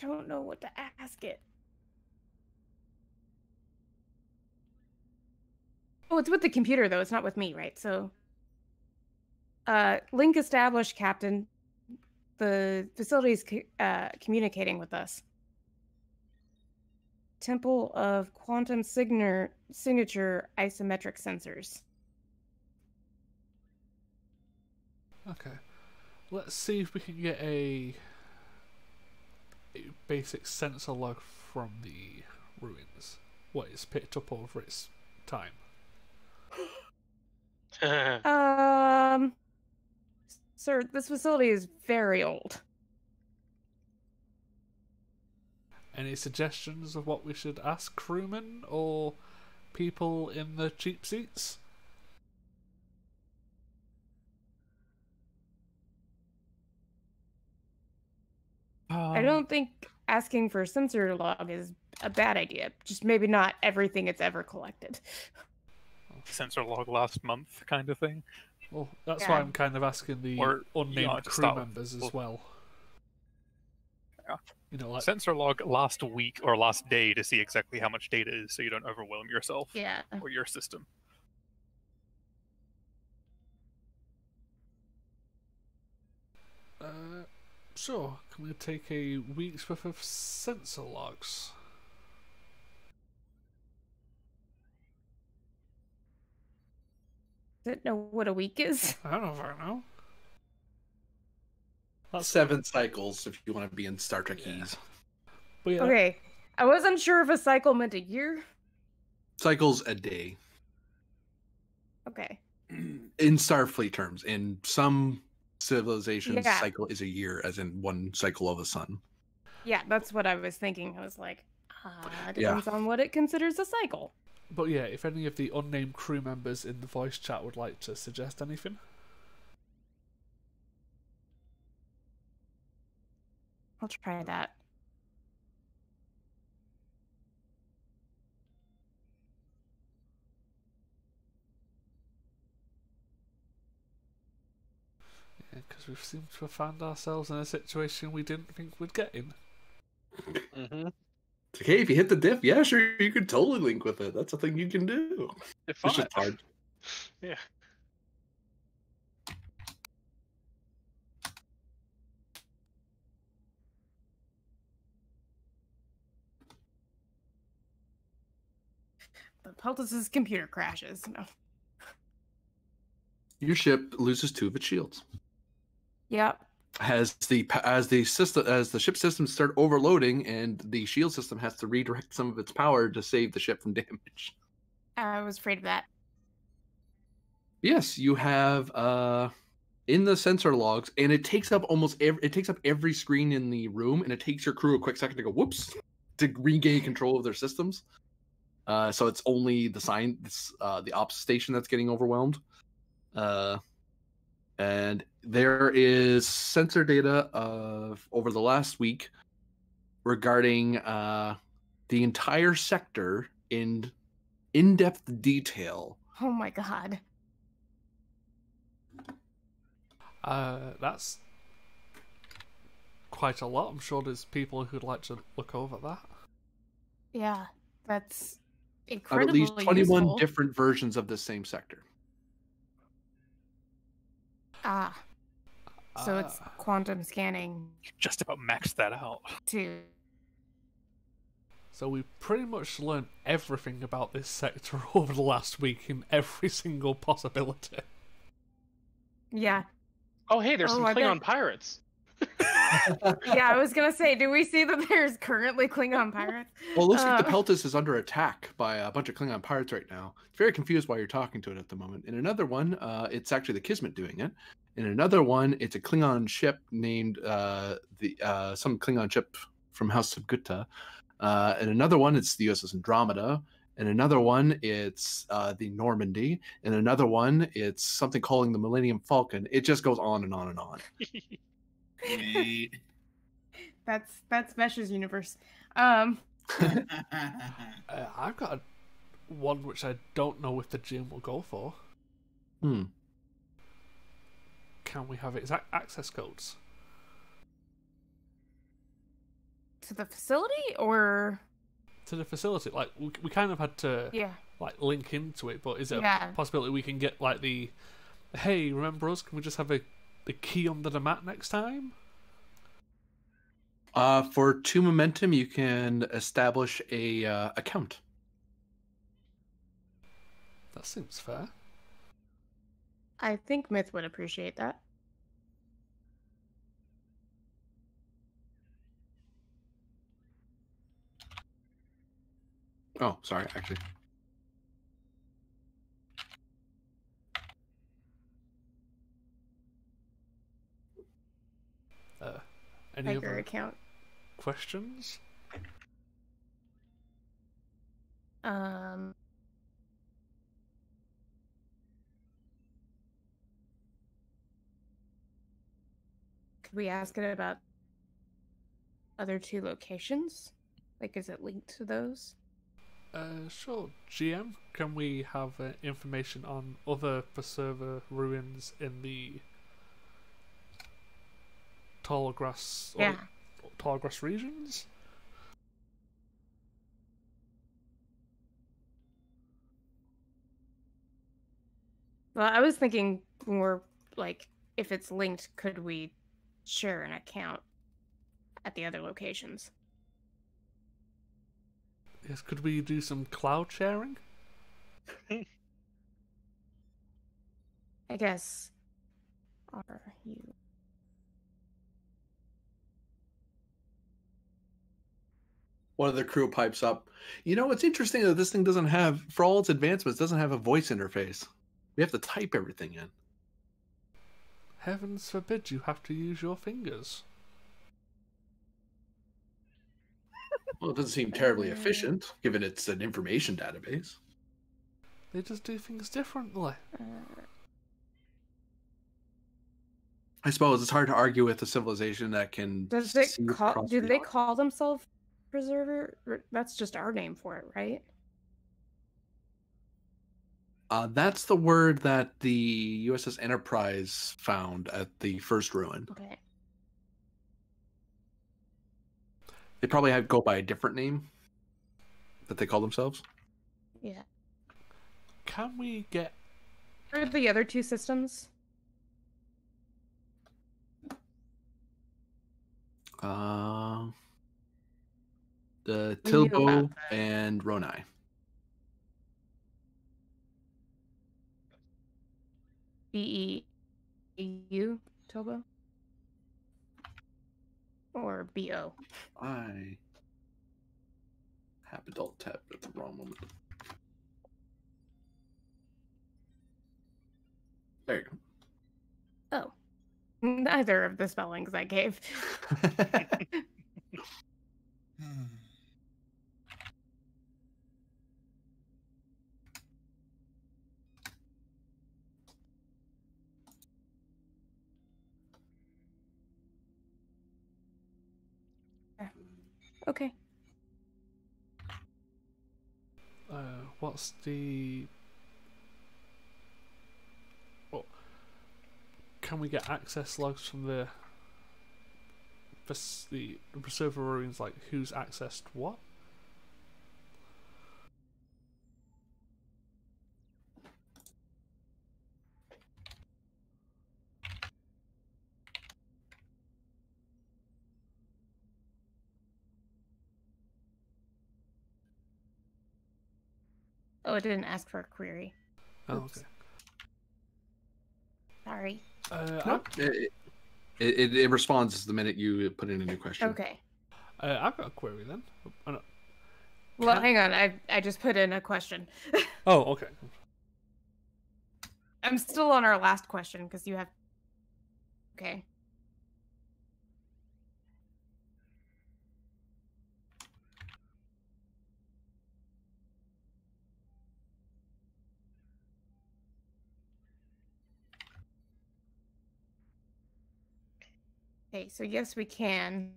don't know what to ask it. Oh, it's with the computer though. It's not with me, right? So, link established, Captain. The facility is communicating with us. Temple of Quantum Signature Isometric Sensors. Okay. Let's see if we can get a basic sensor log from the ruins. What is picked up over its time. Sir, this facility is very old. Any suggestions of what we should ask crewmen or people in the cheap seats? I don't think asking for a sensor log is a bad idea. Just maybe not everything it's ever collected. Sensor log last month kind of thing. Well, that's why Yeah. I'm kind of asking the Or, unnamed to crew start members as well. Yeah. You know, like Sensor log last week or last day to see exactly how much data is so you don't overwhelm yourself Yeah. or your system. sure. Can we take a week's worth of sensor logs? Don't know what a week is. I don't know if I know. That's 7 cycles if you want to be in Star Trekies. But yeah, Okay. I wasn't sure if a cycle meant a year. Cycles a day. Okay. In Starfleet terms. In some civilizations, Yeah. cycle is a year, as in one cycle of the sun. Yeah, that's what I was thinking. I was like, depends on what it considers a cycle. But yeah, if any of the unnamed crew members in the voice chat would like to suggest anything. I'll try that. Yeah, because we've seemed to have found ourselves in a situation we didn't think we'd get in. Mm-hmm. It's like, hey, if you hit the diff, yeah, sure, you could totally link with it. That's a thing you can do. It's It's just hard. Yeah. The Peltus's computer crashes. No. Your ship loses 2 of its shields. Yep. As the ship systems start overloading, and the shield system has to redirect some of its power to save the ship from damage. I was afraid of that. Yes, you have in the sensor logs, and it takes up every screen in the room, and it takes your crew a quick second to go whoops to regain control of their systems. So it's only the ops station that's getting overwhelmed. And there is sensor data over the last week regarding the entire sector in in-depth detail. Oh my god. That's quite a lot. I'm sure there's people who'd like to look over that. Yeah, that's Of at incredibly least 21 useful. different versions of the same sector. Ah, so it's quantum scanning Just about maxed that out. too. So we pretty much learned everything about this sector over the last week in every single possibility. Yeah. Oh, hey, there's some I Klingon bet. pirates. Yeah, I was gonna say, do we see that there's currently Klingon pirates? Well, it looks like the Uh, Peltus is under attack by a bunch of Klingon pirates right now. It's very confused why you're talking to it at the moment. In another one, it's actually the Kismet doing it. In another one, it's a Klingon ship named some Klingon ship from House of Gutta. In another one, it's the USS Andromeda. In another one, it's the Normandy. In another one, it's something calling the Millennium Falcon. It just goes on and on and on. Wait. That's Mesh's universe. I've got one which I don't know if the gym will go for. Hmm. Can we have its access codes? To the facility or To the facility, like we kind of had to yeah. like link into it, but is it Yeah. a possibility we can get like the hey, remember us? Can we just have the key under the mat next time? For 2 momentum, you can establish a account. That seems fair. I think Myth would appreciate that. Oh, sorry, actually. Any Tiger other account. questions? Um. Could we ask it about other 2 locations? Like, is it linked to those? Sure. GM, can we have information on other Preserver ruins in the tall grass, Yeah. tall grass regions? Well, I was thinking more like if it's linked, could we share an account at the other locations? Yes. Could we do some cloud sharing? I guess. Are you? One of the crew pipes up. You know, it's interesting that this thing doesn't have, for all its advancements, doesn't have a voice interface. We have to type everything in. Heavens forbid you have to use your fingers. Well, it doesn't seem terribly efficient, given it's an information database. They just do things differently. I suppose it's hard to argue with a civilization that can. Does it see call? across Do the they ocean. call themselves Preserver? That's just our name for it, right? That's the word that the USS Enterprise found at the first ruin. Okay. They probably go by a different name that they call themselves. Yeah. Can we get What are the other 2 systems? The We knew Tilbo about that. and Ronai. BEU Tobo? Or BO? I have adult tab at the wrong moment. There you Oh. Neither of the spellings I gave. go. Okay. what's the... Well, can we get access logs from the Preserver ruins, like who's accessed what? Oh, it didn't ask for a query. Oh, Oops. okay. Sorry. Nope. It responds the minute you put in a new question. Okay. I've got a query then. Oh, no. Well, Can- hang on. I just put in a question. Oh, okay. I'm still on our last question because you have. Okay. Okay, so yes, we can.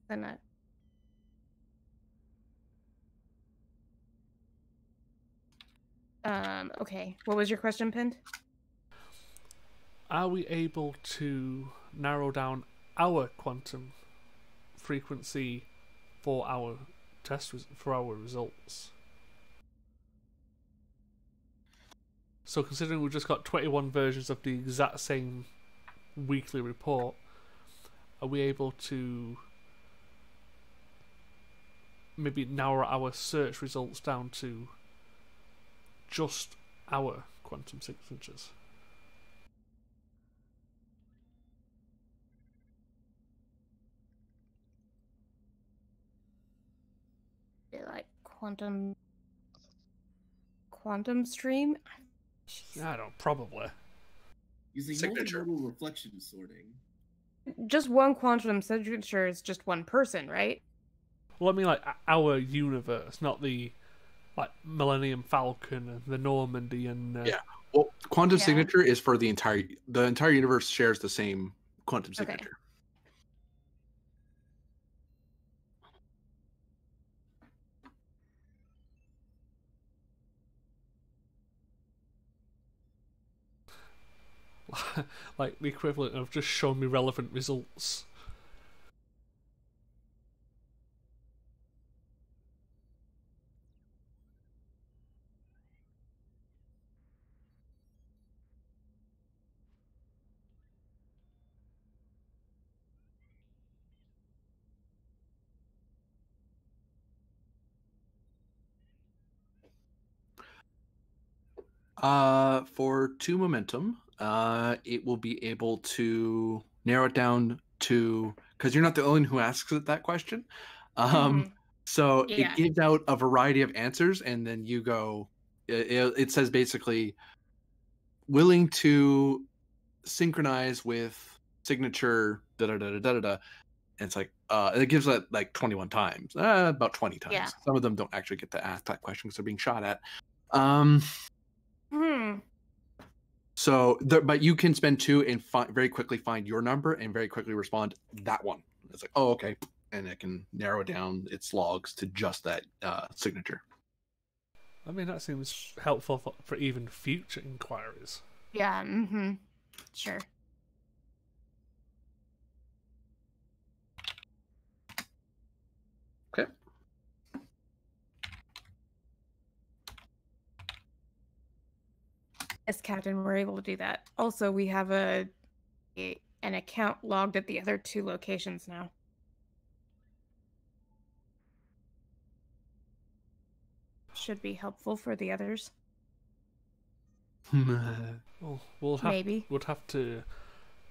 Then Okay. What was your question, Pinned? Are we able to narrow down our quantum frequency for our for our results? So considering we've just got 21 versions of the exact same weekly report, are we able to maybe narrow our search results down to just our quantum signatures? Like quantum stream? I don't probably. Using Signature. multimodal reflection sorting. Just one quantum signature is just one person, right? Well, I mean, like our universe, not the like Millennium Falcon and the Normandy and Yeah. Well, quantum Yeah. signature is for the entire universe shares the same quantum Okay. signature. like the equivalent of just showing me relevant results. For 2 momentum, it will be able to narrow it down to, because you're not the only one who asks it that question. Mhm. So Yeah. it gives out a variety of answers, and then you go. It says basically willing to synchronize with signature da da da da da da. And it's like it gives it like 21 times, about 20 times. Yeah. Some of them don't actually get to ask that question because they're being shot at. Um, Hmm. So, but you can spend 2 and very quickly find your number and very quickly respond that one. It's like, oh, okay, and it can narrow down its logs to just that signature. I mean, that seems helpful for even future inquiries. Yeah. Mm-hmm. Sure. Okay. As captain, we're able to do that. Also, we have an account logged at the other 2 locations now. Should be helpful for the others. Well, we'll have to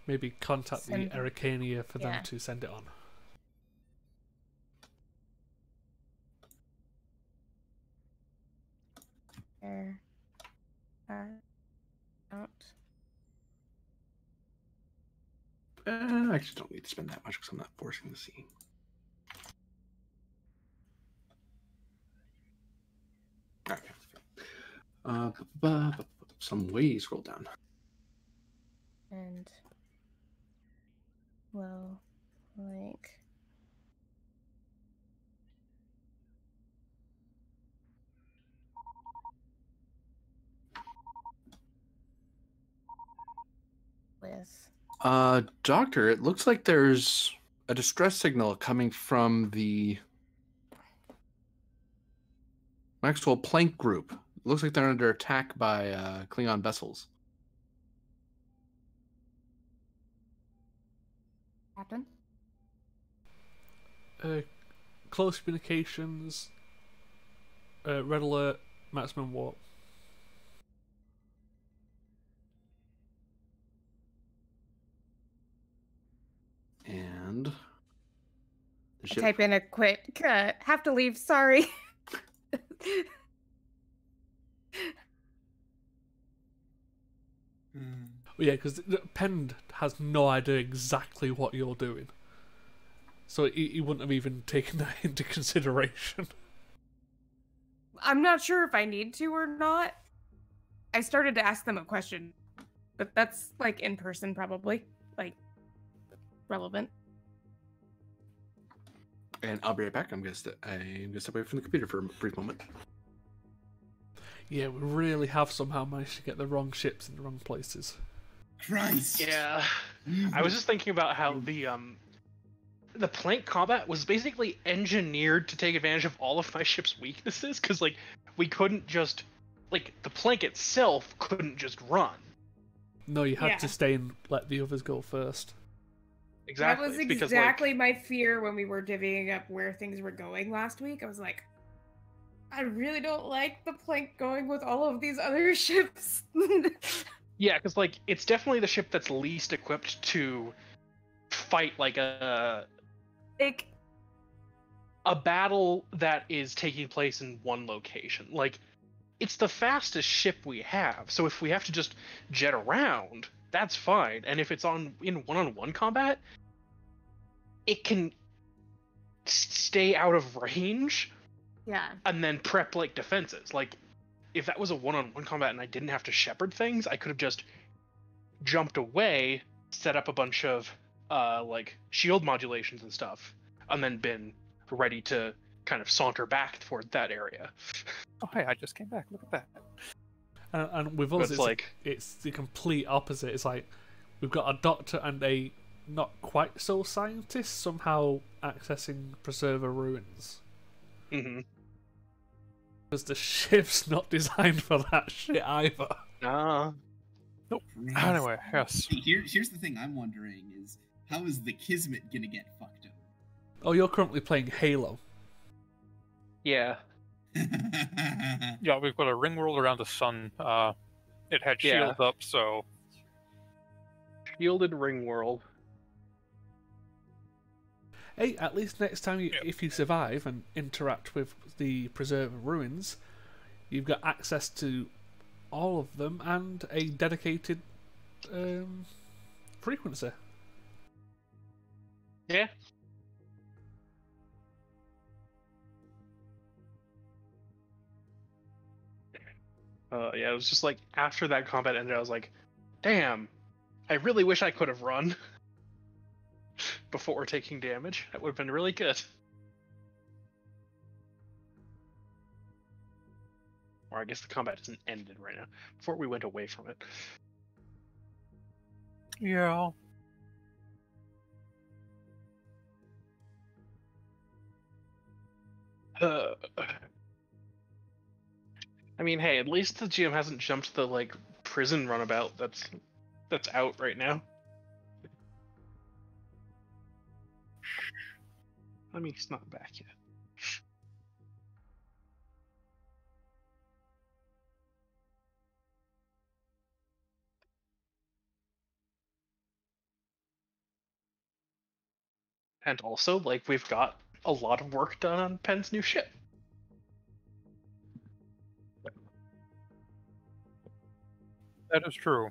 maybe contact Send the them. Arcania for Yeah. them to send it on. There. Out. I actually don't need to spend that much because I'm not forcing the scene. Okay. Some way scroll down. And well, like with Doctor, it looks like there's a distress signal coming from the Maxwell Planck group. It looks like they're under attack by Klingon vessels. captain. Close communications, red alert, maximum warp. And the ship. Type in a quick. Have to leave. Sorry. Yeah, because Pend has no idea exactly what you're doing, so he wouldn't have even taken that into consideration. I'm not sure if I need to or not. I started to ask them a question, but that's like in person, probably like relevant. And I'll be right back. I'm gonna step away from the computer for a brief moment. Yeah, we really have somehow managed to get the wrong ships in the wrong places. Christ. Yeah. I was just thinking about how the plank combat was basically engineered to take advantage of all of my ship's weaknesses, because like we couldn't just the plank itself couldn't just run. No, you had Yeah. to stay and let the others go first. Exactly. That was because, exactly my fear when we were divvying up where things were going last week. I was like, I really don't like the plank going with all of these other ships. Yeah, because it's definitely the ship that's least equipped to fight a battle that is taking place in one location. It's the fastest ship we have, so if we have to just jet around, that's fine. And if it's in one-on-one combat, it can stay out of range Yeah. and then prep defenses. If that was a one-on-one combat and I didn't have to shepherd things, I could have just jumped away, set up a bunch of shield modulations and stuff, and then been ready to kind of saunter back toward that area. Oh, hey, I just came back. Look at that. And with But us, it's it's the complete opposite. It's like we've got a doctor and a not quite so scientist somehow accessing Preserver ruins. Mm-hmm. Because the ship's not designed for that shit either. Nah. Nope. Christ. Anyway, yes. See, here's the thing I'm wondering is, how is the Kismet gonna get fucked up? Oh, you're currently playing Halo. Yeah. Yeah, we've got a ring world around the sun. It had Yeah. shields up, so Shielded ring world. Hey, at least next time, if you survive and interact with the Preserver ruins, you've got access to all of them and a dedicated frequency. Yeah. Yeah, it was just after that combat ended, I was like, damn, I really wish I could have run before taking damage. That would have been really good. Or I guess the combat isn't ended right now. Before we went away from it. yeah. I mean, hey, at least the GM hasn't jumped the prison runabout that's out right now. I mean, he's not back yet. And also, we've got a lot of work done on Penn's new ship. That is true.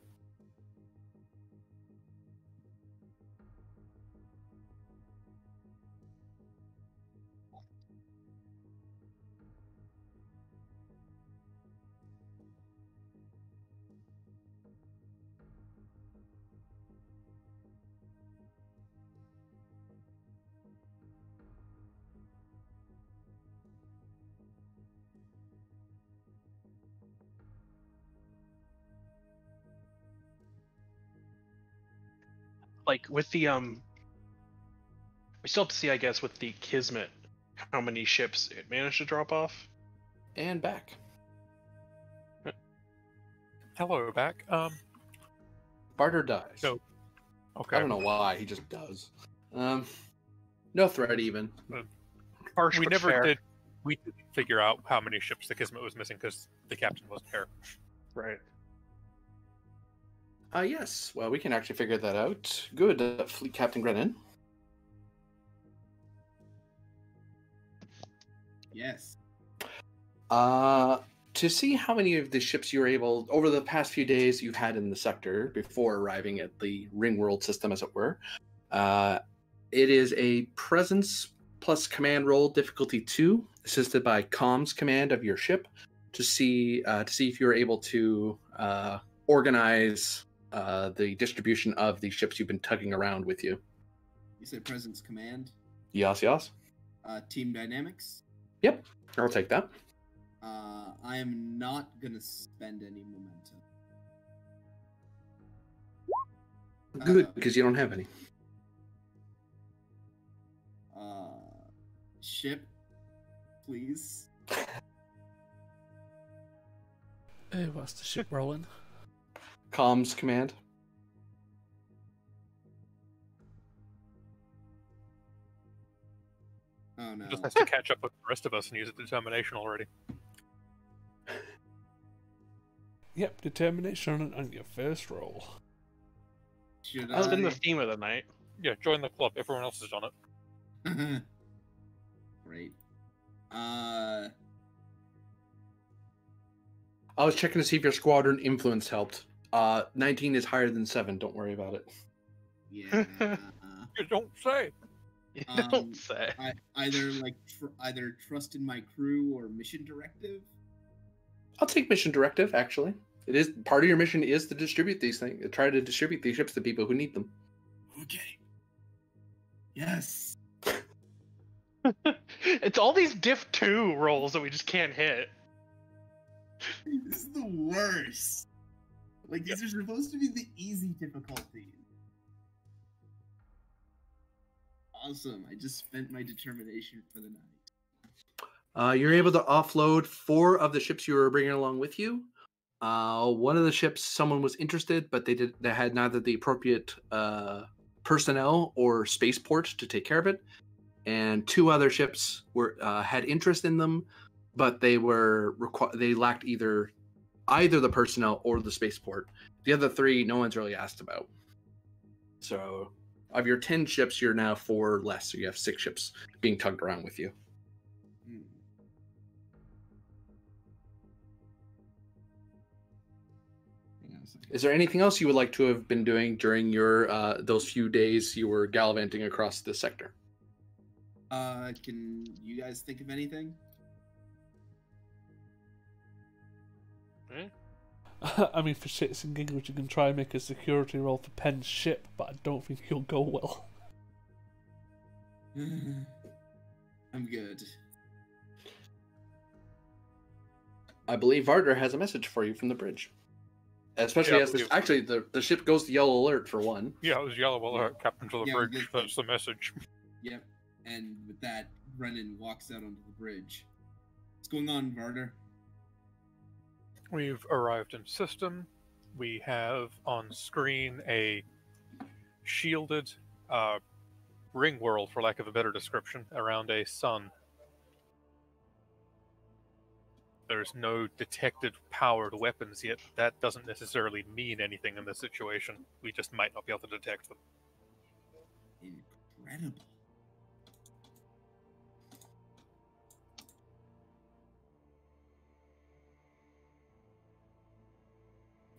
With the we still have to see, I guess, with the Kismet, how many ships it managed to drop off. And back. Hello, back. Barter dies. No. Okay. I don't know why, he just does. No threat even. Harsh We but never fair. did. We didn't figure out how many ships the Kismet was missing because the captain wasn't here. Right. Yes. Well, we can actually figure that out. Good, Fleet Captain Grennan. Yes. To see how many of the ships you were able, over the past few days you've had in the sector before arriving at the Ring World system, as it were, it is a presence plus command roll, difficulty 2, assisted by comms command of your ship, to see if you're able to organize the distribution of the ships you've been tugging around with you. You said presence command. Yes, yes. Team dynamics. Yep, I'll take that. I am not gonna spend any momentum. Good, because you don't have any. Ship, please. Hey, what's the ship rolling? Comms command. Oh no. Just has to catch up with the rest of us and use a determination already. Yep, determination on your first roll. Should That's been the I? theme of the night. Yeah, join the club. Everyone else is on it. Great. I was checking to see if your squadron influence helped. 19 is higher than 7. Don't worry about it. Yeah. You don't say. You Um, don't say. either trust in my crew or mission directive. I'll take mission directive. Actually, it is part of your mission is to distribute these things. Try to distribute these ships to people who need them. Okay. Yes. It's all these diff 2 rolls that we just can't hit. This is the worst. Like, these are supposed to be the easy difficulties. Awesome. I just spent my determination for the night. You're able to offload 4 of the ships you were bringing along with you. One of the ships, someone was interested, but they had neither the appropriate personnel or spaceport to take care of it. And 2 other ships had interest in them, but they lacked either the personnel or the spaceport. The other 3, no one's really asked about. So, of your 10 ships, you're now 4 less. So you have 6 ships being tugged around with you. Is there anything else you would like to have been doing during your those few days you were gallivanting across the sector? Can you guys think of anything? I mean, for shits and giggles, you can try and make a security roll for Penn's ship, but I don't think you'll go well. I'm good. I believe Varder has a message for you from the bridge. Especially Yeah, as the ship goes to yellow alert for one. Yeah, it was yellow alert, Captain to the Yeah, bridge. good. That's the message. Yep. And with that, Brennan walks out onto the bridge. What's going on, Varder? We've arrived in system. We have on screen a shielded ring world, for lack of a better description, around a sun. There's no detected powered weapons yet. That doesn't necessarily mean anything in this situation. We just might not be able to detect them. Incredible.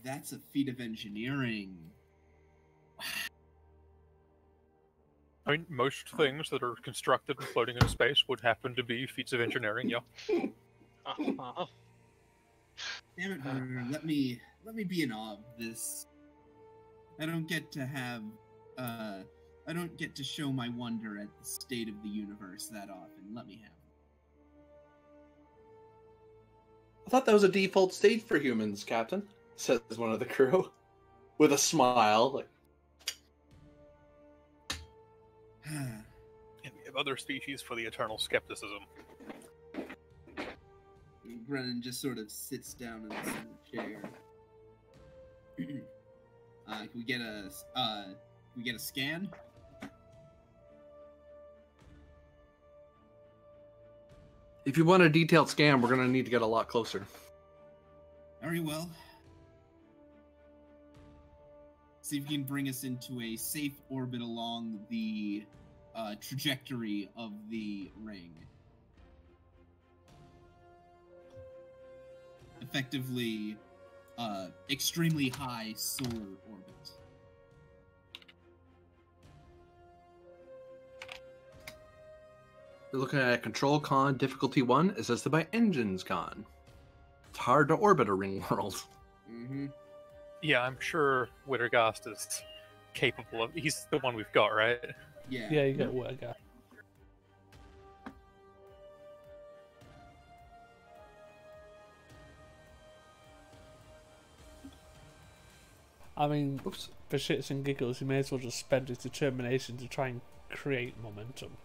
That's a feat of engineering. I mean, most things that are constructed and floating in space would happen to be feats of engineering, yeah. Uh-huh. Damn it, Varder. Let me be in awe of this. I don't get to have I don't get to show my wonder at the state of the universe that often. Let me have it. I thought that was a default state for humans, Captain, says one of the crew. With a smile. Like, And we have other species for the eternal skepticism. Brennan just sort of sits down in the center chair. Can we get a scan? if you want a detailed scan, we're going to need to get a lot closer. Very well. See if you can bring us into a safe orbit along the trajectory of the ring. Effectively, extremely high solar orbit. We're looking at control con difficulty 1 assisted by engines con. It's hard to orbit a ring world. Mm-hmm. Yeah, I'm sure Wittergast is capable of... He's the one we've got, right? Yeah. Yeah, you get what I got. I mean, Oops. for shits and giggles, he may as well just spend his determination to try and create momentum.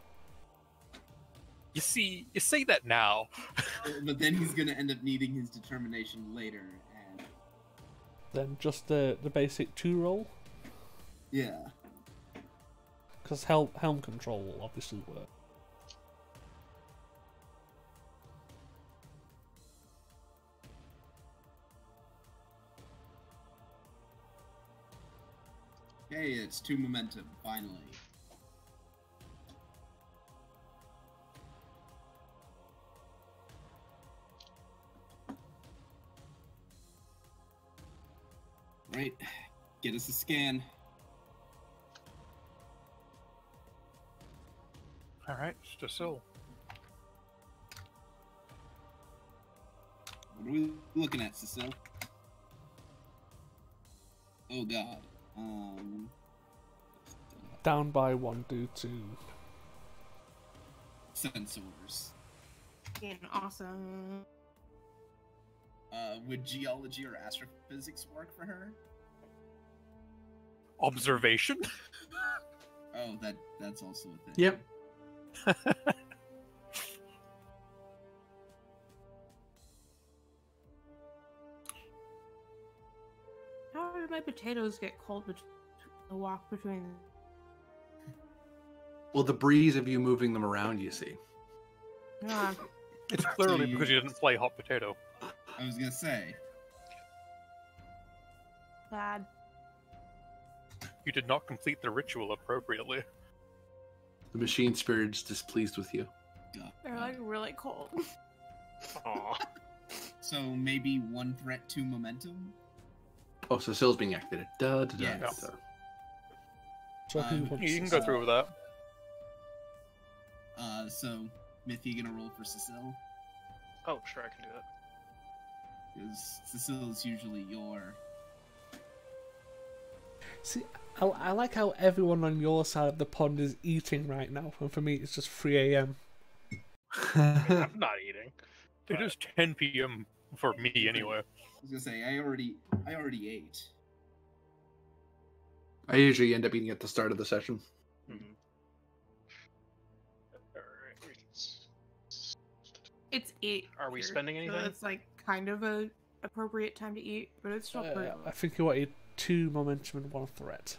You see, you say that now. But then he's gonna end up needing his determination later, and Then just the basic 2 roll, yeah. because helm control will obviously work. Hey, it's 2 momentum, finally. Right, get us a scan. All right, still. What are we looking at, Cecile? Oh god. Down by 1 due to... Sensors. Fucking awesome. Would geology or astrophysics work for her? Observation. Oh, that's also a thing. Yep. How did my potatoes get cold the walk between them? Well, the breeze of you moving them around, you see. Ah, It's clearly because you didn't play hot potato. I was gonna say. bad. You did not complete the ritual appropriately. The machine spirit's displeased with you. God. They're like really cold. Aw. So maybe 1 threat, 2 momentum? Oh, Cecile's being activated. Da, da, da, Yes. da. So who Um, wants You to can go start? through with that. So Myth, you gonna roll for Cecile? Oh, sure, I can do that. Because Cecile is usually your... See, I like how everyone on your side of the pond is eating right now, and for me it's just 3 a.m. I'm not eating. It is 10 p.m. for me anyway. I was gonna say, I already ate. I usually end up eating at the start of the session. Mhm. Alright. It's 8. Are we here, spending So anything? it's like kind of a appropriate time to eat, but it's still pretty I think you wanted 2 momentum and 1 threat.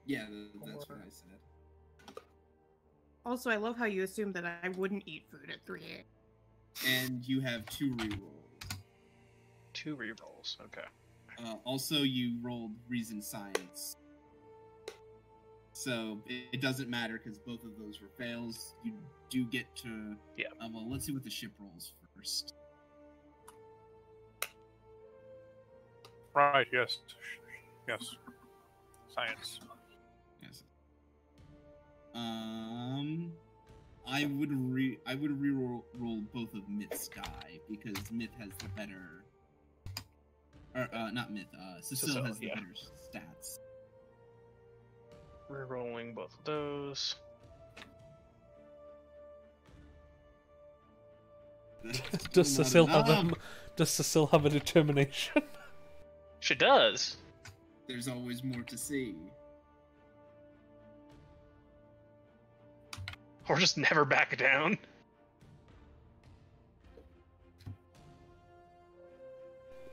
Yeah, that's what I said. Also, I love how you assumed that I wouldn't eat food at 3 a.m. And you have 2 rerolls. 2 rerolls. Okay. Also, you rolled reason science. So it doesn't matter because both of those were fails. You do get to... Yeah. Well, let's see what the ship rolls first. Right, yes. Yes. Science. Yes. I would re-roll both of Myth's die because Myth has the better, or not Myth. Cecile Cecile, has the yeah. better stats. Rerolling both of those. Does Still Cecile not have enough. Does Cecile have a determination? She does. There's always more to see. Or just never back down.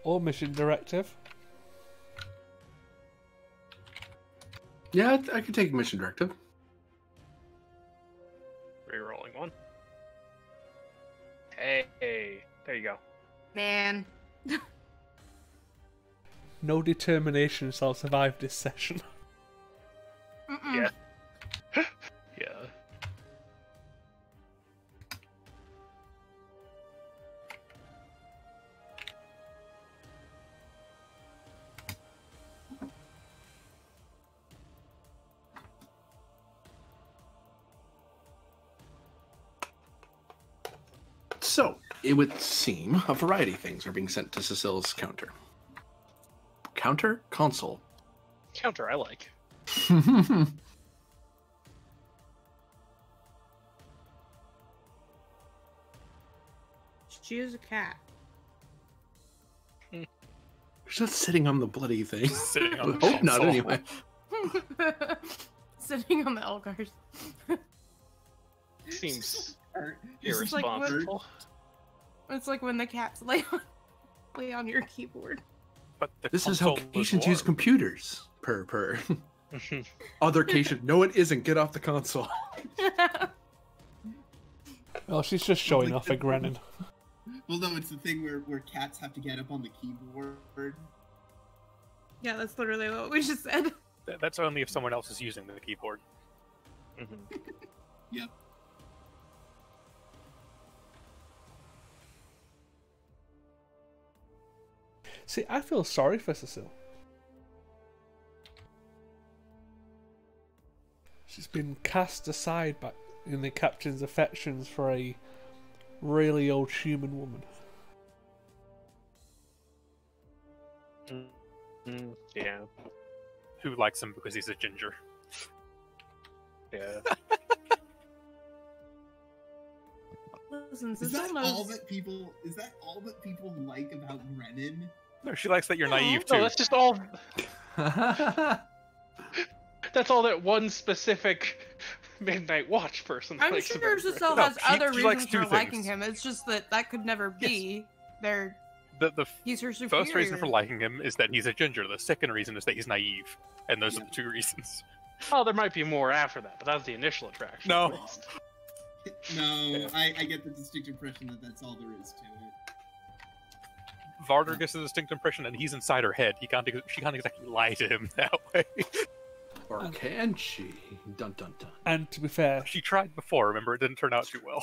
Or mission directive? Yeah, I could take mission directive. Rerolling 1. Hey, there you go. Man. No determination shall survive this session. Mm-mm. Yeah. Yeah. So, it would seem a variety of things are being sent to Cecile's counter. Counter? Console. Counter, I like. She is a cat. just sitting on the bloody thing. Sitting on I the hope not, console. anyway. Sitting on the Elgars. Seems It's just like irresponsible. It's like when the cats lay on your keyboard. But the This is how console was Caitians use warm. computers. Per. Other Caitian. No, it isn't. Get off the console. Oh, she's just showing off at Grennan. Well, no, it's the thing where cats have to get up on the keyboard. Yeah, that's literally what we just said. That's only if someone else is using the keyboard. Yep. See, I feel sorry for Cecile. She's been cast aside by in the captain's affections for a really old human woman. Yeah. Who likes him because he's a ginger? Yeah. Listen, Is that Cecile all knows. that people? Is that all that people like about Grennan? No, she likes that you're naive No, too. that's just all. That's all that one specific Midnight Watch person I'm likes sure about Cecile No, has other she likes reasons two for liking things. him. It's just that could never be their. The He's her superior. first reason for liking him is that he's a ginger. The second reason is that he's naive. And those are the two reasons. Oh, there might be more after that, but that's the initial attraction. No. at least. No, I get the distinct impression that that's all there is to it. Varder gets a distinct impression, and he's inside her head. She can't exactly lie to him that way. Or can she? Dun dun dun. And to be fair, She tried before, remember? It didn't turn out too well.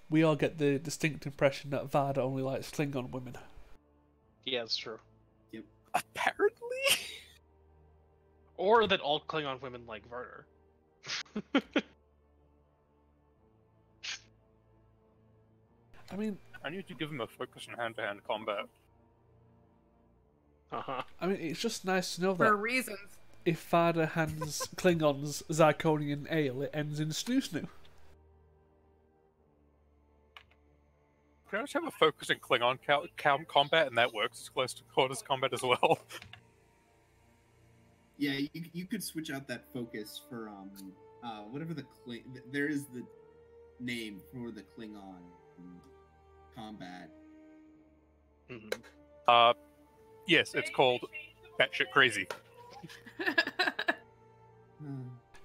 we all get the distinct impression that Varda only likes Klingon women. Yeah, that's true. Apparently? Or that all Klingon women like Varder. I mean, I need to give him a focus on hand-to-hand combat. Uh-huh. it's just nice to know for that reasons. if Varda hands Klingons Zirconian ale, it ends in snoo snoo. Can I just have a focus in Klingon combat, and that works as close to quarters combat as well? Yeah, you could switch out that focus for whatever there is the name for the Klingon combat. Mhm. Yes, it's called batshit crazy.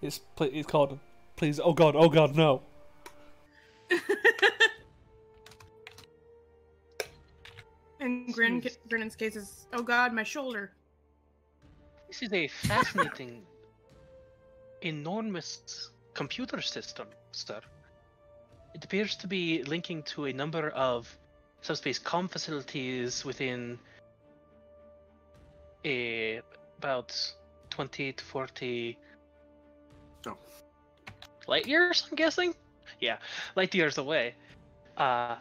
It's called, please, oh god, no. In Grinnon's case is, oh god, my shoulder. This is a fascinating, enormous computer system, sir. It appears to be linking to a number of subspace comm facilities within about 20 to 40 light years, I'm guessing? Yeah, light years away. Well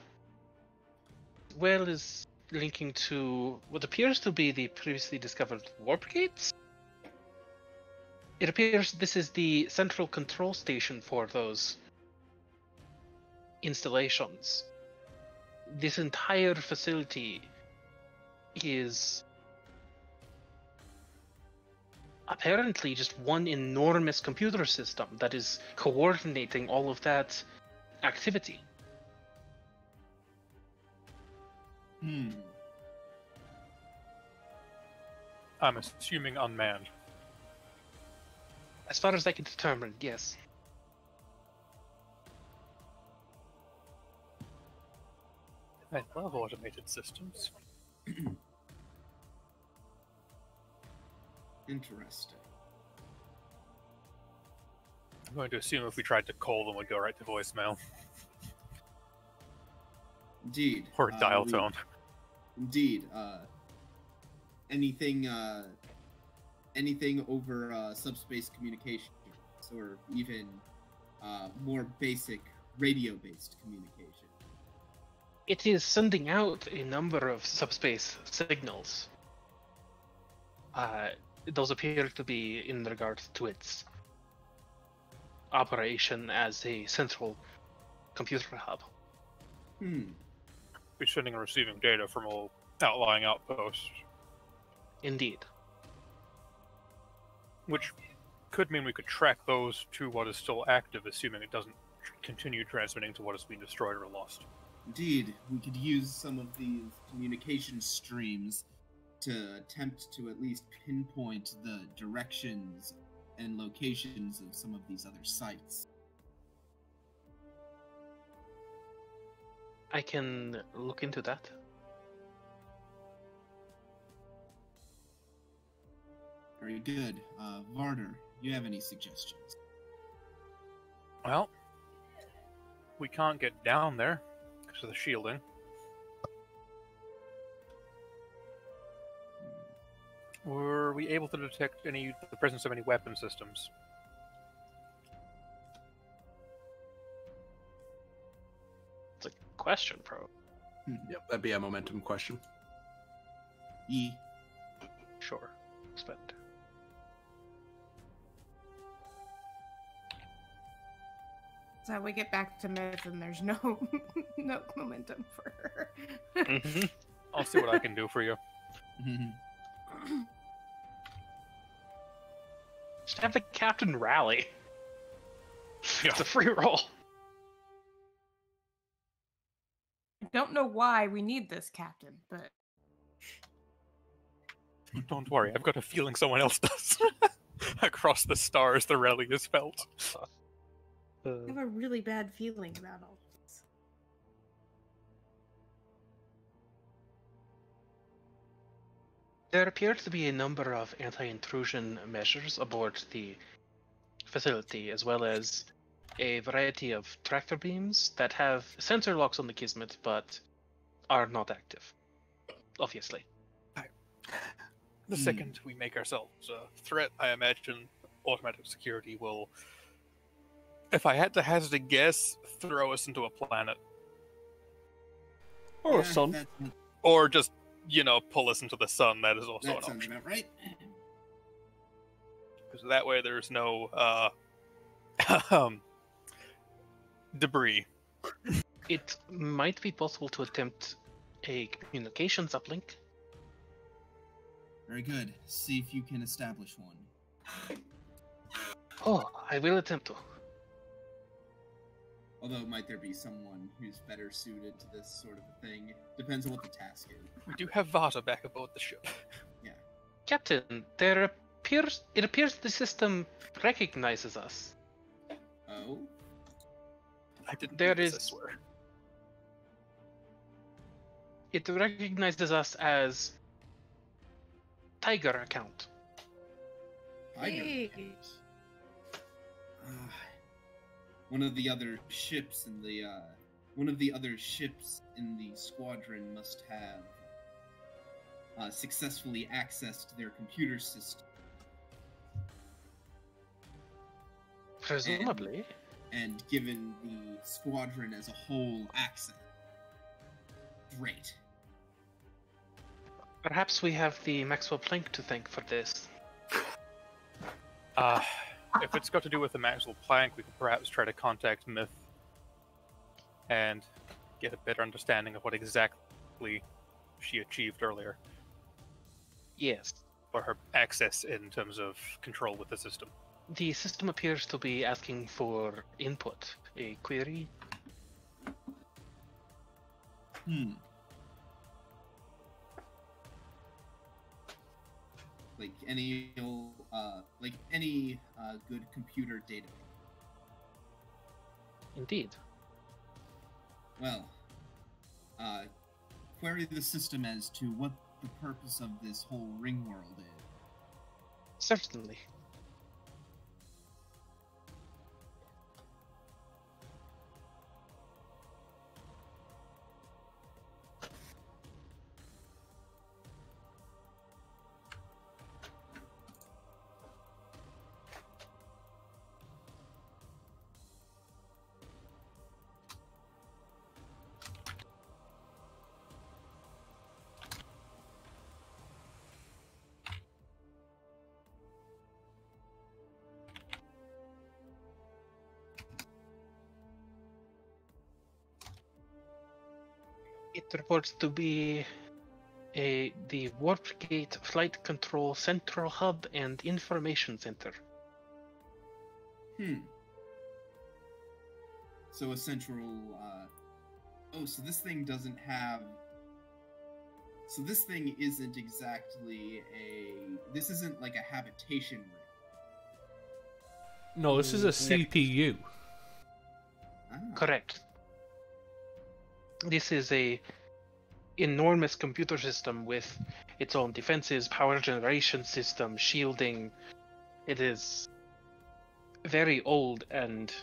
is linking to what appears to be the previously discovered warp gates. It appears this is the central control station for those installations. This entire facility is apparently just one enormous computer system that is coordinating all of that activity. I'm assuming unmanned. As far as I can determine, yes. I love automated systems. Interesting. I'm going to assume if we tried to call them, we'd go right to voicemail. Indeed. Or dial we- tone. Indeed. Anything over subspace communication, or even more basic radio-based communication. It is sending out a number of subspace signals. Those appear to be in regard to its operation as a central computer hub. We're sending and receiving data from all outlying outposts. Indeed. Which could mean we could track those to what is still active, assuming it doesn't continue transmitting to what has been destroyed or lost. Indeed, we could use some of these communication streams to attempt to at least pinpoint the directions and locations of some of these other sites. I can look into that. Very good. Varder, you have any suggestions? Well, we can't get down there because of the shielding. Were we able to detect the presence of any weapon systems? It's a question, Pro. Yep, that'd be a momentum question. E. Sure. Spend. So we get back to myth and there's no no momentum for her. Mhm. I'll see what I can do for you. Just have the captain rally. Yeah. It's a free roll. I don't know why we need this captain, but Don't worry, I've got a feeling someone else does. Across the stars, the rally is felt. I have a really bad feeling about all this. There appear to be a number of anti-intrusion measures aboard the facility, as well as a variety of tractor beams that have sensor locks on the Kismet, but are not active. Obviously. The second we make ourselves a threat, I imagine automatic security will, if I had to hazard a guess, throw us into a planet. Or a sun. Or just, pull us into the sun. That is also That an sounds option. about right. Because that way there's no debris. It might be possible to attempt a communications uplink. Very good. See if you can establish one. Oh, I will attempt to. Although, might there be someone who's better suited to this sort of a thing? Depends on what the task is. We do have Vata back aboard the ship. Captain, it appears the system recognizes us. Oh? I didn't There do this, I is- swear. It recognizes us as Tiger account. Hey. One of the other ships in the squadron must have successfully accessed their computer system Presumably. and given the squadron as a whole access. Great. Perhaps we have the Maxwell Planck to thank for this. If it's got to do with the Maxwell Planck, we could perhaps try to contact Myth and get a better understanding of what exactly she achieved earlier, Yes. or her access in terms of control with the system. The system appears to be asking for input, a query. Like any good computer database. Indeed. Well, query the system as to what the purpose of this whole ring world is. Certainly. It reports to be The Warp Gate Flight Control Central Hub and Information Center. So a central. Oh, so this thing doesn't have. So this thing isn't exactly a. This isn't like a habitation rig. No, this is a CPU. Ah. Correct. This is a enormous computer system with its own defenses, power generation system, shielding. It is very old and,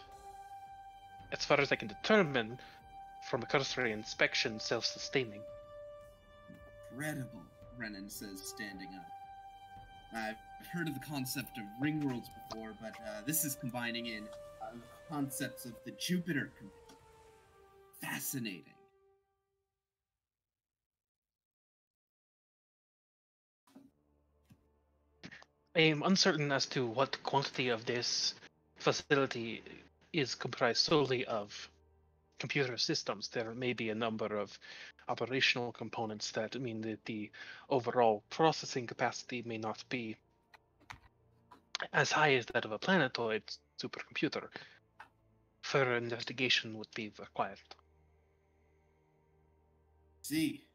as far as I can determine from a cursory inspection, self-sustaining. Incredible, Renan says, standing up. I've heard of the concept of ring worlds before, but this is combining in concepts of the Jupiter computer. Fascinating. I am uncertain as to what quantity of this facility is comprised solely of computer systems. There may be a number of operational components that mean that the overall processing capacity may not be as high as that of a planetoid supercomputer. Further investigation would be required. See.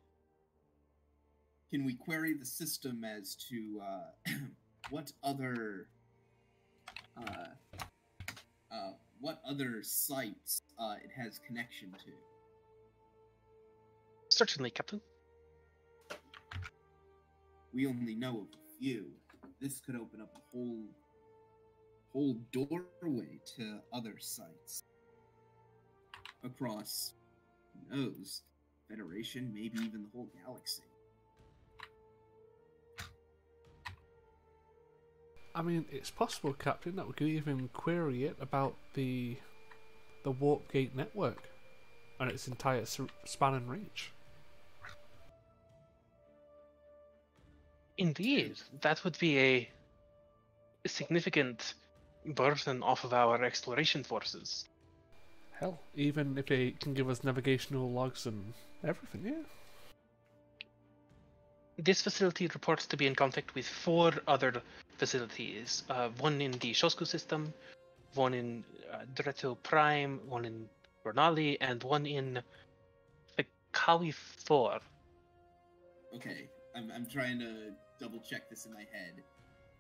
Can we query the system as to what other sites it has connection to? Certainly, Captain. We only know of a few. This could open up a whole doorway to other sites across, who knows, Federation, maybe even the whole galaxy. I mean, it's possible, Captain, that we could even query it about the Warp Gate network and its entire span and reach. Indeed, that would be a significant burden off of our exploration forces. Hell, even if it can give us navigational logs and everything, yeah. This facility reports to be in contact with 4 other facilities. One in the Shosku system, one in Dreto Prime, one in Bernali, and one in the Kawi 4. Okay, I'm trying to double check this in my head.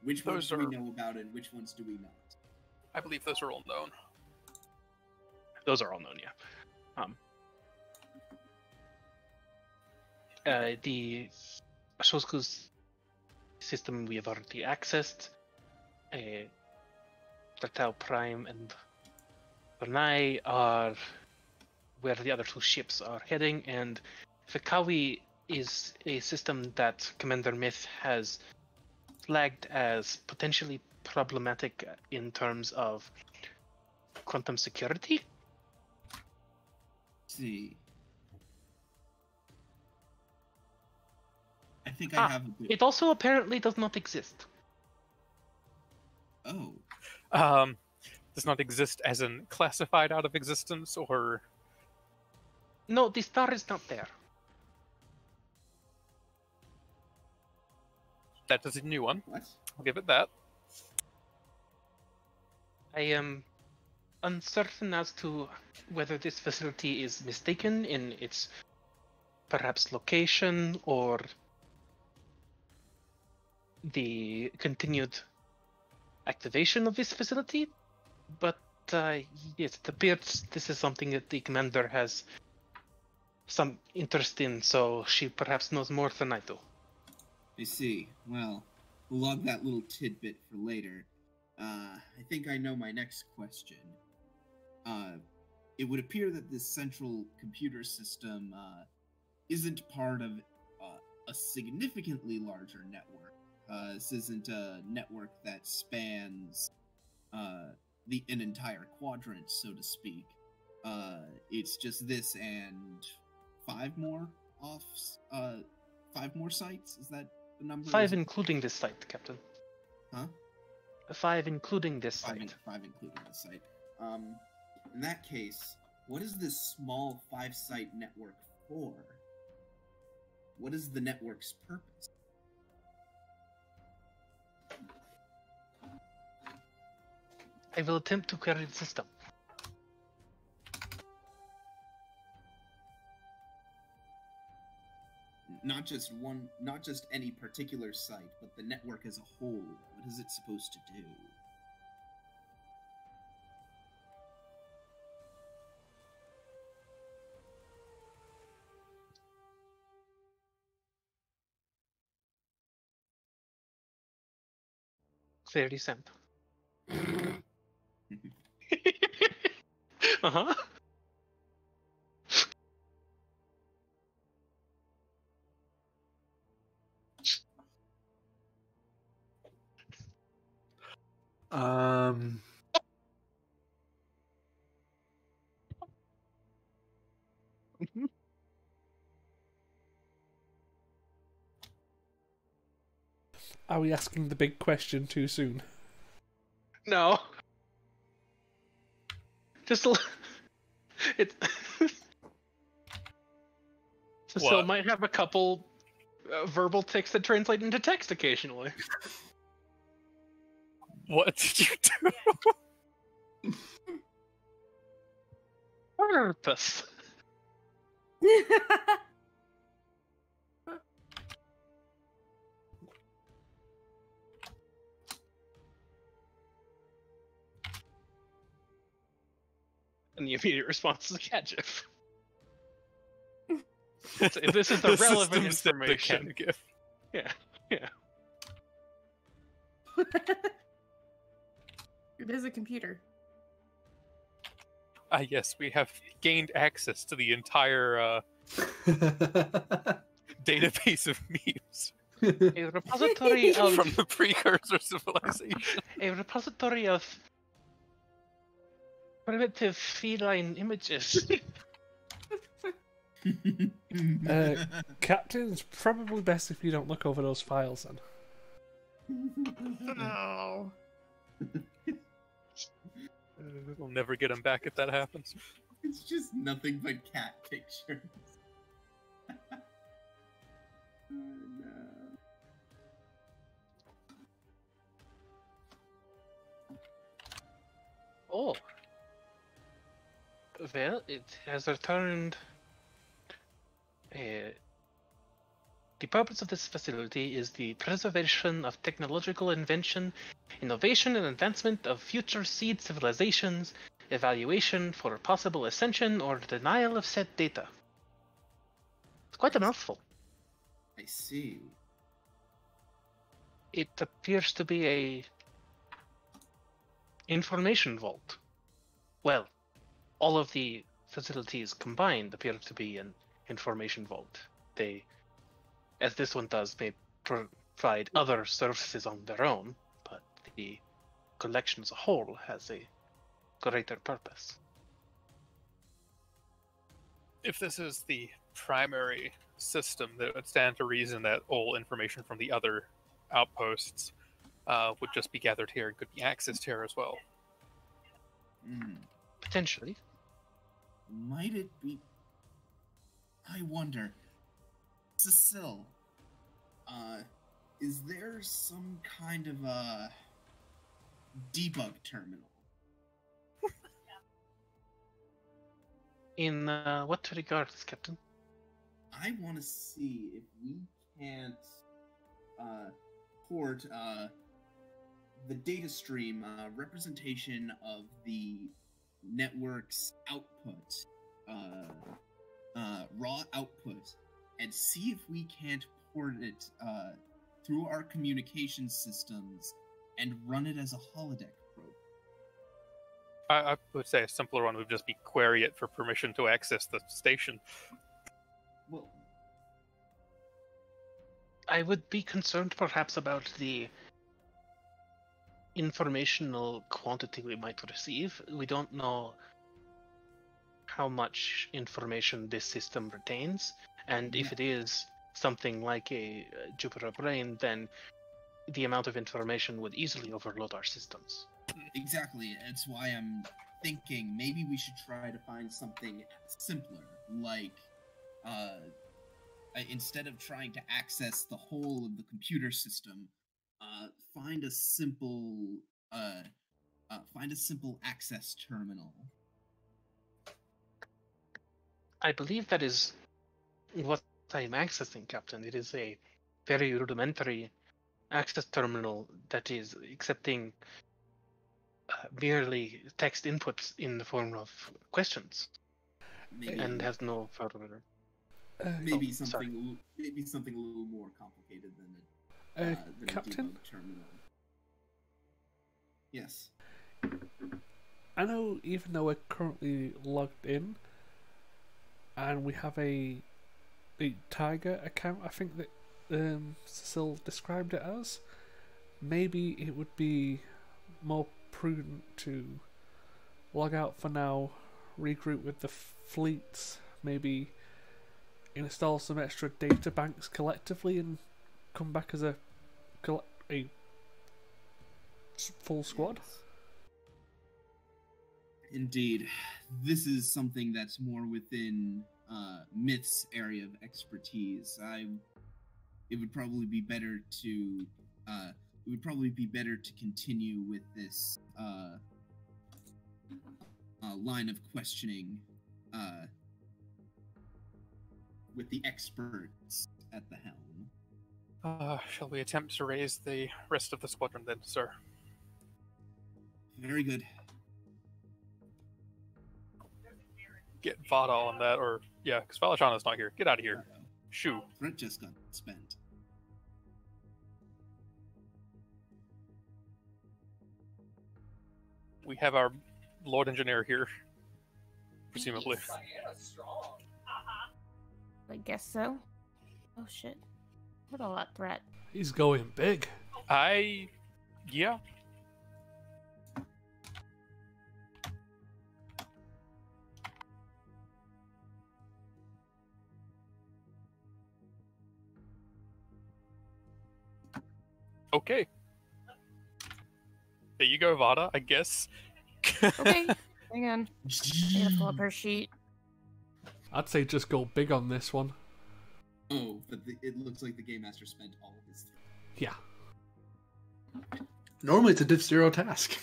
Which ones do we know about and which ones do we not? I believe those are all known. Those are all known, yeah. The Shosku's system we have already accessed. Tau Prime and Bernai are where the other 2 ships are heading, and Fikawi is a system that Commander Myth has flagged as potentially problematic in terms of quantum security. See. I think I have a bit. It also apparently does not exist. Oh. Does not exist as in classified out of existence, or... No, the star is not there. That is a new one. What? I'll give it that. I am uncertain as to whether this facility is mistaken in its perhaps location or the continued activation of this facility, but yes, it appears this is something that the commander has some interest in, so she perhaps knows more than I do. I see. Well, we'll log that little tidbit for later. I think I know my next question. It would appear that this central computer system isn't part of a significantly larger network. This isn't a network that spans an entire quadrant, so to speak. It's just this and 5 more sites. Is that the number? 5 including this site, Captain. Huh? 5 including this site. 5 including this site. In that case, what is this small 5-site network for? What is the network's purpose? I will attempt to query the system. Not just any particular site, but the network as a whole. What is it supposed to do? Clearly sent. Uh-huh. Um. Are we asking the big question too soon? No. Just it. Cecile What? might have a couple verbal tics that translate into text occasionally. What did you do? Purpose. And the immediate response is a cat gif. So this is the relevant system said the information. cat gif. Yeah, yeah. It is a computer. Ah, yes, we have gained access to the entire database of memes A repository of from the precursor civilization. a repository of primitive feline images. Captain, it's probably best if you don't look over those files then. Oh. We'll never get him back if that happens. It's just nothing but cat pictures. Oh, no. Oh. Well, it has returned. The purpose of this facility is the preservation of technological invention, innovation and advancement of future seed civilizations, evaluation for possible ascension or denial of said data. It's quite a mouthful. I see. It appears to be a information vault. Well, all of the facilities combined appear to be an information vault. They, as this one does, may provide other services on their own, but the collection as a whole has a greater purpose. If this is the primary system, that would stand to reason that all information from the other outposts would just be gathered here and could be accessed here as well. Potentially. Might it be? I wonder. Cecile, is there some kind of a debug terminal? In what regards, Captain? I want to see if we can't port the data stream representation of the network's output, raw output, and see if we can't port it through our communication systems and run it as a holodeck probe. I would say a simpler one would just be query it for permission to access the station. Well, I would be concerned perhaps about the informational quantity we might receive. We don't know how much information this system retains, and if it is something like a Jupiter brain, then the amount of information would easily overload our systems. exactly. That's why I'm thinking maybe we should try to find something simpler, like instead of trying to access the whole of the computer system, find a simple access terminal. I believe that is what I'm accessing, Captain. It is a very rudimentary access terminal that is accepting merely text inputs in the form of questions Maybe, and has no further. maybe sorry. something a little more complicated than a Captain? debug terminal. Yes. I know, even though we're currently logged in, and we have a Tiger account, I think that Cecil described it as, maybe it would be more prudent to log out for now, regroup with the fleets, maybe install some extra data banks collectively, and come back as a full squad. Indeed. This is something that's more within Myth's area of expertise. It would probably be better to continue with this line of questioning with the experts at the helm. Shall we attempt to raise the rest of the squadron then, sir? Very good. Get Vada on that, or yeah, because Valachana's not here. Get out of here. Uh-oh. Shoo. Threat just got spent. We have our Lord Engineer here, presumably. I guess so. Oh shit. What all that threat? He's going big. Yeah. Okay. There you go, Vada, I guess. Okay. Hang on. I gotta pull up her sheet. I'd say just go big on this one. Oh, but it looks like the Game Master spent all of his. Yeah. Normally it's a diff 0 task.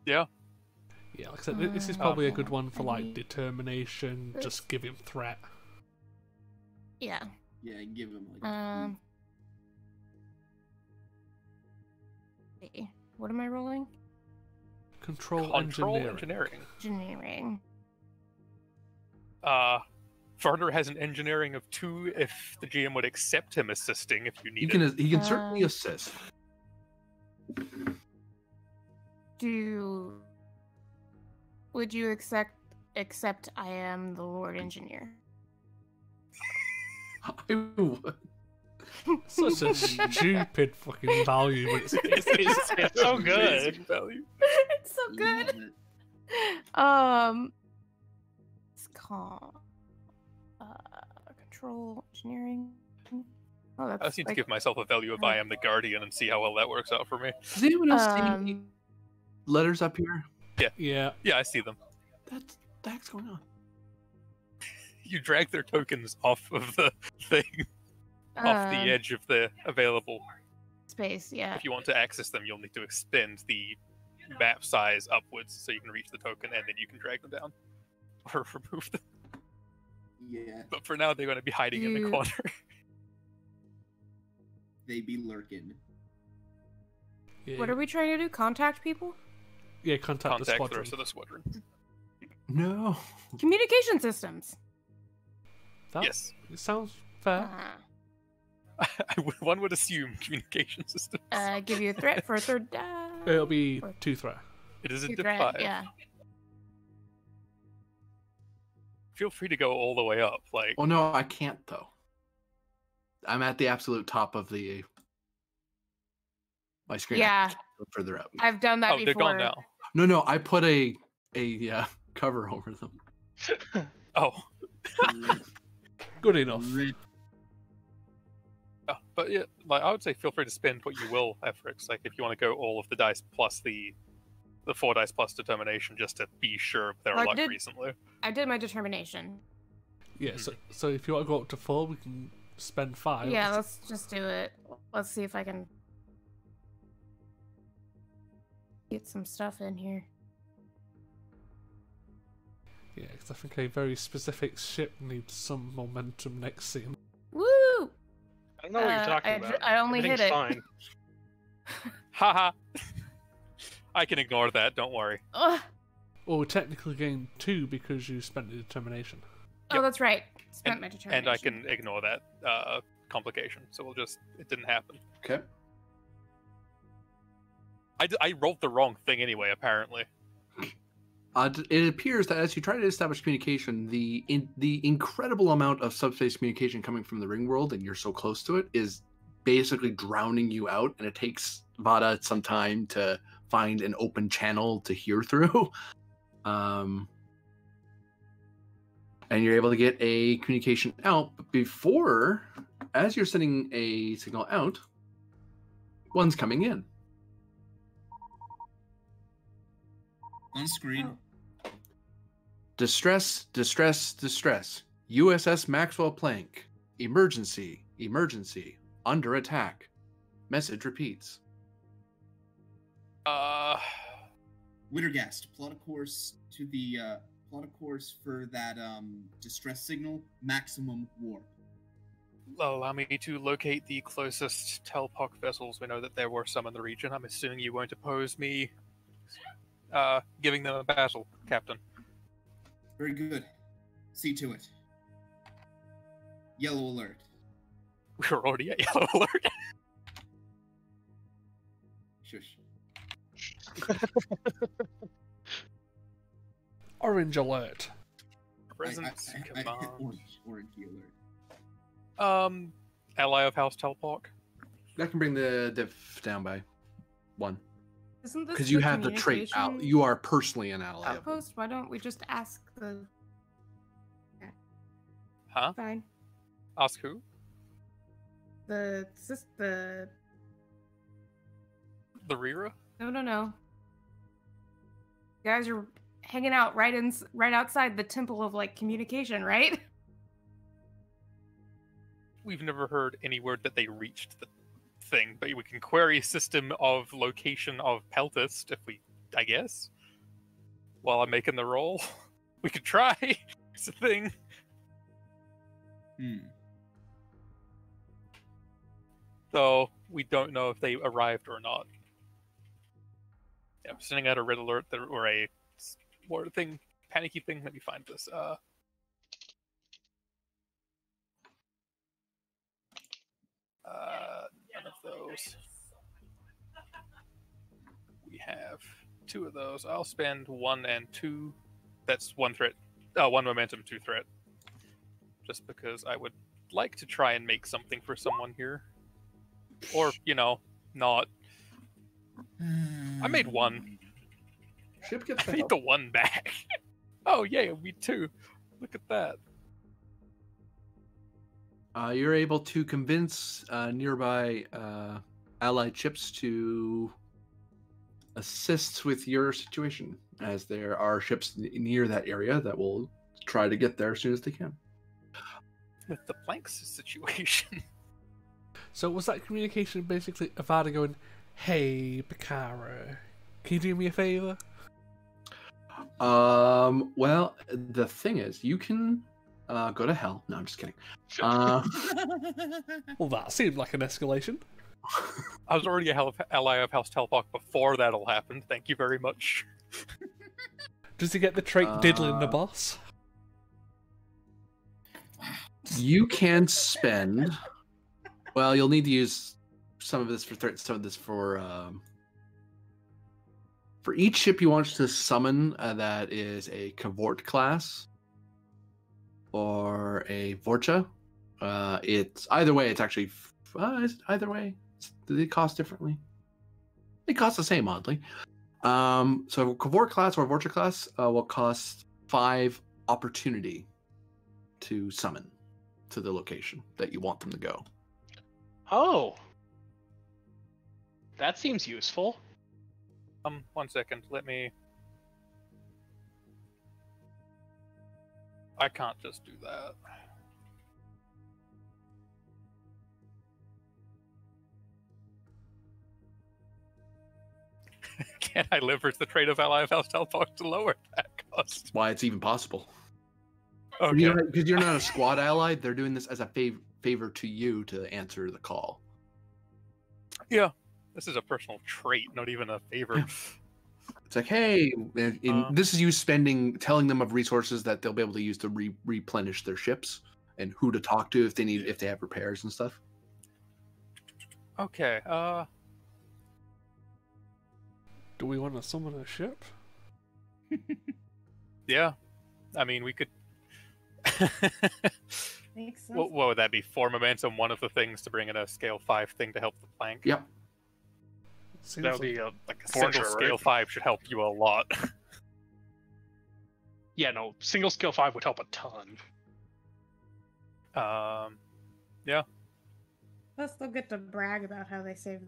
Yeah, like I said, this is probably a good one for like determination, just give him threat. Yeah. Yeah, give him like. What am I rolling? Control engineering. Engineering. Varner has an engineering of 2 if the GM would accept him assisting if you need it. He can certainly assist. Would you accept I am the Lord Engineer? I would. Such a stupid fucking value, but It's so good. Value. It's so good. It's called control engineering. Oh, that's I just need to give myself a value of I am the Guardian and see how well that works out for me. Does anyone else see letters up here? yeah. Yeah, I see them. What the heck's going on? You drag their tokens off of the thing, off the edge of the available space. Yeah. If you want to access them, you'll need to expand the map size upwards so you can reach the token, and then you can drag them down or remove them. Yeah. But for now, they're going to be hiding in the corner. They be lurking. Yeah. What are we trying to do? Contact people? Yeah, contact the the squadron. rest of the squadron. No. Communication systems. That, Yes. It sounds fair. One would assume communication systems. Give you a threat for a third. It'll be 2 threat. It is a two dip threat, 5. yeah. Feel free to go all the way up. Like, Oh no, I can't though. I'm at the absolute top of my screen. Yeah. I can't go further up. I've done that oh, before. they're gone now. No, I put a cover over them. Oh. Good enough. Oh, but yeah, like I would say, feel free to spend what you will efforts. Like if you want to go all of the dice plus the 4 dice plus determination, just to be sure of their I luck did- recently. I did my determination. Yeah, so if you want to go up to 4, we can spend 5. Yeah, let's just do it. Let's see if I can get some stuff in here. Yeah, because I think a very specific ship needs some momentum next scene. Woo! I don't know what you're talking about. I only hit it. Fine. Haha. I can ignore that, don't worry. Ugh. Well, we technically gained 2 because you spent the determination. Oh, that's right. Spent my determination. And I can ignore that complication, so it didn't happen. Okay. I rolled the wrong thing anyway, apparently. It appears that as you try to establish communication, the incredible amount of subspace communication coming from the ring world, and you're so close to it, is basically drowning you out, and it takes Vada some time to find an open channel to hear through. And you're able to get a communication out, but before, as you're sending a signal out, one's coming in. On screen. Distress, distress, distress. USS Maxwell Planck. Emergency, emergency. Under attack. Message repeats. Wittergast, plot a course to the plot a course for that distress signal, maximum warp. Allow me to locate the closest Telpoc vessels. We know that there were some in the region. I'm assuming you won't oppose me giving them a battle, Captain. Very good. See to it. Yellow alert. We're already at yellow alert. Shush. Orange alert. Presence I command. orange alert. Ally of House Telpoc. That can bring the diff down by 1. Isn't this Because you the have the trait out. communication You are personally an ally. of them. outpost? Why don't we just ask the... Huh? Fine. Ask who? The The Rira? No. You guys are hanging out right outside the temple of like communication, right? We've never heard any word that they reached the thing, but we can query system of location of Peltist if we, I guess. While I'm making the roll, we could try. It's a thing. So we don't know if they arrived or not. Yeah, I'm sending out a red alert or a what thing, panicky thing. Let me find this. None of those. We have 2 of those. I'll spend 1 and 2. That's 1 threat. 1 momentum, 2 threat. Just because I would like to try and make something for someone here. Or, not. I made 1. Ship gets I made the 1 back. Oh, yeah, me too. Look at that. You're able to convince nearby allied ships to assist with your situation, as there are ships near that area that will try to get there as soon as they can. With the Planks situation. So was that communication basically Avada going, "Hey, Bakara, can you do me a favor?" Well, the thing is, you can go to hell. No, I'm just kidding. Well, that seemed like an escalation. I was already a ally of House Telpoc before that all happened. Thank you very much. Does he get the trait diddling the boss? You can spend. Well, you'll need to use some of this for threat, some of this for each ship you want to summon that is a Cavort class or a Vorcha. It's either way. It's actually is it either way. Do they cost differently? They cost the same, oddly. So Cavort class or Vorcha class will cost 5 opportunity to summon to the location that you want them to go. Oh. That seems useful. 1 second. Let me. I can't just do that. Can I leverage the trait of Ally of Alstalfos to lower that cost? Why it's even possible. Okay. Because you're not a squad ally, they're doing this as a favor to you to answer the call. Yeah. This is a personal trait, not even a favor. Yeah. It's like, hey, this is you telling them of resources that they'll be able to use to replenish their ships and who to talk to if they have repairs and stuff. Okay. Do we want to summon a ship? Yeah. I mean, we could. Makes sense. What would that be? 4 momentum, one of the things to bring in a scale 5 thing to help the plank. Yep. Seems That would be a Like a Forger, single scale right? 5 should help you a lot. Yeah, no, single skill 5 would help a ton. Yeah. Plus, they'll get to brag about how they saved.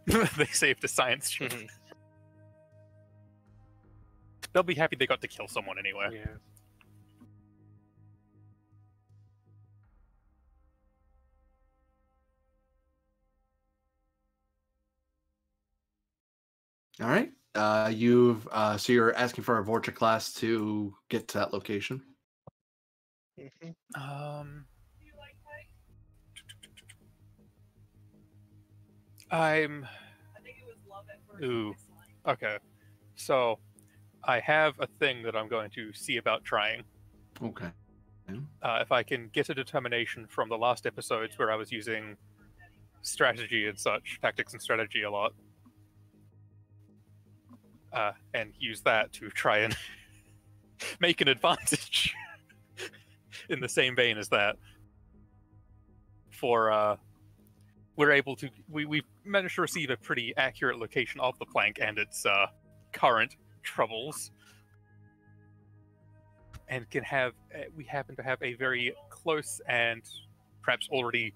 They saved a science ship. Mhm. They'll be happy they got to kill someone anyway. Yeah. All right. So you're asking for a Vorcha class to get to that location. Mhm. Ooh. Okay. So, I have a thing that I'm going to see about trying. Okay. If I can get a determination from the last episodes where I was using strategy and such, tactics and strategy a lot, and use that to try and make an advantage in the same vein as that. We're able to we've managed to receive a pretty accurate location of the plank and its current troubles, and we happen to have a very close and perhaps already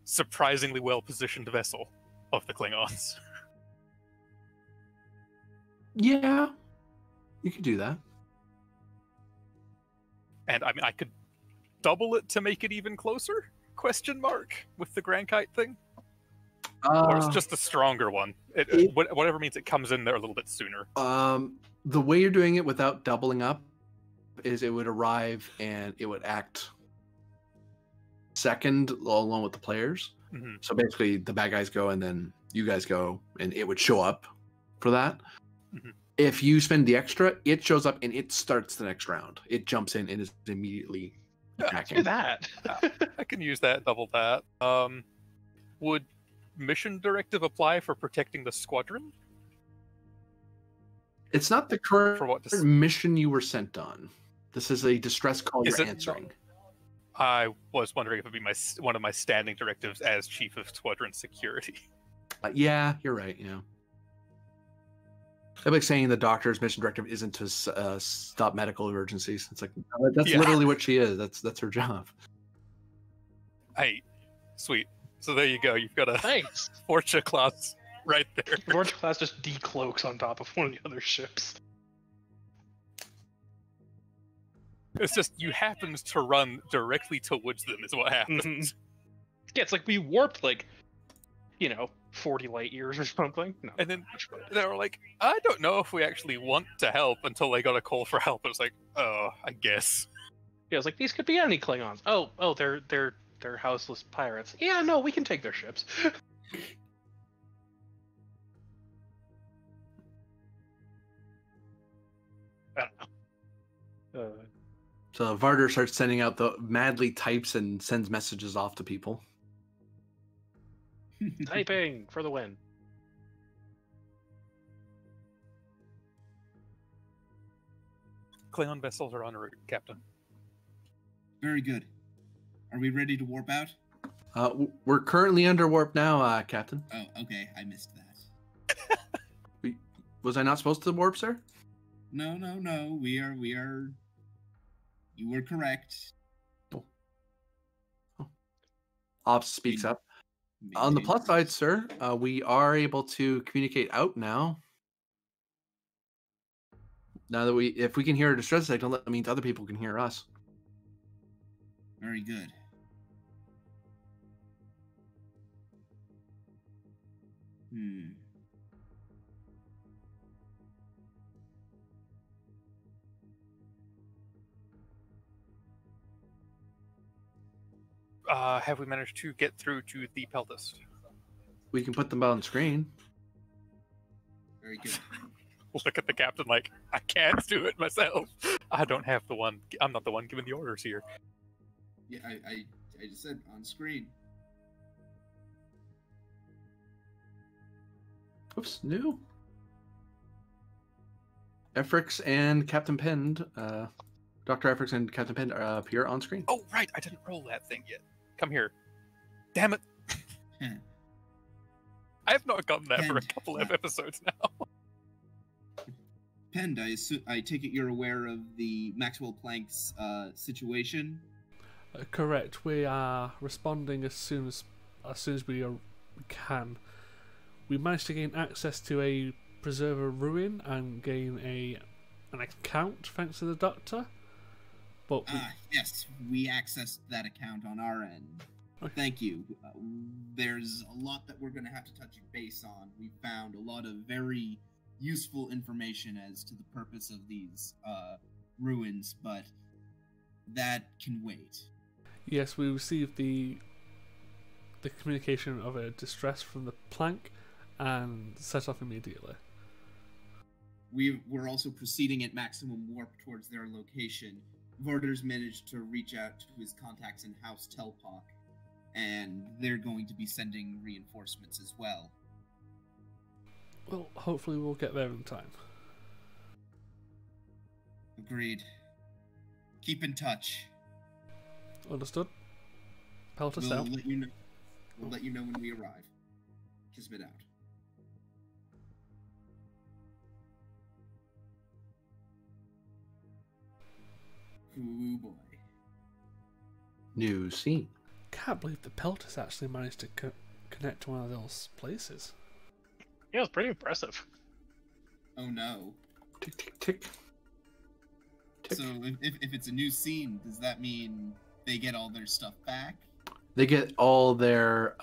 surprisingly well positioned vessel of the Klingons. Yeah, you could do that. And I mean, I could double it to make it even closer? Question mark with the Grand Kite thing, or it's just a stronger one. Whatever means it comes in there a little bit sooner. The way you're doing it without doubling up is it would arrive and it would act second along with the players. Mm-hmm. So basically, the bad guys go and then you guys go, and it would show up for that. Mm-hmm. If you spend the extra, it shows up and it starts the next round. It jumps in and is immediately attacking. Do that. I can use that, double that. Would mission directive apply for protecting the squadron? It's not the current For what mission you were sent on. This is a distress call Is you're it answering. I was wondering if it would be one of my standing directives as Chief of Squadron Security. Yeah, you're right. Yeah. I'm like saying the doctor's mission directive isn't to stop medical emergencies. It's like that's literally what she is. That's her job. Hey, sweet. So there you go. You've got a Thanks. Vorcha class right there. Vorcha class just decloaks on top of one of the other ships. It's just you happened to run directly towards them is what happened. Mhm. Yeah, it's like we warped 40 light years or something. No. And then they were like, I don't know if we actually want to help, until they got a call for help. It was like, oh, I guess. Yeah, it's like these could be any Klingons. Oh, they're houseless pirates. Yeah, no, we can take their ships. I don't know. So Varder starts sending out madly types and sends messages off to people. Typing for the win. Klingon vessels are en route, Captain. Very good. Are we ready to warp out? We're currently under warp now, Captain. Oh, okay. I missed that. Was I not supposed to warp, sir? No. We are. You were correct. Ops speaks up. On the plus side, sir, we are able to communicate out now. Now that if we can hear a distress signal, that means other people can hear us. Very good. Have we managed to get through to the Peltist? We can put them on screen. Very good. Look at the captain like, I can't do it myself. I don't have the one. I'm not the one giving the orders here. Yeah, I just said on screen. Oops, new. Efrix and Captain Pend, Dr. Efrix and Captain Pend appear on screen. Oh, right. I didn't roll that thing yet. Come here. Damn it. I have not gotten that for a couple of episodes now. Pend, I take it you're aware of the Maxwell Planck's situation? Correct. We are responding as soon as we can. We managed to gain access to a preserver ruin and gain an account thanks to the doctor. But yes, we accessed that account on our end. Okay. Thank you. There's a lot that we're going to have to touch base on. We found a lot of very useful information as to the purpose of these ruins, but that can wait. Yes, we received the communication of a distress from the Planck and set off immediately. We're also proceeding at maximum warp towards their location. Varder's managed to reach out to his contacts in House Telpok, and they're going to be sending reinforcements as well. Well, hopefully we'll get there in time. Agreed. Keep in touch. Understood. Pelt us We'll out. let you know. We'll let you know when we arrive. Kismet out. Ooh boy. New scene. Can't believe the Pelters actually managed to connect to one of those places. Yeah, it's pretty impressive. Oh no. Tick, tick, tick. Tick. So if it's a new scene, does that mean they get all their stuff back? They get all their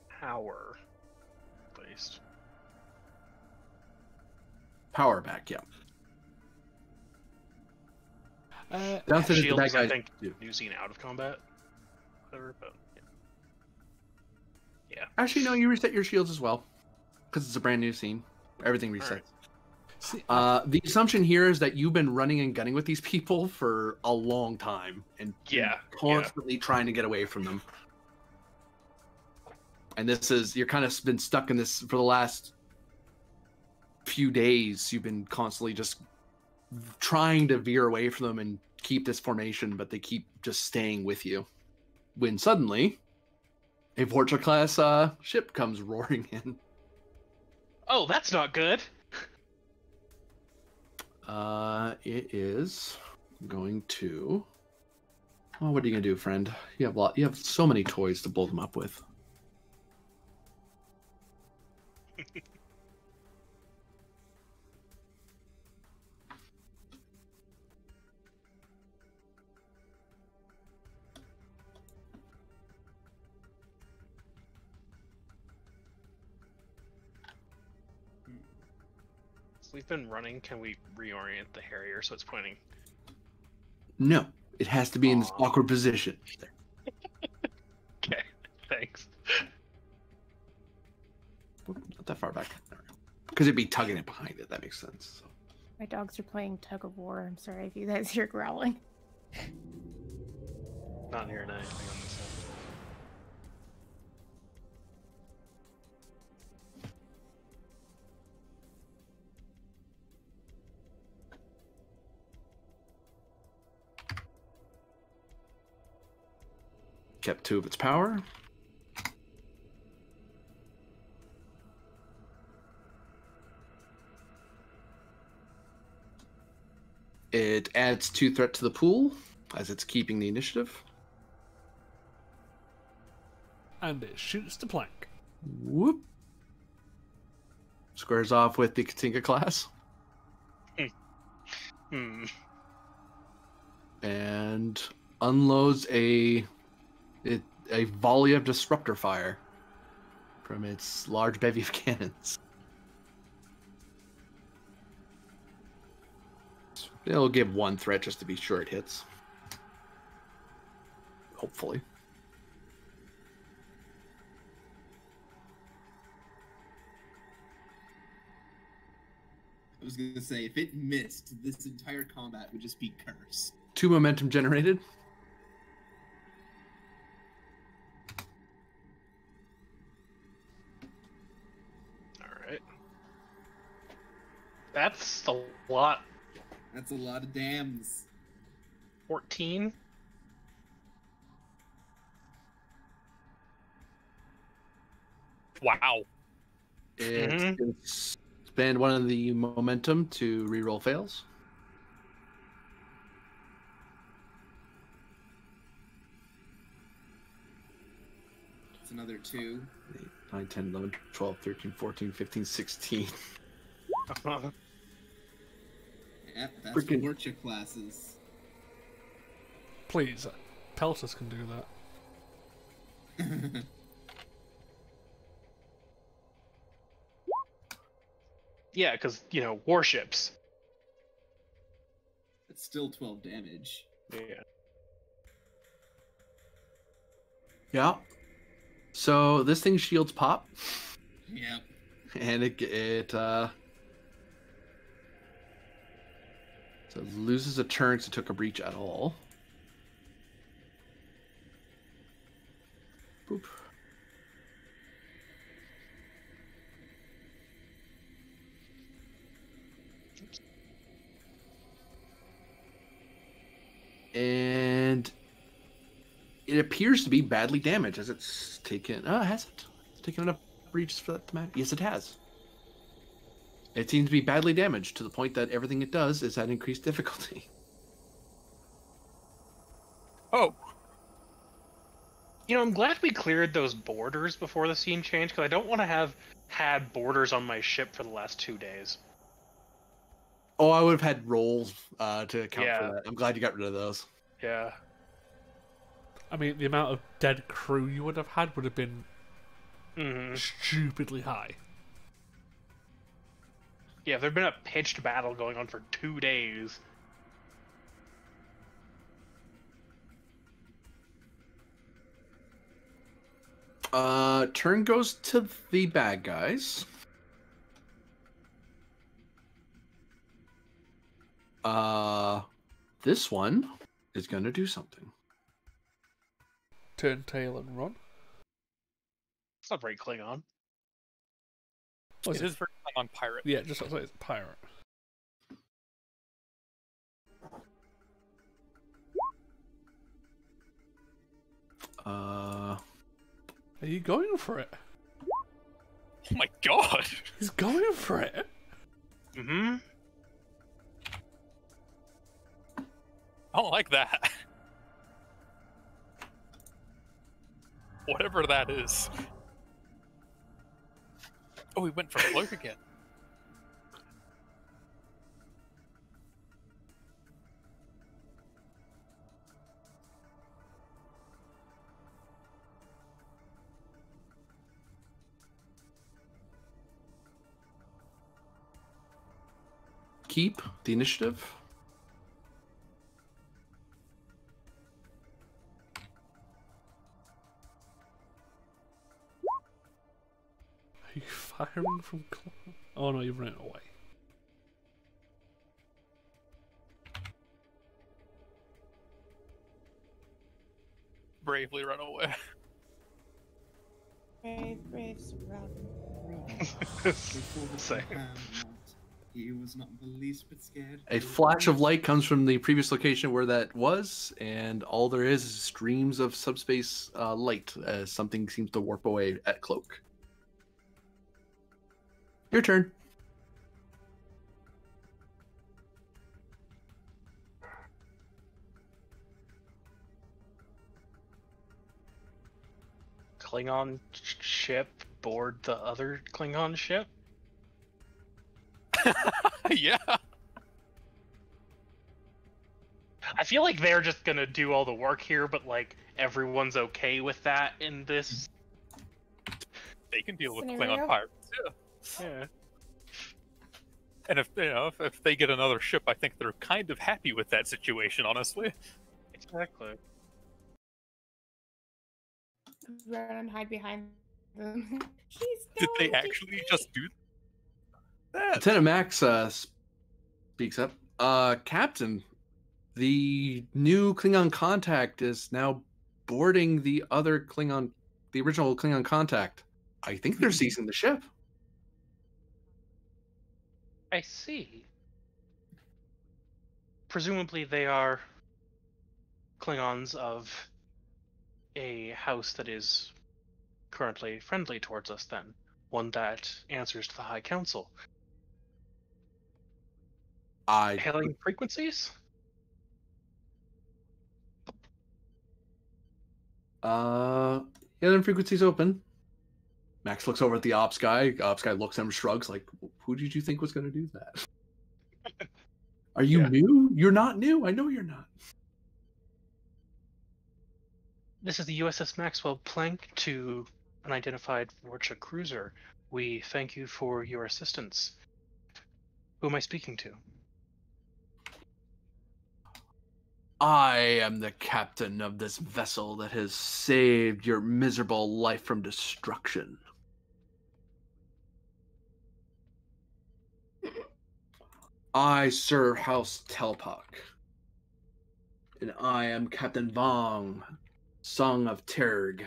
Power. Placed. power back, yeah. Down to the Shields, bad I guys. think, do. new scene out of combat. Whatever, but yeah. Actually, no, you reset your shields as well. Because it's a brand new scene. Everything resets. Alright. See, The assumption here is that you've been running and gunning with these people for a long time and constantly trying to get away from them. And you're kind of been stuck in this for the last few days. You've been constantly just trying to veer away from them and keep this formation, but they keep just staying with you. When suddenly, a Vorcha class ship comes roaring in. Oh, that's not good. It is going to. Oh, what are you gonna do, friend? You have so many toys to blow them up with. We've been running. Can we reorient the Harrier so it's pointing? No, it has to be in this Aw. awkward position. Okay, thanks. Not that far back. Because it'd be tugging it behind it. That makes sense. So. My dogs are playing tug of war. I'm sorry if you guys hear growling. Not hearing anything on this side. Kept 2 of its power. It adds 2 threat to the pool as it's keeping the initiative. And it shoots the Planck. Whoop. Squares off with the Katinka class. Hmm. and unloads a volley of disruptor fire from its large bevy of cannons. It'll give one threat just to be sure it hits. Hopefully. I was gonna say, if it missed, this entire combat would just be cursed. 2 momentum generated. Alright. That's a lot. That's a lot of dams. 14? Wow. It Mhm. can spend one of the momentum to reroll fails. It's another 2. 8, 9, 10, 11, 12, 13, 14, 15, 16. Yep, that's Freaking- Warcha classes. Please, Peltus can do that. Yeah, because, warships. It's still 12 damage. Yeah. Yeah. So this thing shields pop, Yep. and so it loses a turn because it took a breach at all. Boop. And it appears to be badly damaged as it's taken. Oh, has it? It's taken enough breaches for that to matter. Yes, it has. It seems to be badly damaged to the point that everything it does is at increased difficulty. Oh, I'm glad we cleared those borders before the scene changed, because I don't want to have had borders on my ship for the last 2 days. Oh, I would have had rolls to account Yeah. for that. I'm glad you got rid of those. Yeah. I mean, the amount of dead crew you would have had would have been Hmm. stupidly high. Yeah, there'd been a pitched battle going on for 2 days. Turn goes to the bad guys. This one is gonna do something. Turn tail and run. It's not very Klingon. What it is very on pirate. Yeah, just like it's pirate. Uh, Are you going for it? Oh my god. He's going for it. Mm-hmm. I don't like that. Whatever that is. Oh, we went for cloak again. keep the initiative. Are you firing from? Oh no, you've run away. Bravely run away. Brave surrounding. Same. He was not the least bit scared. A flash of light comes from the previous location where that was, and all there is streams of subspace light as something seems to warp away at Cloak. Your turn. Klingon ship board the other Klingon ship? Yeah. I feel like they're just gonna do all the work here, but like everyone's okay with that in this. They can deal with Scenario? Klingon pirates. Yeah. Yeah. And if they get another ship, I think they're kind of happy with that situation, honestly. Exactly. Run and hide behind them. He's Did they going to actually eat. just do that? Lieutenant Max speaks up. Captain, the new Klingon contact is now boarding the original Klingon contact. I think they're seizing the ship. I see. Presumably they are Klingons of a house that is currently friendly towards us then. One that answers to the High Council. Hailing frequencies? Alien frequency's open. Max looks over at the ops guy. Ops guy looks at him, shrugs, like, who did you think was going to do that? Are you new? You're not new. I know you're not. This is the USS Maxwell Planck to unidentified Vorcha cruiser. We thank you for your assistance. Who am I speaking to? I am the captain of this vessel that has saved your miserable life from destruction. I serve House Telpak, and I am Captain Vong, Song of Terg.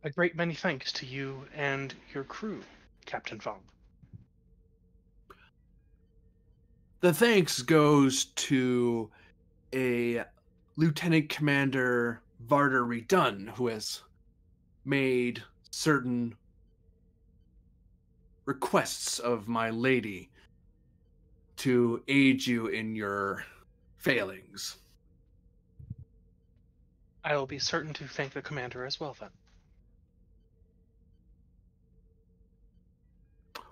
A great many thanks to you and your crew, Captain Fong. The thanks goes to a Lieutenant Commander Varder Redun, who has made certain requests of my lady to aid you in your failings. I will be certain to thank the commander as well then.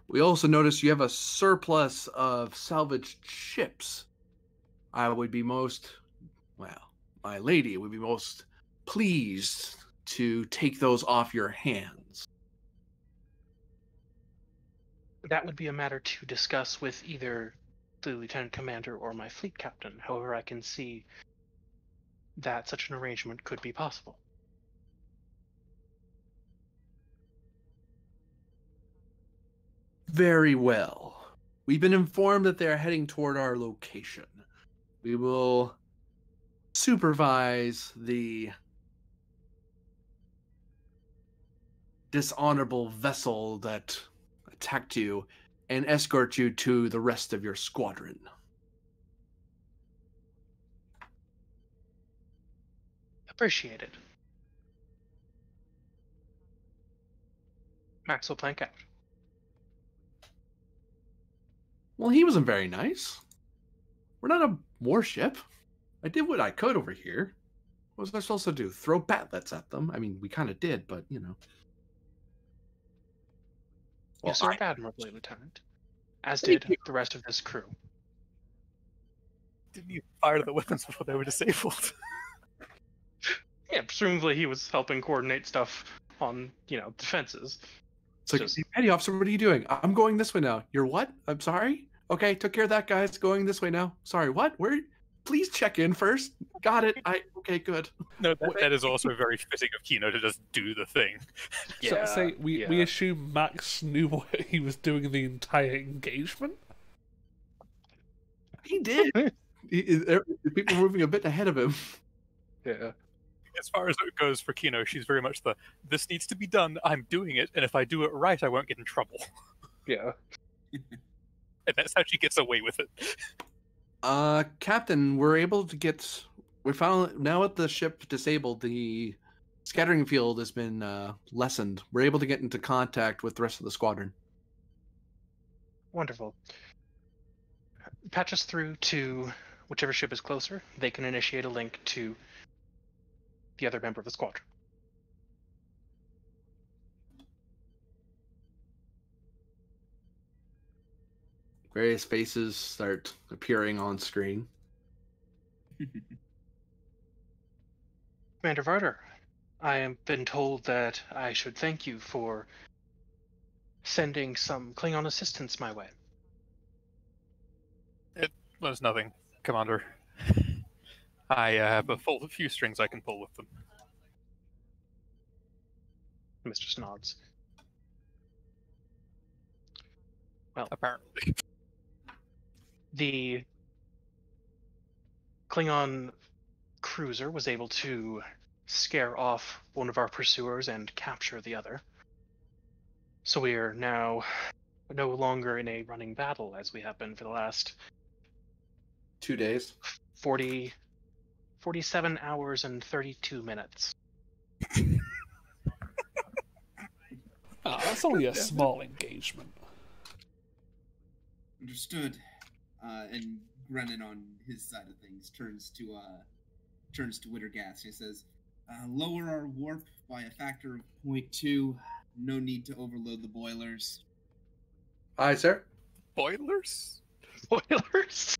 We also notice you have a surplus of salvaged ships. I would be my lady would be most pleased to take those off your hands. That would be a matter to discuss with either the lieutenant commander or my fleet captain. However, I can see that such an arrangement could be possible. Very well. We've been informed that they're heading toward our location. We will supervise the dishonorable vessel that attacked you and escort you to the rest of your squadron. Appreciated. Maxwell Planck out. Well, he wasn't very nice. We're not a warship. I did what I could over here. What was I supposed to do? Throw batlets at them? I mean, we kind of did, but, you know. You served admirably, Lieutenant. As did the rest of this crew. Didn't you fire the weapons before they were disabled? Yeah, presumably he was helping coordinate stuff on, defenses. It's like, Just- petty officer, what are you doing? I'm going this way now. You're what? I'm sorry? Okay, took care of that, guys. Going this way now. Sorry, what? Where? Please check in first. Got it. Okay, good. No, that is also very fitting of Kino to just do the thing. So say we assume Max knew what he was doing the entire engagement. He did. People were moving a bit ahead of him. Yeah. As far as it goes for Kino, she's very much this needs to be done, I'm doing it, and if I do it right, I won't get in trouble. Yeah. And that's how she gets away with it. Captain, we found, now with the ship disabled, the scattering field has been lessened. We're able to get into contact with the rest of the squadron. Wonderful. Patch us through to whichever ship is closer. They can initiate a link to the other member of the squadron. Various faces start appearing on screen. Commander Varder, I have been told that I should thank you for sending some Klingon assistance my way. It was nothing, Commander. I have a few strings I can pull with them. Mr. nods. Well, Apparently. the Klingon cruiser was able to scare off one of our pursuers and capture the other. So we are now no longer in a running battle as we have been for the last 2 days. 47 hours and 32 minutes. That's only a small engagement. Understood. And Grennan, on his side of things, turns to Wittergast. He says, "Lower our warp by a factor of 0.2. No need to overload the boilers." Aye, sir. Boilers? Spoilers?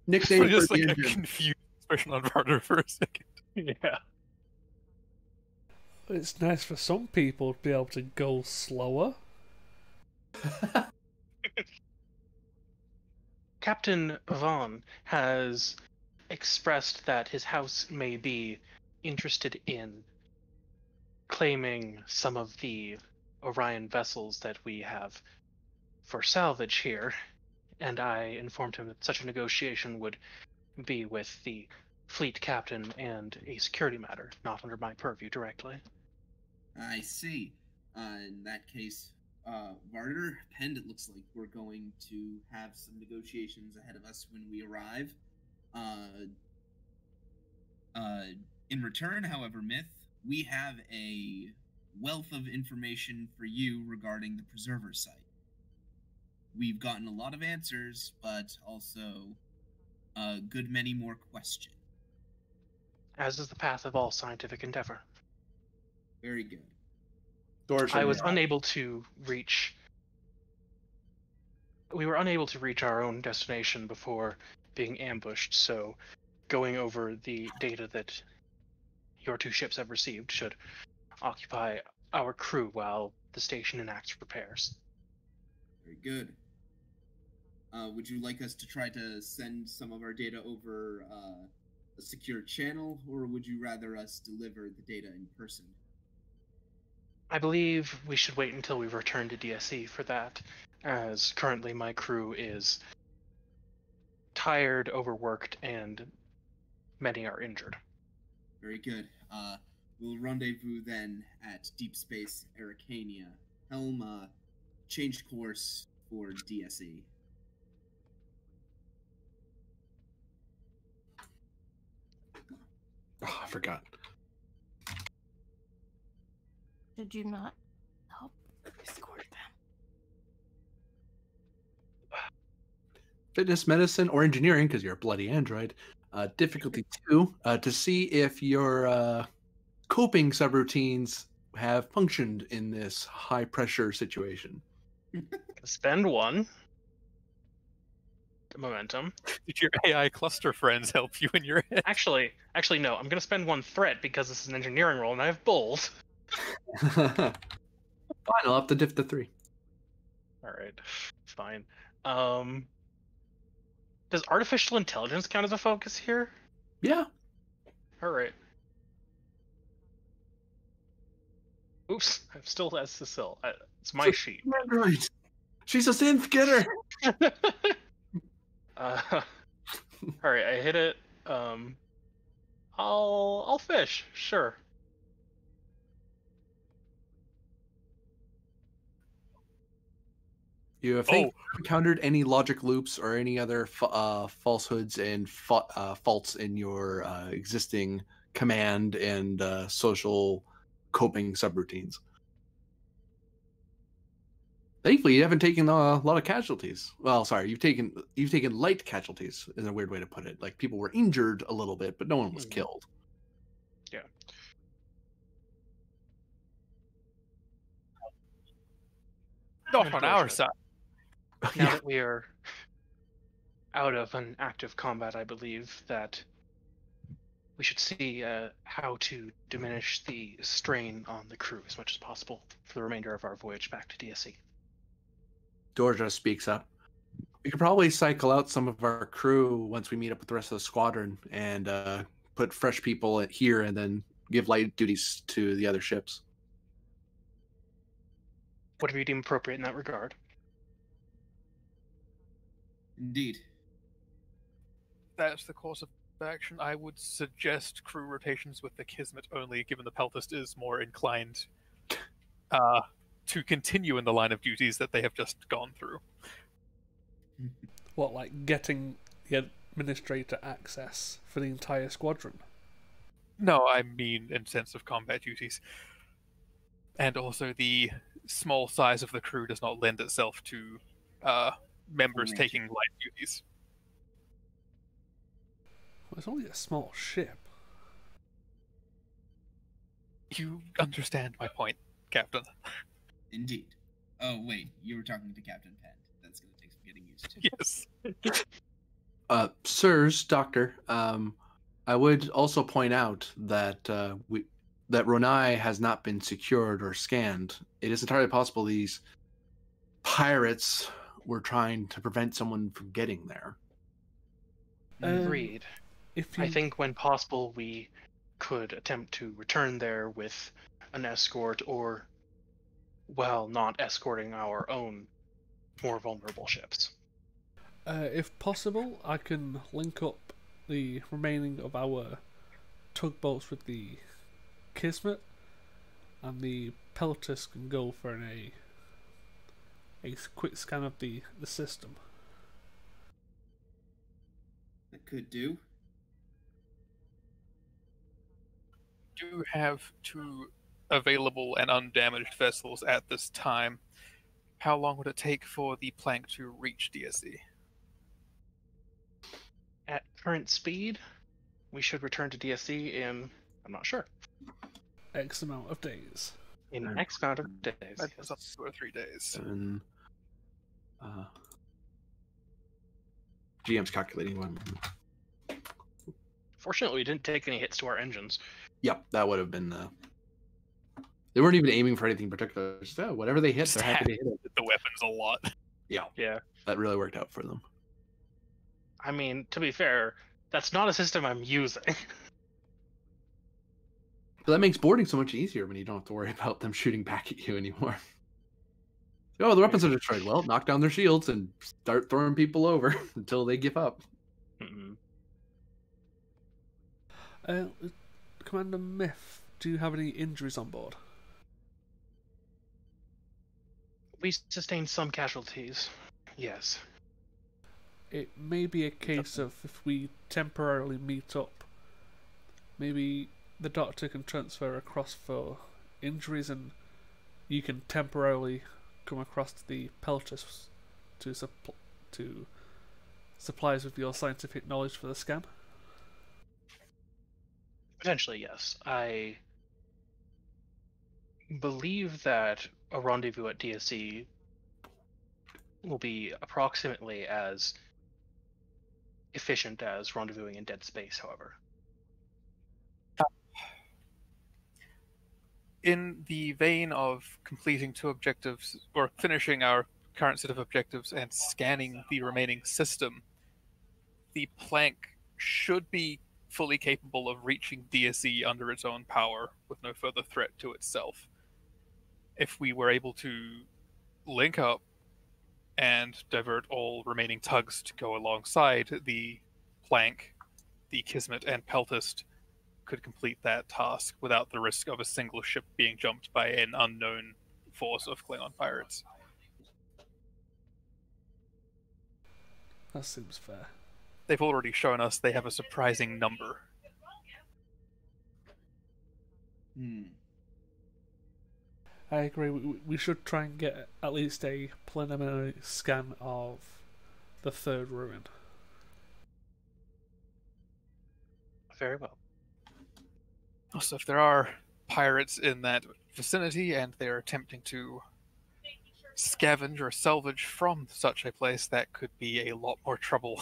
Nickname Just for the like a engine. confused expression on Varder for a second. Yeah. It's nice for some people to be able to go slower. Captain Vaughn has expressed that his house may be interested in claiming some of the Orion vessels that we have for salvage here, and I informed him that such a negotiation would be with the fleet captain and a security matter, not under my purview directly. I see. In that case, Varder, Pend, it looks like we're going to have some negotiations ahead of us when we arrive. In return, however, Myth, we have a wealth of information for you regarding the Preserver site. We've gotten a lot of answers, but also a good many more questions. As is the path of all scientific endeavor. Very good. Doors I are was down. unable to reach. We were unable to reach our own destination before being ambushed, so going over the data that your two ships have received should occupy our crew while the station enacts repairs. Very good. Would you like us to try to send some of our data over a secure channel, or would you rather us deliver the data in person? I believe we should wait until we return to DSE for that, as currently my crew is tired, overworked, and many are injured. Very good. We'll rendezvous then at Deep Space Aracania. Helm, change course for DSE. Oh, I forgot. Did you not help escort them? Fitness, medicine, or engineering, because you're a bloody android. Difficulty 2, to see if your coping subroutines have functioned in this high-pressure situation. Spend one. Momentum. Did your AI cluster friends help you in your head? Actually, no. I'm gonna spend one threat because this is an engineering role and I have bold. Fine, I'll have to diff the 3. All right, fine. Does artificial intelligence count as a focus here? Yeah. All right. Oops, I'm still as Cecile. It's my sheet. Android. She's a synth, get her! All right, I hit it. I'll fish, sure. You have encountered any logic loops or any other falsehoods and faults in your existing command and social coping subroutines? Thankfully, you haven't taken a lot of casualties. Well, sorry, you've taken light casualties, is a weird way to put it. Like, people were injured a little bit, but no one was killed. Yeah. Not on our side. Now that we are out of an active combat, I believe that we should see how to diminish the strain on the crew as much as possible for the remainder of our voyage back to DSC. Dorja speaks up. We could probably cycle out some of our crew once we meet up with the rest of the squadron and put fresh people here and then give light duties to the other ships. Whatever you deem appropriate in that regard. Indeed. That's the course of action. I would suggest crew rotations with the Kismet only, given the Peltist is more inclined to continue in the line of duties that they have just gone through. What, like getting the administrator access for the entire squadron? No, I mean in sense of combat duties. And also the small size of the crew does not lend itself to members taking light duties. Well, it's only a small ship. You understand my point, Captain. Indeed. Oh, wait, you were talking to Captain Penn. That's going to take some getting used to. Yes. Sirs, Doctor, I would also point out that that Ronai has not been secured or scanned. It is entirely possible these pirates were trying to prevent someone from getting there. Agreed. If you... I think when possible we could attempt to return there with an escort or, well, not escorting our own more vulnerable ships. If possible, I can link up the remaining of our tugboats with the Kismet, and the Peltist can go for a quick scan of the system. That could do. Do have 2 available and undamaged vessels at this time. How long would it take for the plank to reach DSE? At current speed, we should return to DSC in, I'm not sure, X amount of days. in X amount of days. That's up to 2 or 3 days. And GM's calculating one. Fortunately, we didn't take any hits to our engines. Yep, that would have been. They weren't even aiming for anything particular. Just, whatever they hit, they're happy to hit it. The weapons a lot. Yeah. That really worked out for them. I mean, to be fair, that's not a system I'm using. But that makes boarding so much easier when you don't have to worry about them shooting back at you anymore. Oh, the weapons are destroyed. Well, knock down their shields and start throwing people over until they give up. Mm-hmm. Commander Myth, do you have any injuries on board? We sustained some casualties. Yes. It may be a case of if we temporarily meet up, maybe the doctor can transfer across for injuries and you can temporarily come across to the Peltist to supply us with your scientific knowledge for the scan. Potentially, yes. I believe that a rendezvous at DSC will be approximately as efficient as rendezvousing in dead space, however. In the vein of completing 2 objectives, or finishing our current set of objectives and scanning the remaining system, the plank should be fully capable of reaching DSE under its own power with no further threat to itself. If we were able to link up and divert all remaining tugs to go alongside the plank, the Kismet and Peltist could complete that task without the risk of a single ship being jumped by an unknown force of Klingon pirates. That seems fair. They've already shown us they have a surprising number. I agree. We should try and get at least a preliminary scan of the 3rd ruin. Very well. Also, if there are pirates in that vicinity and they're attempting to scavenge or salvage from such a place, that could be a lot more trouble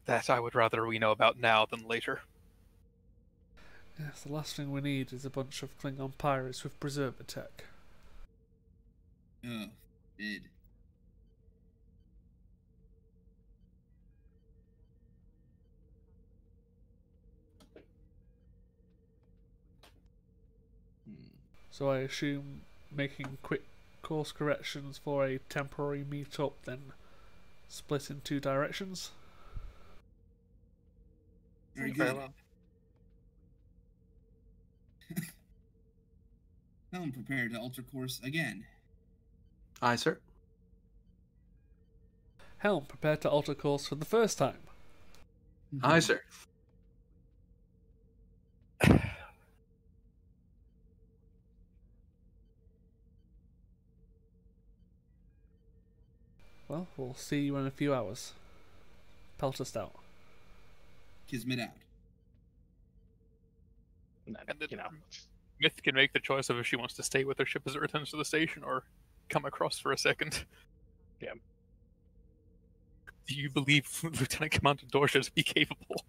that I would rather we know about now than later. Yes, the last thing we need is a bunch of Klingon pirates with preserver tech. Oh, bid. So I assume making quick course corrections for a temporary meet-up, then split in 2 directions. Very Very good. well. Helm, prepare to alter course again. Aye, sir. Helm, prepare to alter course for the first time. Aye, sir. Well, we'll see you in a few hours. Pelt us out. Kismet out. And then, And then you know, Myth can make the choice of if she wants to stay with her ship as it returns to the station or come across for a second. Yeah. Do you believe Lieutenant Commander Dorsha to be capable?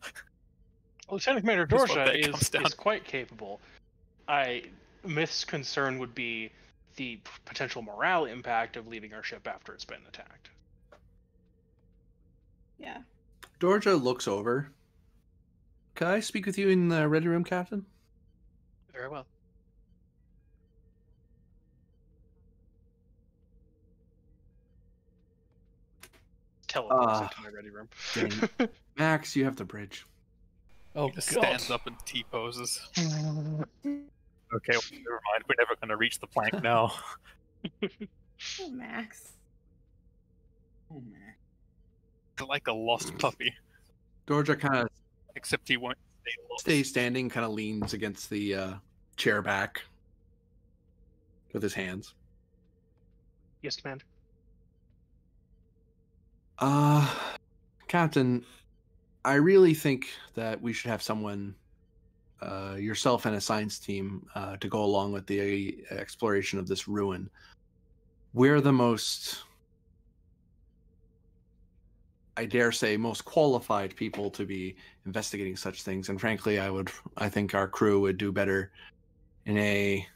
Lieutenant Commander That's what that Dorsha comes down. is quite capable. Myth's concern would be the potential morale impact of leaving our ship after it's been attacked. Yeah. Dorja looks over. Can I speak with you in the ready room, Captain? Very well. Teleports into my ready room. dang. Max, you have the bridge. Oh, He just God. stands up and T-poses. Okay, well, never mind. We're never going to reach the plank now. Oh, Max. Oh, man. Like a lost puppy. Dorja kind of Except he won't stay lost. stays standing, kind of leans against the chair back with his hands. Yes, Commander. Captain, I really think that we should have someone, yourself and a science team, to go along with the exploration of this ruin. We're the most, I dare say, most qualified people to be investigating such things. And frankly, I think our crew would do better in a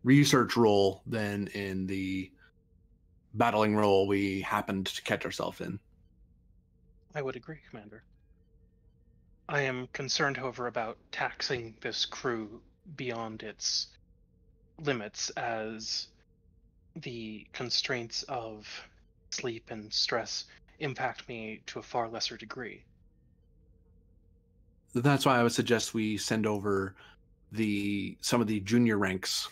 research role than in the battling role we happened to catch ourselves in. I would agree, Commander. I am concerned, however, about taxing this crew beyond its limits, as the constraints of sleep and stress impact me to a far lesser degree. That's why I would suggest we send over some of the junior ranks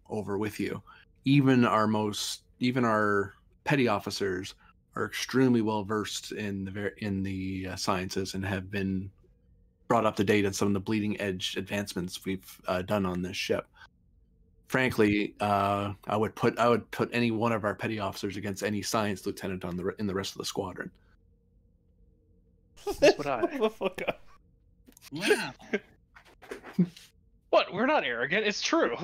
over with you. Even our petty officers are extremely well versed in the sciences and have been brought up to date on some of the bleeding edge advancements we've done on this ship. Frankly, I would put any one of our petty officers against any science lieutenant in the rest of the squadron. That's what I. Motherfucker. Wow. What? We're not arrogant. It's true.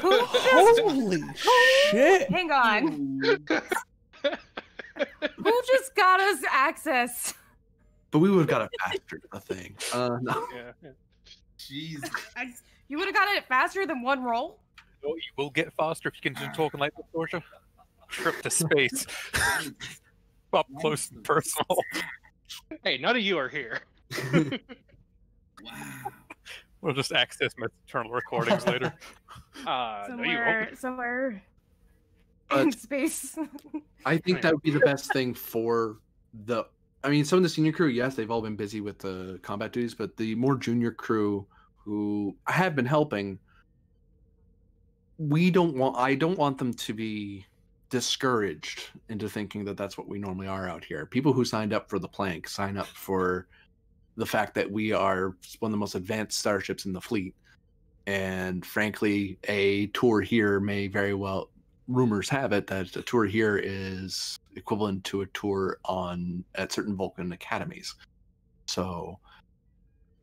Holy shit! Hang on. Oh, Who just got us access? But we would have got it faster, the thing. No. Yeah. jeez. You would have gotten it faster than one roll? You will get faster if you continue talking like this, Dorsha. Trip to space. Up close and personal. Hey, none of you are here. Wow. We'll just access my internal recordings later. No, you won't. Somewhere But- in space. I think that would be the best thing for the. I mean, some of the senior crew, yes, they've all been busy with the combat duties, but the more junior crew who have been helping, I don't want them to be discouraged into thinking that that's what we normally are out here. People who signed up for the plank sign up for the fact that we are one of the most advanced starships in the fleet. And frankly, a tour here may very well, rumors have it that a tour here is equivalent to a tour at certain Vulcan academies. So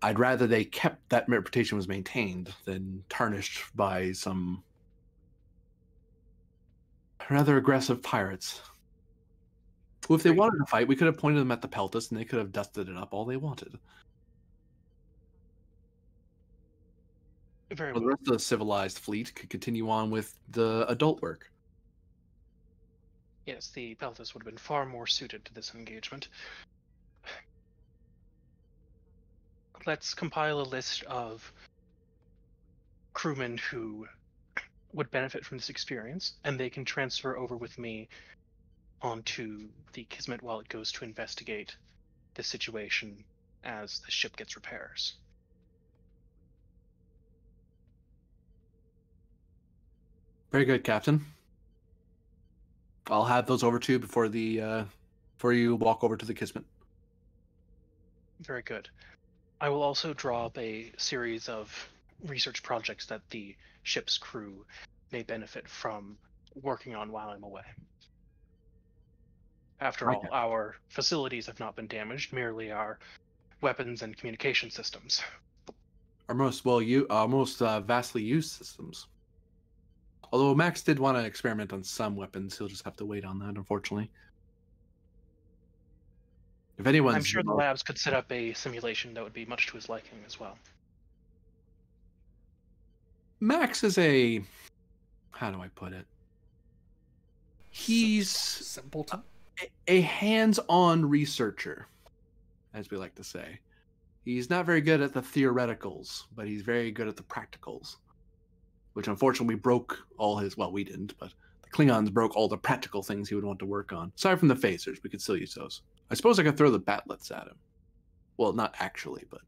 I'd rather they kept that reputation was maintained than tarnished by some rather aggressive pirates. Well, if they Great. wanted to fight, we could have pointed them at the Peltas and they could have dusted it up all they wanted. Very Well, the well. rest of the civilized fleet could continue on with the adult work. Yes, the Peltas would have been far more suited to this engagement. Let's compile a list of crewmen who would benefit from this experience, and they can transfer over with me onto the Kismet while it goes to investigate the situation as the ship gets repairs. Very good, Captain. I'll have those over to you before you walk over to the Kismet. Very good. I will also draw up a series of research projects that the ship's crew may benefit from working on while I'm away. After all, Okay. our facilities have not been damaged, merely our weapons and communication systems. Our most vastly used systems. Although Max did want to experiment on some weapons, he'll just have to wait on that, unfortunately. If anyone's, I'm sure the labs could set up a simulation that would be much to his liking as well. Max is how do I put it? He's Simpleton. a hands-on researcher, as we like to say. He's not very good at the theoreticals, but he's very good at the practicals. Which unfortunately broke all his, well, we didn't, but the Klingons broke all the practical things he would want to work on. Aside from the phasers, we could still use those. I suppose I could throw the batlets at him. Well, not actually, but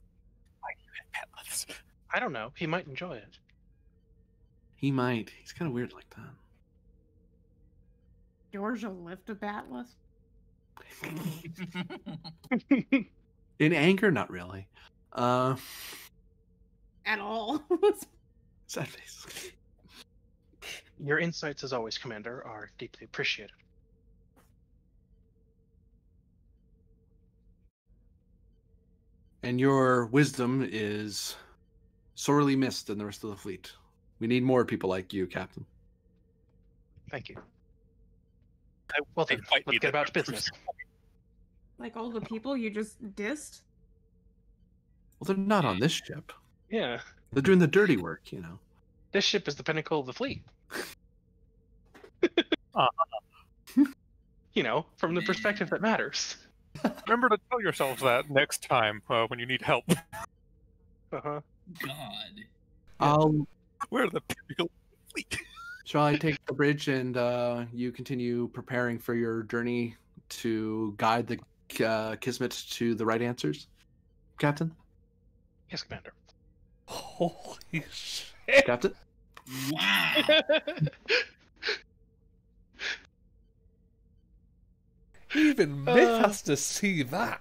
Batlets. I don't know. He might enjoy it. he might. He's kind of weird like that. George will lift a batless. In anger, not really. At all. Sad face. Your insights, as always, Commander, are deeply appreciated. And your wisdom is sorely missed in the rest of the fleet. We need more people like you, Captain. Thank you. Well then, Might be let's get the about to business. Like all the people you just dissed? Well, they're not on this ship. Yeah, They're doing the dirty work, you know. this ship is the pinnacle of the fleet. You know, from the perspective that matters. Remember to tell yourselves that next time when you need help. Uh-huh. God. We're the pinnacle fleet. Shall I take the bridge and you continue preparing for your journey to guide the Kismet to the right answers, Captain? Yes, Commander. Holy shit! Captain? Wow. Even Myth has to see that.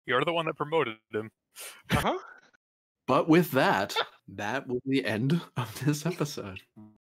You're the one that promoted him. Uh-huh. But with that, that will be the end of this episode.